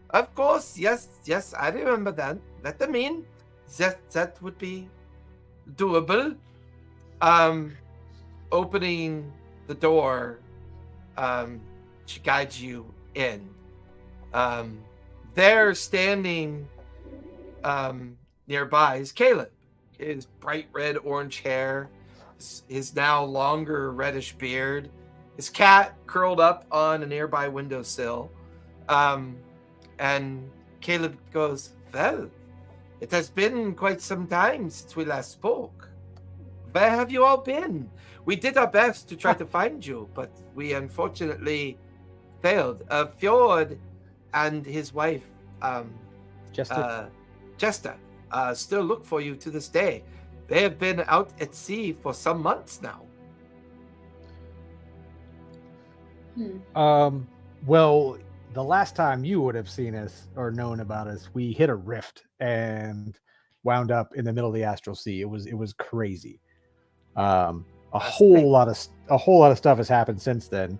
Of course, yes, I remember that. Let them in. That would be doable. Opening the door, she guides you in. There, standing nearby, is Caleb. His bright red orange hair, his now longer reddish beard, his cat curled up on a nearby windowsill. And Caleb goes, "Well, it has been quite some time since we last spoke. Where have you all been? We did our best to try to find you, but we unfortunately failed. Fjord and his wife, Jester. Jester, still look for you to this day. They have been out at sea for some months now." Well, the last time you would have seen us or known about us, we hit a rift and wound up in the middle of the astral sea. It was crazy. A whole lot of stuff has happened since then.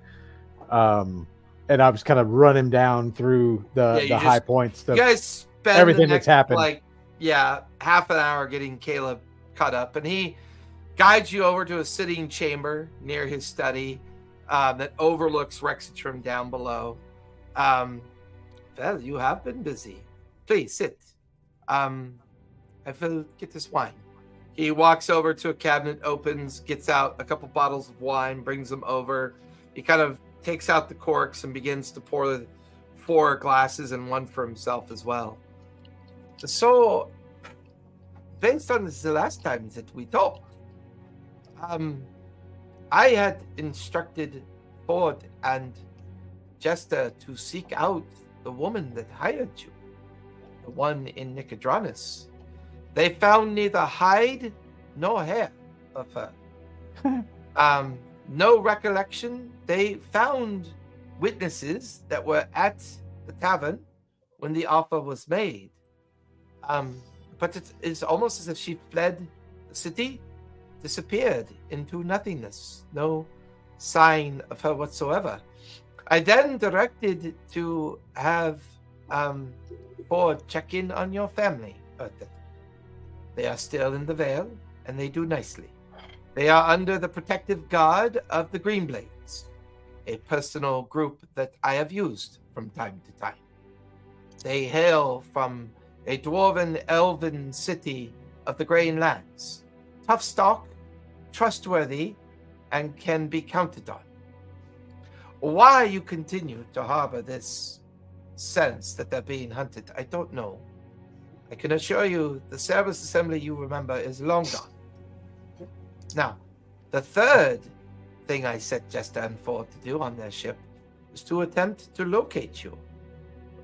And I was kind of running down through the high points. You guys spend everything that's happened. Half an hour getting Caleb caught up, and he guides you over to a sitting chamber near his study that overlooks Rexitrim down below. Well, you have been busy. Please sit. I will get this wine. He walks over to a cabinet, opens, gets out a couple bottles of wine, brings them over. He kind of takes out the corks and begins to pour the 4 glasses and one for himself as well. So, based on the last time that we talked, I had instructed Ford and Jester to seek out the woman that hired you, the one in Nicodranus. They found neither hide nor hair of her. No recollection. They found witnesses that were at the tavern when the offer was made. But it's almost as if she fled the city, disappeared into nothingness. No sign of her whatsoever. I then directed to have Ford check in on your family, Earthen. They are still in the Vale, and they do nicely. They are under the protective guard of the Greenblades, a personal group that I have used from time to time. They hail from a dwarven elven city of the Grain Lands. Tough stock, trustworthy, and can be counted on. Why you continue to harbor this sense that they're being hunted, I don't know. I can assure you the Cerberus Assembly you remember is long gone. Now, the third thing I set Jester and Ford to do on their ship was to attempt to locate you.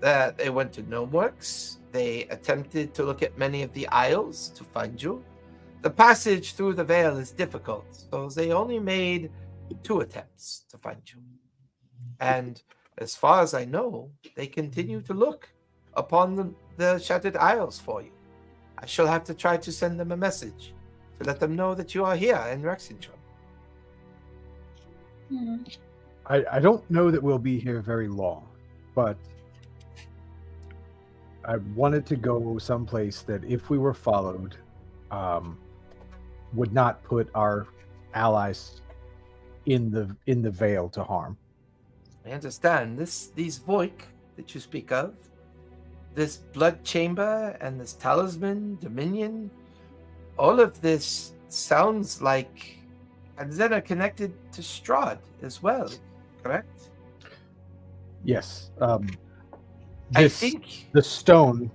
They went to Gnomeworks. They attempted to look at many of the isles to find you. The passage through the Vale is difficult, so they only made 2 attempts to find you. And as far as I know, they continue to look upon the Shattered Isles for you. I shall have to try to send them a message to let them know that you are here in Rexington. I don't know that we'll be here very long, but I wanted to go someplace that, if we were followed, would not put our allies in the Vale to harm. I understand. These Voik that you speak of, this blood chamber and this talisman, Dominion, all of this sounds like Anzena connected to Strahd as well, correct? Yes. I think the stone.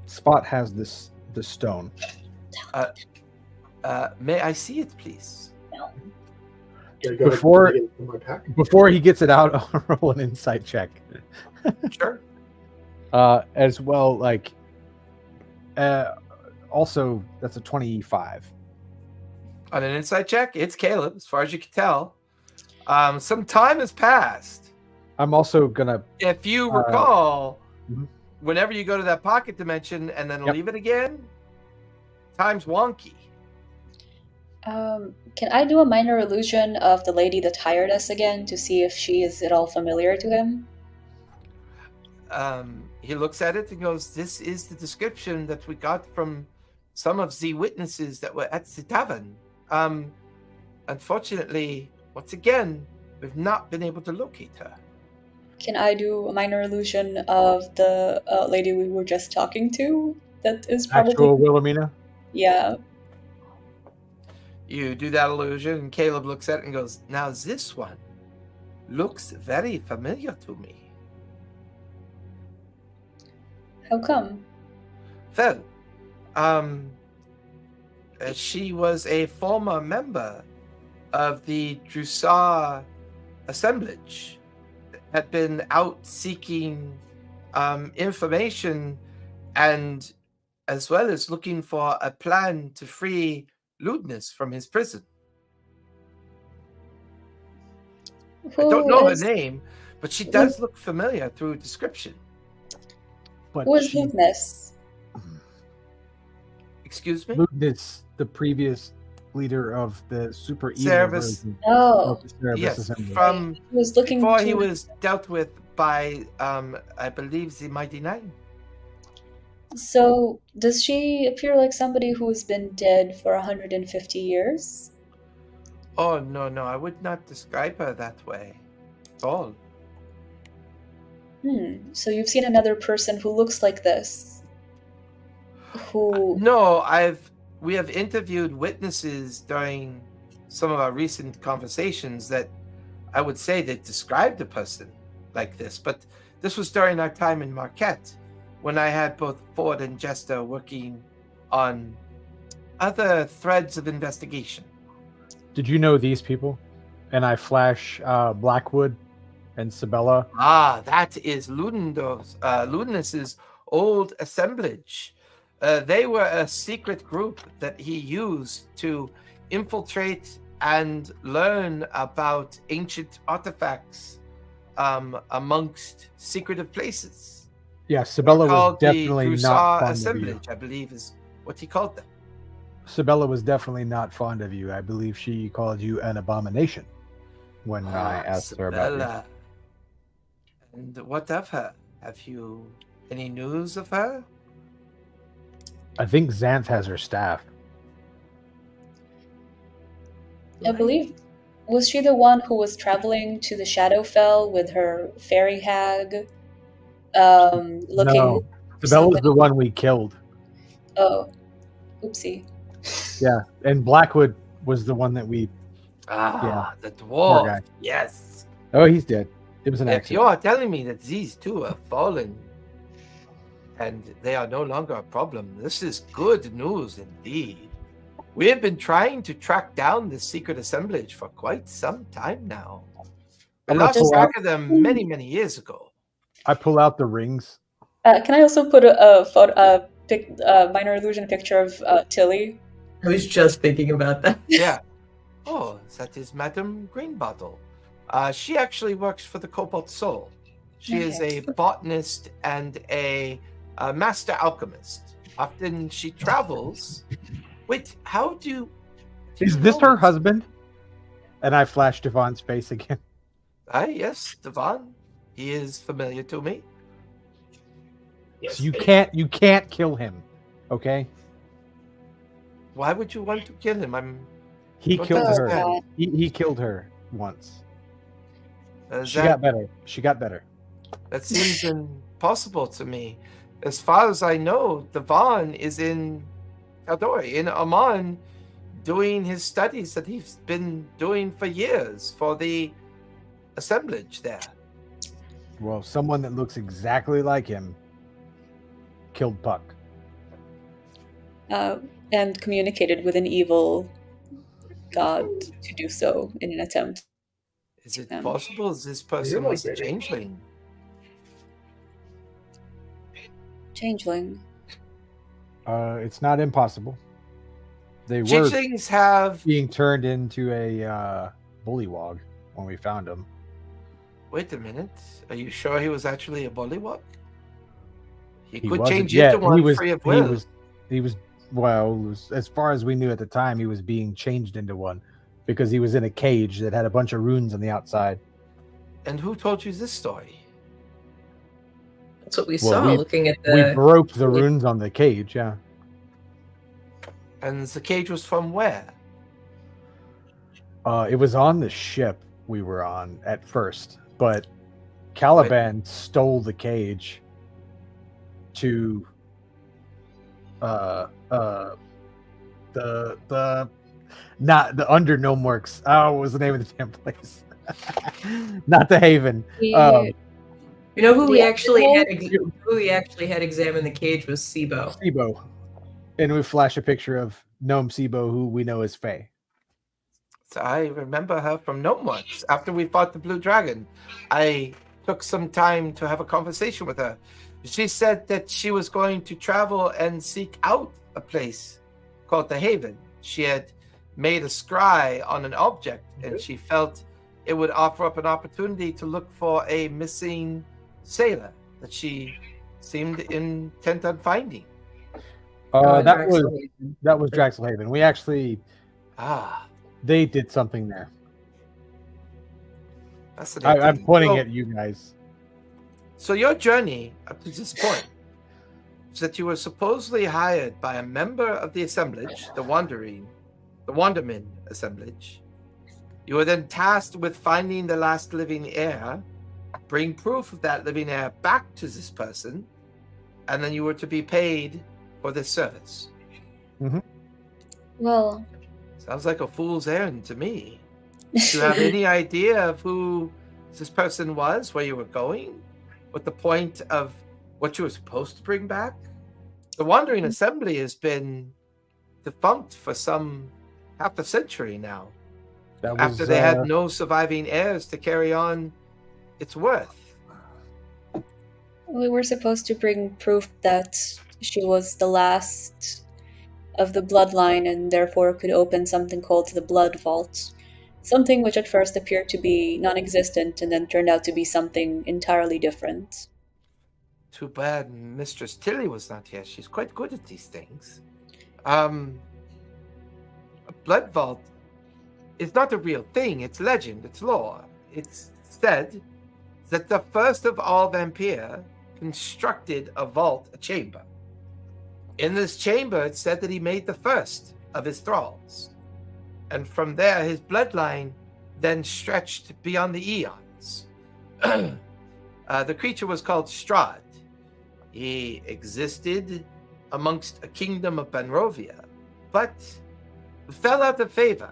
Spot has the stone. may I see it, please? Before he gets it out, I'll roll an insight check. Sure. As well, like, also that's a 25. On an insight check, it's Caleb, as far as you can tell. Some time has passed. I'm also gonna. If you recall, mhm. whenever you go to that pocket dimension and then Yep. leave it again, time's wonky. Can I do a minor illusion of the lady that hired us again to see if she is at all familiar to him? He looks at it and goes, "This is the description that we got from some of the witnesses that were at the tavern. Unfortunately, once again, we've not been able to locate her." Can I do a minor illusion of the lady we were just talking to? That is probably... Actual Wilhelmina? Yeah. You do that illusion, and Caleb looks at it and goes, "Now this one looks very familiar to me." How come? Well, she was a former member of the Drusar assemblage, had been out seeking information, and as well as looking for a plan to free Ludnus from his prison. I don't know her name, but she does look familiar through description. But Who is Ludnus? Excuse me? Ludnus, the previous leader of the super evil Cerberus. version Oh, of the Cerberus Yes, Assembly. from he was looking before to... he was dealt with by, I believe, the Mighty Nine. So, does she appear like somebody who's been dead for 150 years? Oh, no, I would not describe her that way at all. So you've seen another person who looks like this? Who... No, we have interviewed witnesses during some of our recent conversations that I would say that described a person like this, but this was during our time in Marquette, when I had both Ford and Jester working on other threads of investigation. Did you know these people? And I flash Blackwood and Sabella. Ah, that is Ludnus's old assemblage. They were a secret group that he used to infiltrate and learn about ancient artifacts amongst secretive places. Yeah, Sabella was Called the definitely not Drusar fond of you. Assemblage, I believe is what he called them. Sabella was definitely not fond of you. I believe she called you an abomination when I asked her about you. Isabella. And what of her? Have you any news of her? I think Xanth has her staff. I believe, was she the one who was traveling to the Shadowfell with her fairy hag? Looking. No, Sabella's the one we killed. Oh, oopsie. Yeah, and Blackwood was the one that we. The Poor guy. dwarf. Yes. Oh, he's dead. It was an If accident. you are telling me that these two have fallen and they are no longer a problem, this is good news indeed. We have been trying to track down this secret assemblage for quite some time now. We I'm gonna lost pull track out- of them many, many years ago. I pull out the rings. Can I also put a minor illusion picture of Tilly? I was just thinking about that. Yeah. Oh, that is Madame Greenbottle. She actually works for the Cobalt Soul. She is a botanist and a master alchemist. Often she travels. Wait, how do you Is this know her husband? And I flash Devon's face again. Yes, Devon. He is familiar to me. Yes. So you can't kill him, okay? Why would you want to kill him? He Don't killed her. understand. He killed her once. She That, got better. She got better. that seems impossible to me. As far as I know, Devon is in Kaldori, in Oman, doing his studies that he's been doing for years for the assemblage there. Well, someone that looks exactly like him killed Puck. And communicated with an evil god to do so in an attempt. Is it Um, possible this person You're like was a that. changeling? Changeling. It's not impossible. They were Changelings have. being turned into a bullywog when we found them. Wait a minute. Are you sure he was actually a bullywug? He He could wasn't change yet. into one free of will. He was well, as far as we knew at the time, he was being changed into one because he was in a cage that had a bunch of runes on the outside. And who told you this story? That's what we Well, saw looking at We the. broke the runes on the cage, yeah. And the cage was from where? It was on the ship we were on at first, but Caliban stole the cage to the not the under Gnomeworks. Oh, what was the name of the damn place? Not the Haven. The- You know who we The actually animal? had examined the cage was Sibo. Sibo. And we flash a picture of Gnome Sibo, who we know as Faye. So I remember her from Gnomeworks. After we fought the Blue Dragon, I took some time to have a conversation with her. She said that she was going to travel and seek out a place called the Haven. She had made a scry on an object, and she felt it would offer up an opportunity to look for a missing sailor that she seemed intent on finding. That was Draxelhaven. We actually they did something there. Fascinating. I'm pointing So- at you guys. So your journey up to this point is that you were supposedly hired by a member of the assemblage, the Wanderman Assemblage. You were then tasked with finding the last living heir, bring proof of that living heir back to this person, and then you were to be paid for this service. Well, Sounds like a fool's errand to me. Do you have any idea of who this person was, where you were going? What the point of what you were supposed to bring back? The Wandering Assembly has been defunct for some half a century now, That was, after they had no surviving heirs to carry on its worth. we were supposed to bring proof that she was the last of the bloodline and therefore could open something called the Blood Vault. Something which at first appeared to be non-existent and then turned out to be something entirely different. Too bad Mistress Tilly was not here. She's quite good at these things. A blood vault is not a real thing. It's legend. It's lore. It's said that the first of all vampire constructed a vault, a chamber. In this chamber, it said that he made the first of his thralls. And from there, his bloodline then stretched beyond the eons. The creature was called Strahd. He existed amongst a kingdom of Benrovia, but fell out of favor.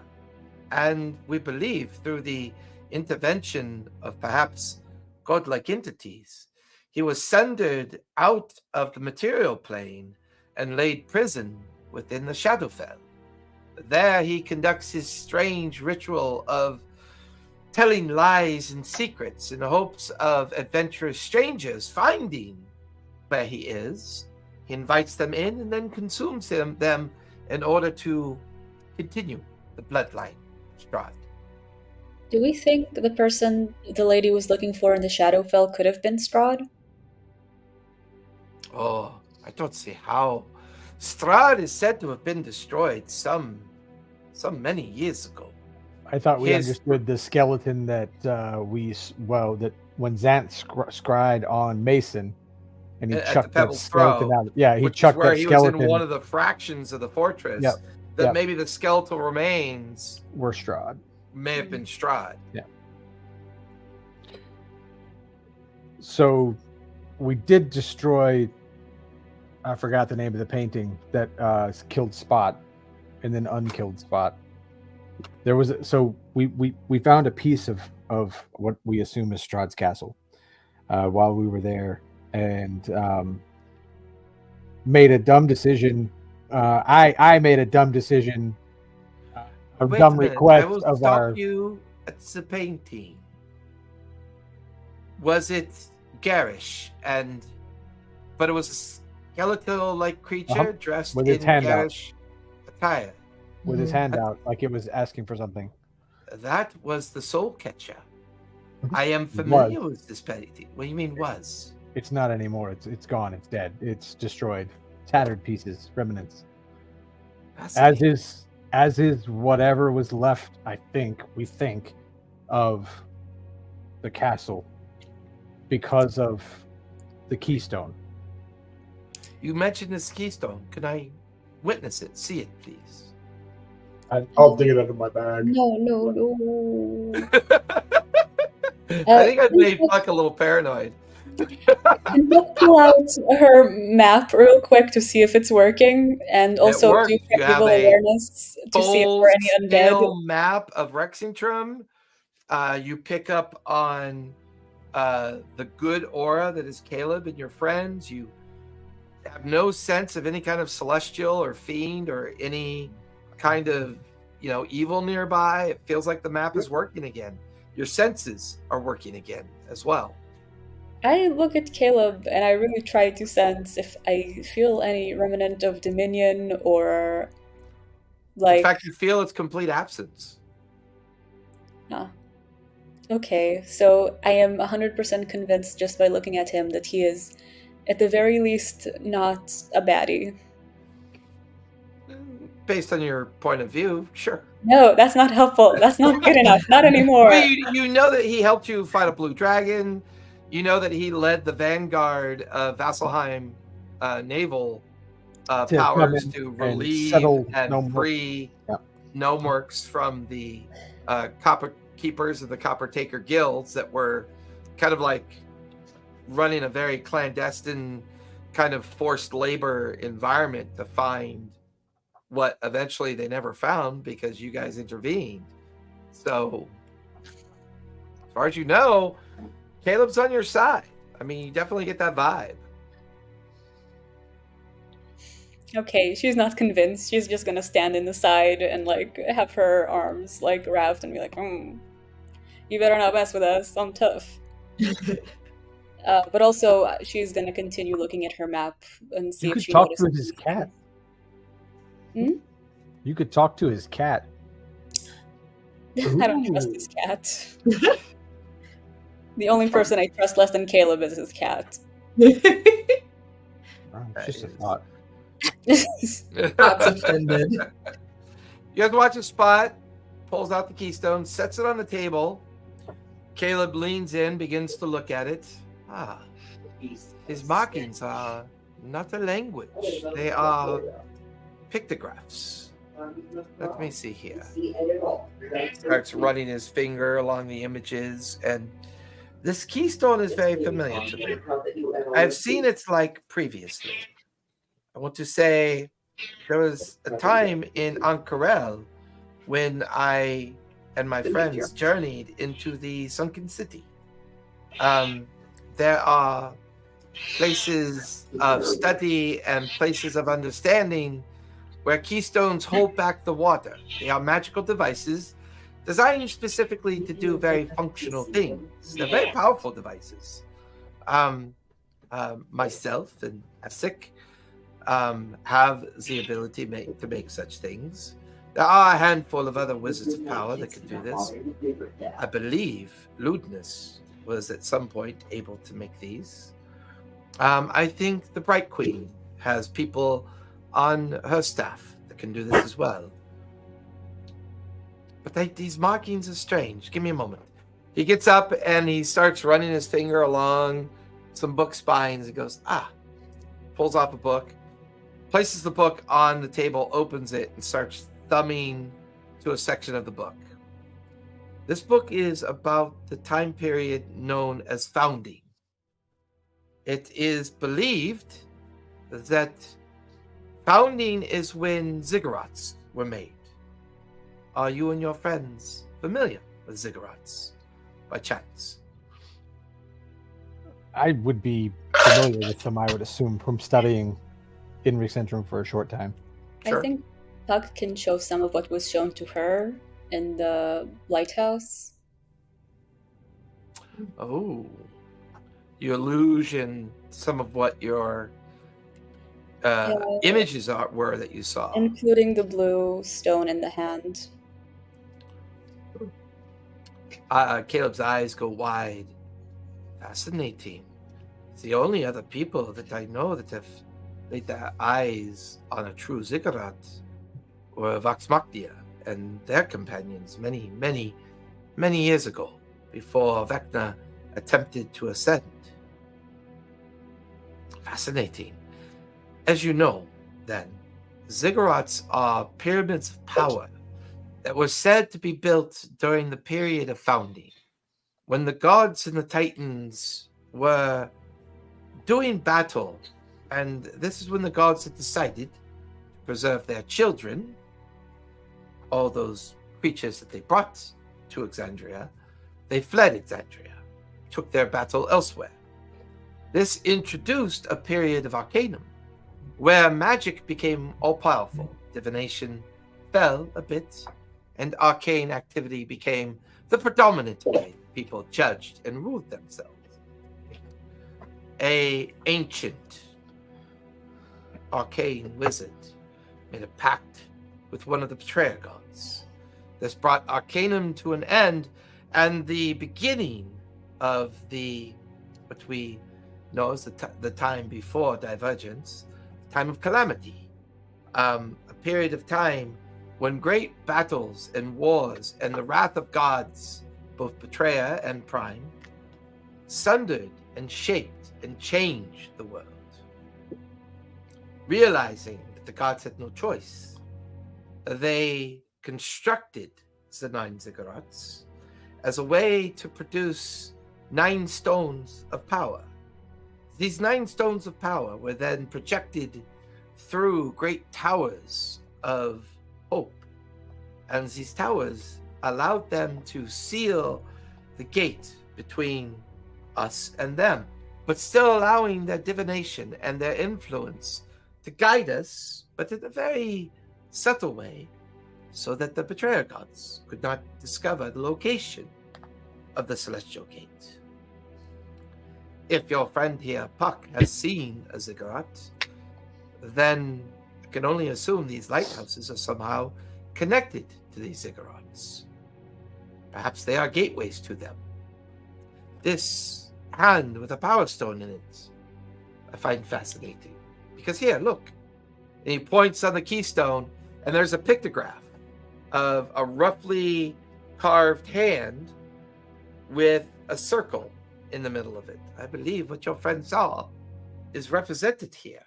And we believe through the intervention of perhaps godlike entities, he was sundered out of the material plane and laid prison within the Shadowfell. There he conducts his strange ritual of telling lies and secrets in the hopes of adventurous strangers finding where he is. He invites them in and then consumes them in order to continue the bloodline. Strahd. Do we think the person the lady was looking for in the Shadowfell could have been Strahd? Oh, I don't see how. Strahd is said to have been destroyed some many years ago. I thought we understood the skeleton that that when Xanth scried on Mason, and he chucked that skeleton out. Yeah, he chucked that skeleton. He was in one of the fractions of the fortress. Yep. That maybe the skeletal remains were Strahd. May have been Strahd. Yeah. So we did destroy. I forgot the name of the painting that killed Spot, and then unkilled Spot. There was we found a piece of what we assume is Strahd's castle while we were there, and made a dumb decision. I made a dumb decision. A dumb request I will of stop our. You at the painting. Was it garish but it was a skeletal-like creature dressed with in its hand garish attire. With his hand out, like it was asking for something. That was the soul catcher. I am familiar with this painting. What do you mean was? It's not anymore. It's gone. It's dead. It's destroyed. Tattered pieces, remnants. As is whatever was left, we think, of the castle because of the keystone. You mentioned this keystone. Can I witness it? See it, please? I'll dig it out of my bag. No. I think I made Puck a little paranoid. Can you pull out her map real quick to see if it's working, and also do evil awareness to see if there are any undead? Map of Rexingtrum. You pick up on the good aura that is Caleb and your friends. You have no sense of any kind of celestial or fiend or any kind of evil nearby. It feels like the map is working again. Your senses are working again as well. I look at Caleb and I really try to sense if I feel any remnant of dominion or in fact, you feel its complete absence. Okay, so I am 100% convinced just by looking at him that he is, at the very least, not a baddie. Based on your point of view, sure. No, that's not helpful. That's not good enough. Not anymore. Well, you know that he helped you fight a blue dragon. You know that he led the vanguard of Vasselheim naval powers to relieve and free Gnomeworks from the copper keepers of the copper taker guilds that were kind of like running a very clandestine kind of forced labor environment to find what eventually they never found because you guys intervened. So as far as you know, Caleb's on your side. I mean, you definitely get that vibe. Okay, she's not convinced. She's just gonna stand in the side and have her arms wrapped and be like, you better not mess with us. I'm tough. But also, she's gonna continue looking at her map and see if she notices. You could talk to his cat. You could talk to his cat. I don't trust this cat. The only person I trust less than Caleb is his cat. Oh, it's just a thought. Pop's offended. You guys watch a spot, pulls out the keystone, sets it on the table. Caleb leans in, begins to look at it. Ah, his markings are not a language. They are pictographs. Let me see here. Starts running his finger along the images, and this keystone is very familiar to me. I've seen its like previously. I want to say there was a time in Ankarel when I and my friends journeyed into the sunken city. There are places of study and places of understanding where keystones hold back the water. They are magical devices designed specifically to do very functional things. They're very powerful devices. Myself and Asik have the ability to make such things. There are a handful of other wizards of power that can do this. I believe Ludness was at some point able to make these. I think the Bright Queen has people on her staff that can do this as well. But these markings are strange. Give me a moment. He gets up and he starts running his finger along some book spines. He goes, pulls off a book, places the book on the table, opens it, and starts thumbing to a section of the book. This book is about the time period known as Founding. It is believed that Founding is when ziggurats were made. Are you and your friends familiar with ziggurats by chance? I would be familiar with them, I would assume, from studying in Recentrum for a short time. Sure. I think Puck can show some of what was shown to her in the lighthouse. Oh, you illusion some of what your images were that you saw. Including the blue stone in the hand. Caleb's eyes go wide. Fascinating. It's the only other people that I know that have laid their eyes on a true ziggurat were Vaxmakdia and their companions many, many, many years ago, before Vecna attempted to ascend. Fascinating. As you know, then, ziggurats are pyramids of power that were said to be built during the period of Founding, when the gods and the titans were doing battle, and this is when the gods had decided to preserve their children, all those creatures that they brought to Exandria. They fled Exandria, took their battle elsewhere. This introduced a period of Arcanum, where magic became all-powerful, divination fell a bit, and arcane activity became the predominant way people judged and ruled themselves. An ancient arcane wizard made a pact with one of the betrayer gods. This brought Arcanum to an end, and the beginning of what we know as the time before Divergence, time of Calamity, a period of time when great battles and wars and the wrath of gods, both Betrayer and Prime, sundered and shaped and changed the world. Realizing that the gods had no choice, they constructed the 9 ziggurats as a way to produce 9 stones of power. These 9 stones of power were then projected through great towers of hope, and these towers allowed them to seal the gate between us and them, but still allowing their divination and their influence to guide us, but in a very subtle way, so that the betrayer gods could not discover the location of the celestial gate. If your friend here, Puck, has seen a ziggurat, then I can only assume these lighthouses are somehow connected to these ziggurats. Perhaps they are gateways to them. This hand with a power stone in it, I find fascinating. Because here, look. And he points on the keystone, and there's a pictograph of a roughly carved hand with a circle in the middle of it. I believe what your friend saw is represented here.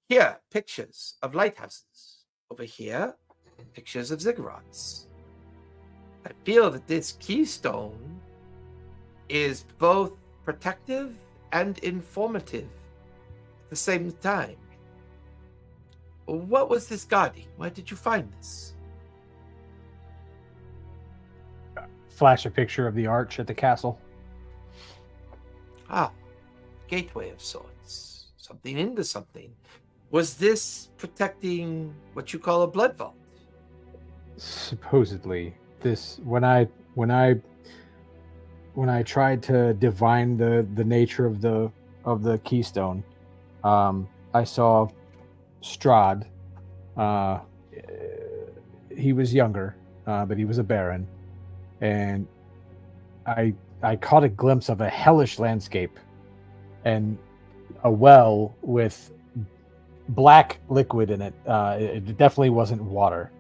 Here, pictures of lighthouses. Over here, pictures of ziggurats. I feel that this keystone is both protective and informative at the same time. What was this guarding? Where did you find this? Flash a picture of the arch at the castle. Ah, gateway of sorts. Something into something. Was this protecting what you call a blood vault? Supposedly, this when I tried to divine the nature of the keystone, I saw Strahd. He was younger, but he was a baron, and I caught a glimpse of a hellish landscape and a well with black liquid in it. It definitely wasn't water.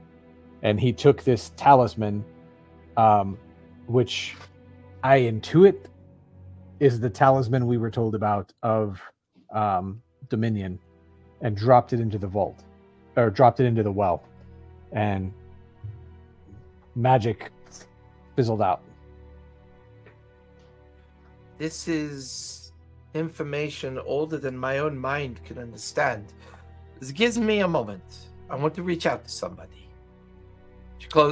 And he took this talisman, which I intuit is the talisman we were told about of Dominion, and dropped it into the vault, or dropped it into the well, and magic fizzled out. This is information older than my own mind can understand. This gives me a moment. I want to reach out to somebody.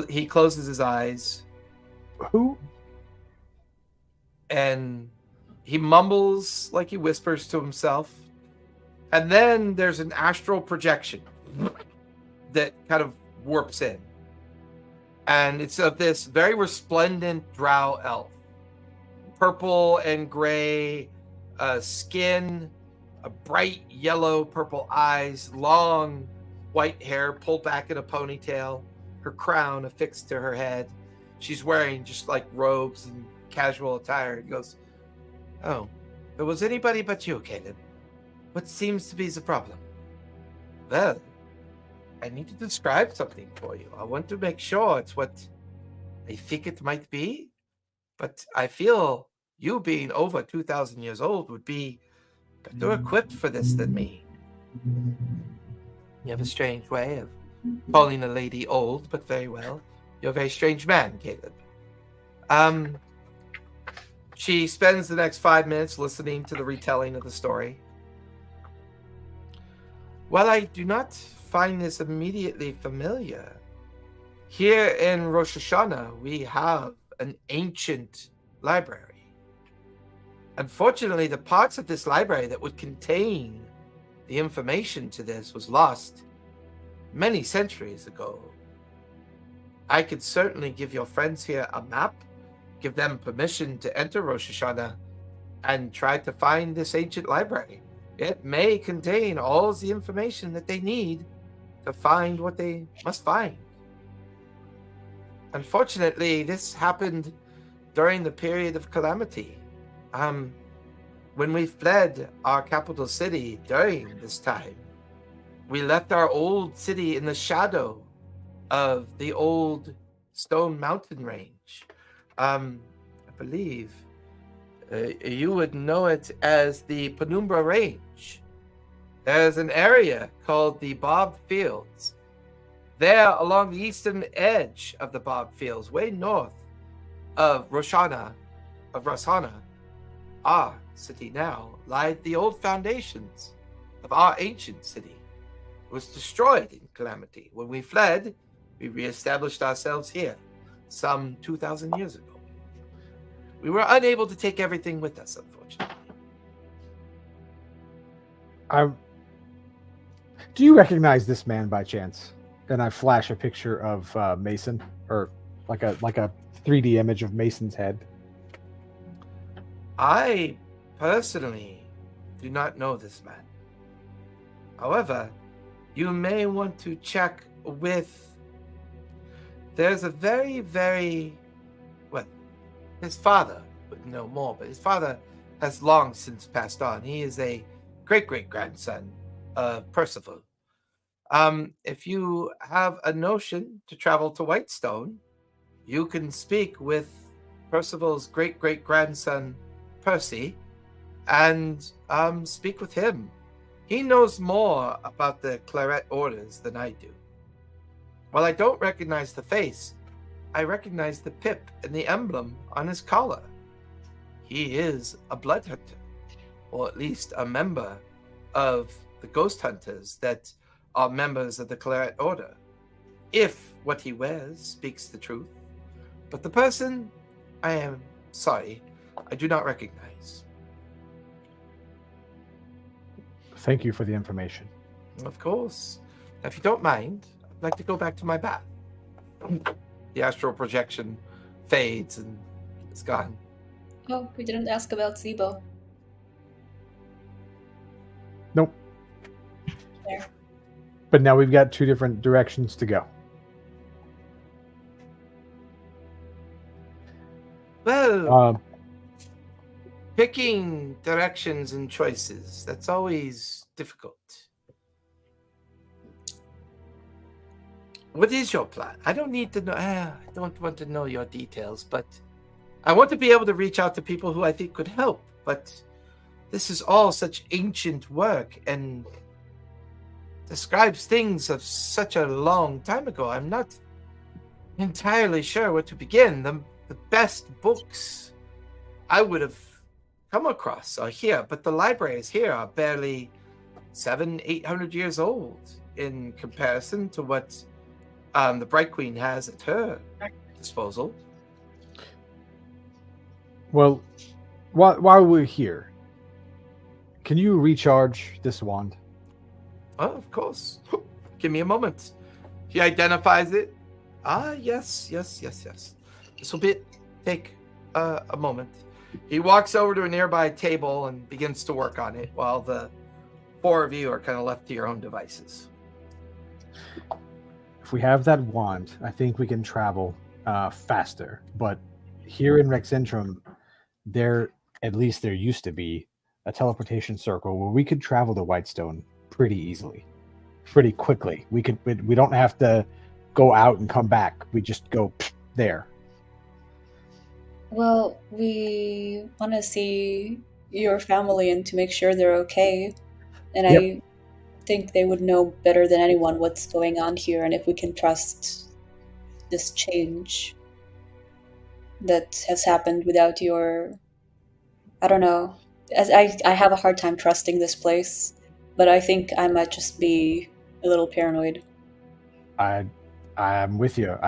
He closes his eyes. Who? And he mumbles like he whispers to himself. And then there's an astral projection that kind of warps in. And it's of this very resplendent drow elf. Purple and gray skin, a bright yellow purple eyes, long white hair pulled back in a ponytail, her crown affixed to her head. She's wearing just like robes and casual attire. He goes, "Oh, if it was anybody but you, Caleb. What seems to be the problem?" "Well, I need to describe something for you. I want to make sure it's what I think it might be. But I feel you being over 2,000 years old would be better equipped for this than me. You have a strange way of calling a lady old, but very well. You're a very strange man, Caleb." She spends the next 5 minutes listening to the retelling of the story. "While I do not find this immediately familiar, here in Rosh Hashanah we have an ancient library. Unfortunately, the parts of this library that would contain the information to this was lost many centuries ago. I could certainly give your friends here a map, give them permission to enter Rosh Hashanah, and try to find this ancient library. It may contain all the information that they need to find what they must find. Unfortunately, this happened during the period of calamity. When we fled our capital city during this time, we left our old city in the shadow of the old Stone Mountain range. I believe you would know it as the Penumbra Range. There's an area called the Bob Fields. There, along the eastern edge of the Bob Fields, way north of Rosh Hashanah, our city now, lie the old foundations of our ancient city. It was destroyed in calamity. When we fled, we reestablished ourselves here some 2,000 years ago. We were unable to take everything with us, unfortunately." Do you recognize this man by chance? And I flash a picture of Mason, or like a 3D image of Mason's head. "I personally do not know this man. However, you may want to check with... There's a very, very his father would know more, but his father has long since passed on. He is a great-great-grandson of Percival. If you have a notion to travel to Whitestone, you can speak with Percival's great-great-grandson, Percy, and speak with him. He knows more about the Claret orders than I do. While I don't recognize the face, I recognize the pip and the emblem on his collar. He is a blood hunter, or at least a member of the ghost hunters that are members of the Claret Order, if what he wears speaks the truth. But the person, I am sorry, I do not recognize. Thank you for the information. Of course. Now, if you don't mind, I'd like to go back to my bath. The astral projection fades and it's gone. Oh, we didn't ask about Zebo. Nope. There. But now we've got two different directions to go. Well, picking directions and choices, that's always difficult. What is your plan? I don't need to know. I don't want to know your details, but I want to be able to reach out to people who I think could help. But this is all such ancient work and describes things of such a long time ago. I'm not entirely sure where to begin. The best books I would have come across are here, but the libraries here are barely 700-800 years old in comparison to what the Bright Queen has at her disposal. Well, while we're here, can you recharge this wand? Oh, of course. Give me a moment. He identifies it. Yes. This will take a moment. He walks over to a nearby table and begins to work on it while the four of you are kind of left to your own devices. If we have that wand, I think we can travel faster. But here in Rexentrum, there used to be a teleportation circle where we could travel to Whitestone pretty easily, pretty quickly. We don't have to go out and come back. We just go there. Well, we want to see your family and to make sure they're okay. And Yep. I think they would know better than anyone what's going on here and if we can trust this change that has happened without your... I don't know. As I have a hard time trusting this place, but I think I might just be a little paranoid. I'm with you.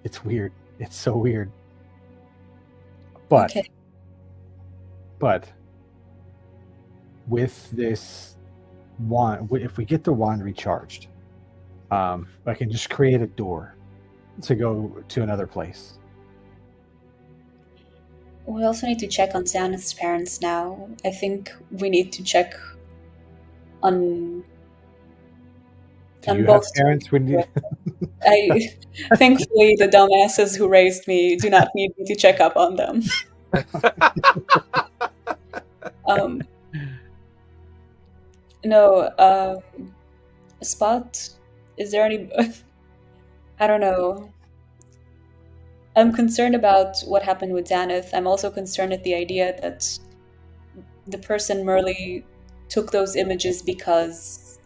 It's weird. It's so weird. But Okay. But with this wand, if we get the wand recharged, I can just create a door to go to another place. We also need to check on Xanath's parents now. I think we need to check on... Do On you have both. parents? Thankfully, the dumbasses who raised me do not need me to check up on them. Spot, is there any... I don't know. I'm concerned about what happened with Xanath. I'm also concerned at the idea that the person Merle took those images because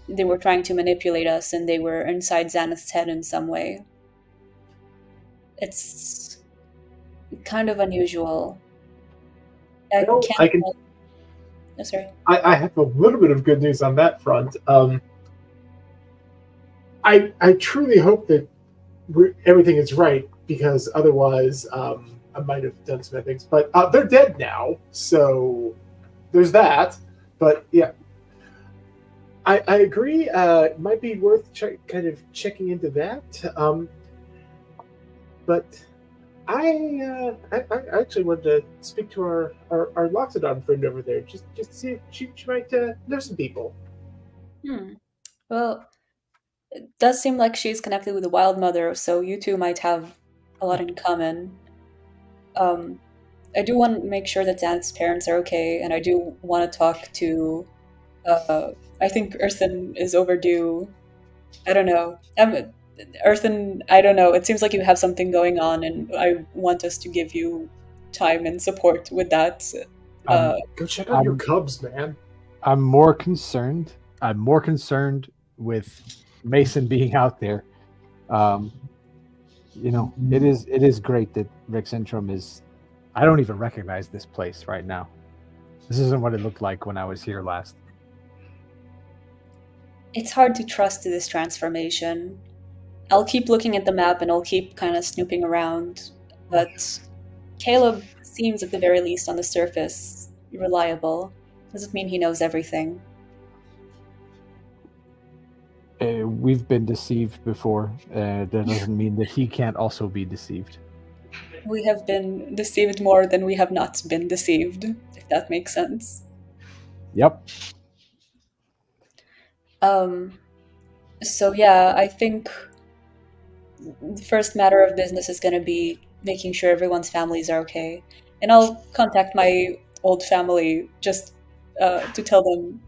they were trying to manipulate us and they were inside Xanath's head in some way. It's kind of unusual. Well, I can- Oh, sorry. I have a little bit of good news on that front. I truly hope that everything is right, because otherwise I might have done some things. But they're dead now, so there's that. But yeah, I agree. It might be worth kind of checking into that. But I actually wanted to speak to our Loxodon friend over there, just to see if she might know some people. Well, it does seem like she's connected with the Wild Mother, so you two might have a lot in common. I do want to make sure that Dan's parents are okay, and I do want to talk to. I think Earthen is overdue. I don't know. Earthen, I don't know. It seems like you have something going on, and I want us to give you time and support with that. Go check out your cubs, man. I'm more concerned. I'm more concerned with Mason being out there. You know, it is great that Rick Centrum is. I don't even recognize this place right now. This isn't what it looked like when I was here last. It's hard to trust this transformation. I'll keep looking at the map and I'll keep kind of snooping around, but Caleb seems at the very least on the surface reliable. Doesn't mean he knows everything. We've been deceived before. That doesn't mean that he can't also be deceived. We have been deceived more than we have not been deceived, if that makes sense. Yep. So yeah, I think the first matter of business is going to be making sure everyone's families are okay. And I'll contact my old family just to tell them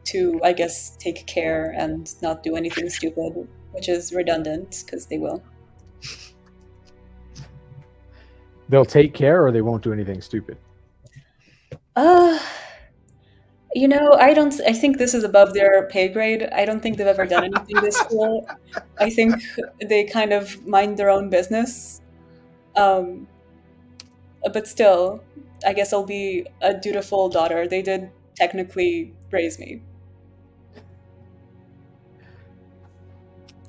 to, I guess, take care and not do anything stupid, which is redundant, because they will. They'll take care or they won't do anything stupid. You know, I think this is above their pay grade. I don't think they've ever done anything this cool. I think they kind of mind their own business. But still, I guess I'll be a dutiful daughter. They did technically raise me.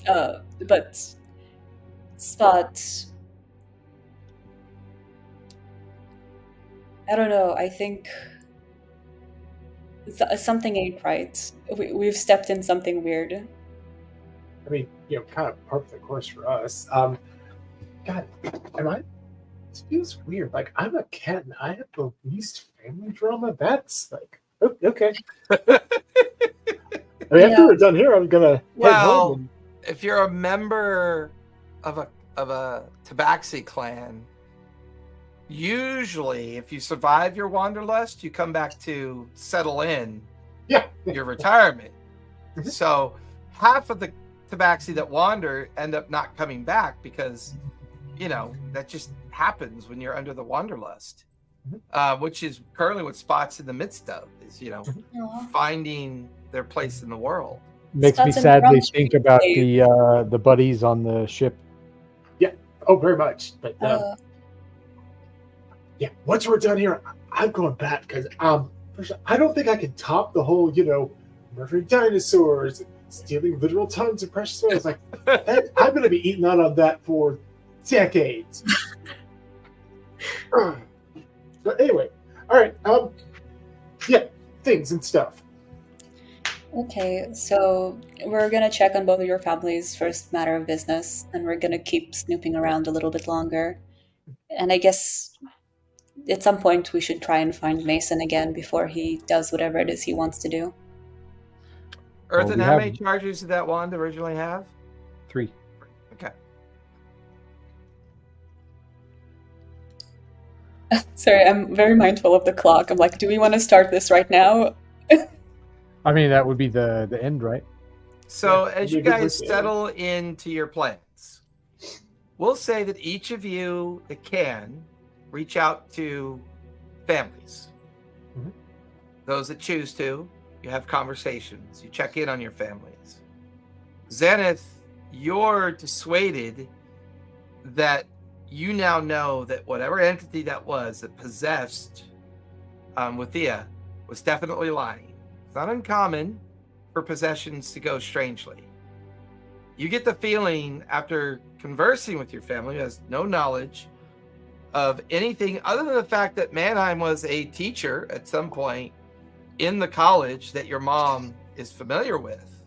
But Spot, I don't know, I think something ain't right. We've stepped in something weird. I mean, you know, kind of part of the course for us. God, this feels weird. Like, I'm a cat and I have the least family drama. That's like, okay. I mean, after we're done here, I'm gonna head home. If you're a member of a Tabaxi clan, usually if you survive your wanderlust, you come back to settle in your retirement. So half of the Tabaxi that wander end up not coming back because, you know, that just happens when you're under the wanderlust, which is currently what Spot's in the midst of, is, you know, finding their place in the world. Makes me sadly think about the buddies on the ship. Yeah. Oh, very much. But yeah, once we're done here, I'm going back because I don't think I can top the whole, you know, murdering dinosaurs, stealing literal tons of precious metals. Like I'm going to be eating out on that for decades. But anyway, all right. Yeah, things and stuff. Okay, so we're gonna check on both of your families' first matter of business, and we're gonna keep snooping around a little bit longer. And I guess at some point we should try and find Mason again before he does whatever it is he wants to do. Earthen, how many charges did that wand originally have? 3. Okay. Sorry, I'm very mindful of the clock. I'm like, do we want to start this right now? I mean, that would be the end, right? So as you guys settle into your plans, we'll say that each of you that can reach out to families. Those that choose to, you have conversations, you check in on your families. Zenith, you're dissuaded that you now know that whatever entity that was that possessed Withia was definitely lying. It's not uncommon for possessions to go strangely. You get the feeling after conversing with your family who has no knowledge of anything other than the fact that Mannheim was a teacher at some point in the college that your mom is familiar with.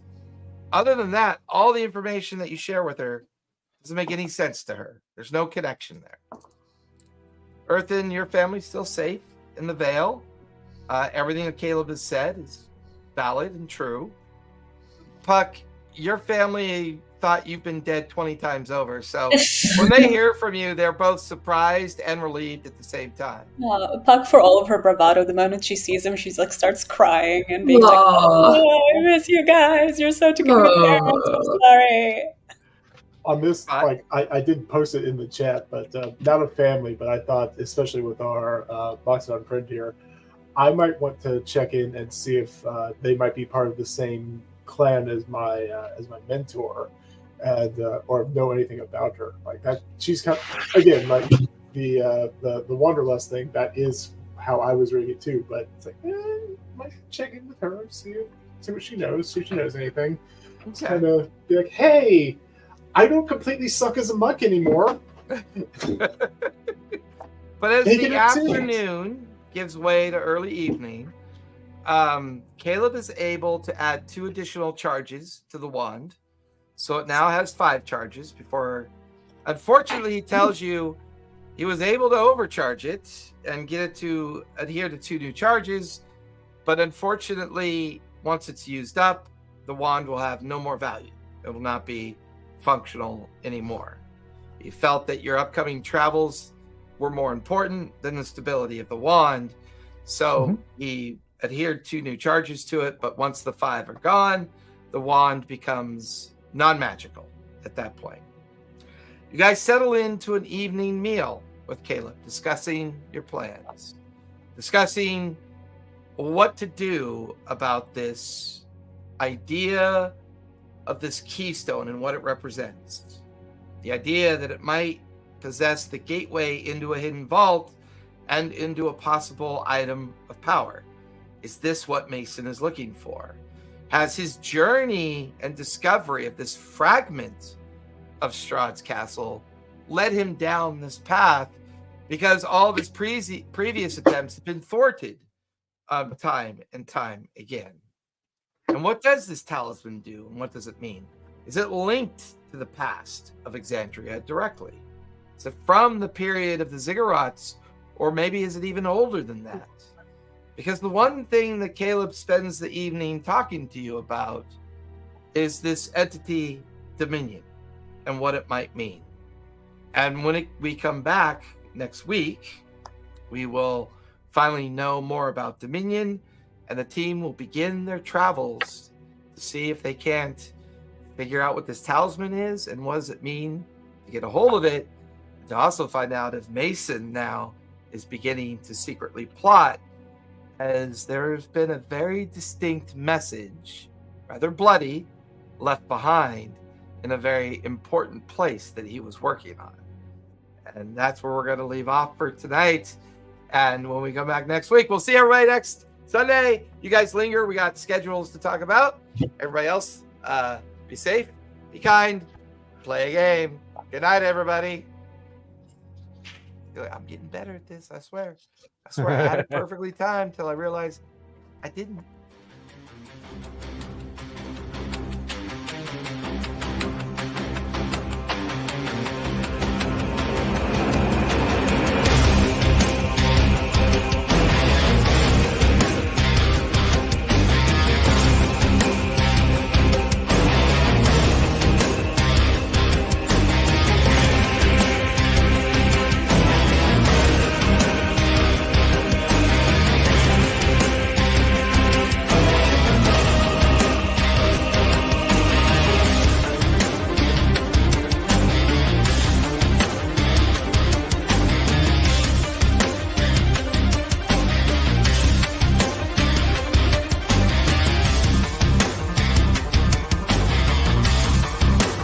Other than that, all the information that you share with her doesn't make any sense to her. There's no connection there. Earthen, your family's still safe in the Vale. Everything that Caleb has said is valid and true. Puck, your family thought you've been dead 20 times over. So when they hear from you, they're both surprised and relieved at the same time. Puck, for all of her bravado, the moment she sees him, she's like starts crying and being like, "Oh, I miss you guys. You're such a good parents. I'm sorry." On this, like I did post it in the chat, but not a family. But I thought, especially with our Boxodon friend here, I might want to check in and see if they might be part of the same clan as my mentor, and or know anything about her. Like that, she's kind of, again, like the Wanderlust thing. That is how I was reading it too. But it's like, might check in with her, see what she knows, see if she knows anything. Just kind of be like, hey, I don't completely suck as a monk anymore. But as the afternoon gives way to early evening, Caleb is able to add 2 additional charges to the wand. So it now has 5 charges before. Unfortunately, he tells you he was able to overcharge it and get it to adhere to 2 new charges. But unfortunately, once it's used up, the wand will have no more value. It will not be functional anymore. He felt that your upcoming travels were more important than the stability of the wand. So he adhered 2 new charges to it, but once the 5 are gone, the wand becomes non-magical at that point. You guys settle into an evening meal with Caleb, discussing your plans, discussing what to do about this idea of this keystone and what it represents. The idea that it might possess the gateway into a hidden vault and into a possible item of power. Is this what Mason is looking for? Has his journey and discovery of this fragment of Strahd's castle led him down this path because all of his previous attempts have been thwarted time and time again? And what does this talisman do, and what does it mean? Is it linked to the past of Exandria directly? Is it from the period of the Ziggurats, or maybe is it even older than that? Because the one thing that Caleb spends the evening talking to you about is this entity Dominion and what it might mean. And when we come back next week, we will finally know more about Dominion, and the team will begin their travels to see if they can't figure out what this talisman is and what does it mean to get a hold of it, and to also find out if Mason now is beginning to secretly plot, as there's been a very distinct message, rather bloody, left behind in a very important place that he was working on. And that's where we're going to leave off for tonight. And when we come back next week, we'll see everybody next Sunday. You guys linger. We got schedules to talk about. Everybody else, be safe, be kind, play a game. Good night, everybody. I'm getting better at this, I swear. I had it perfectly timed till I realized I didn't.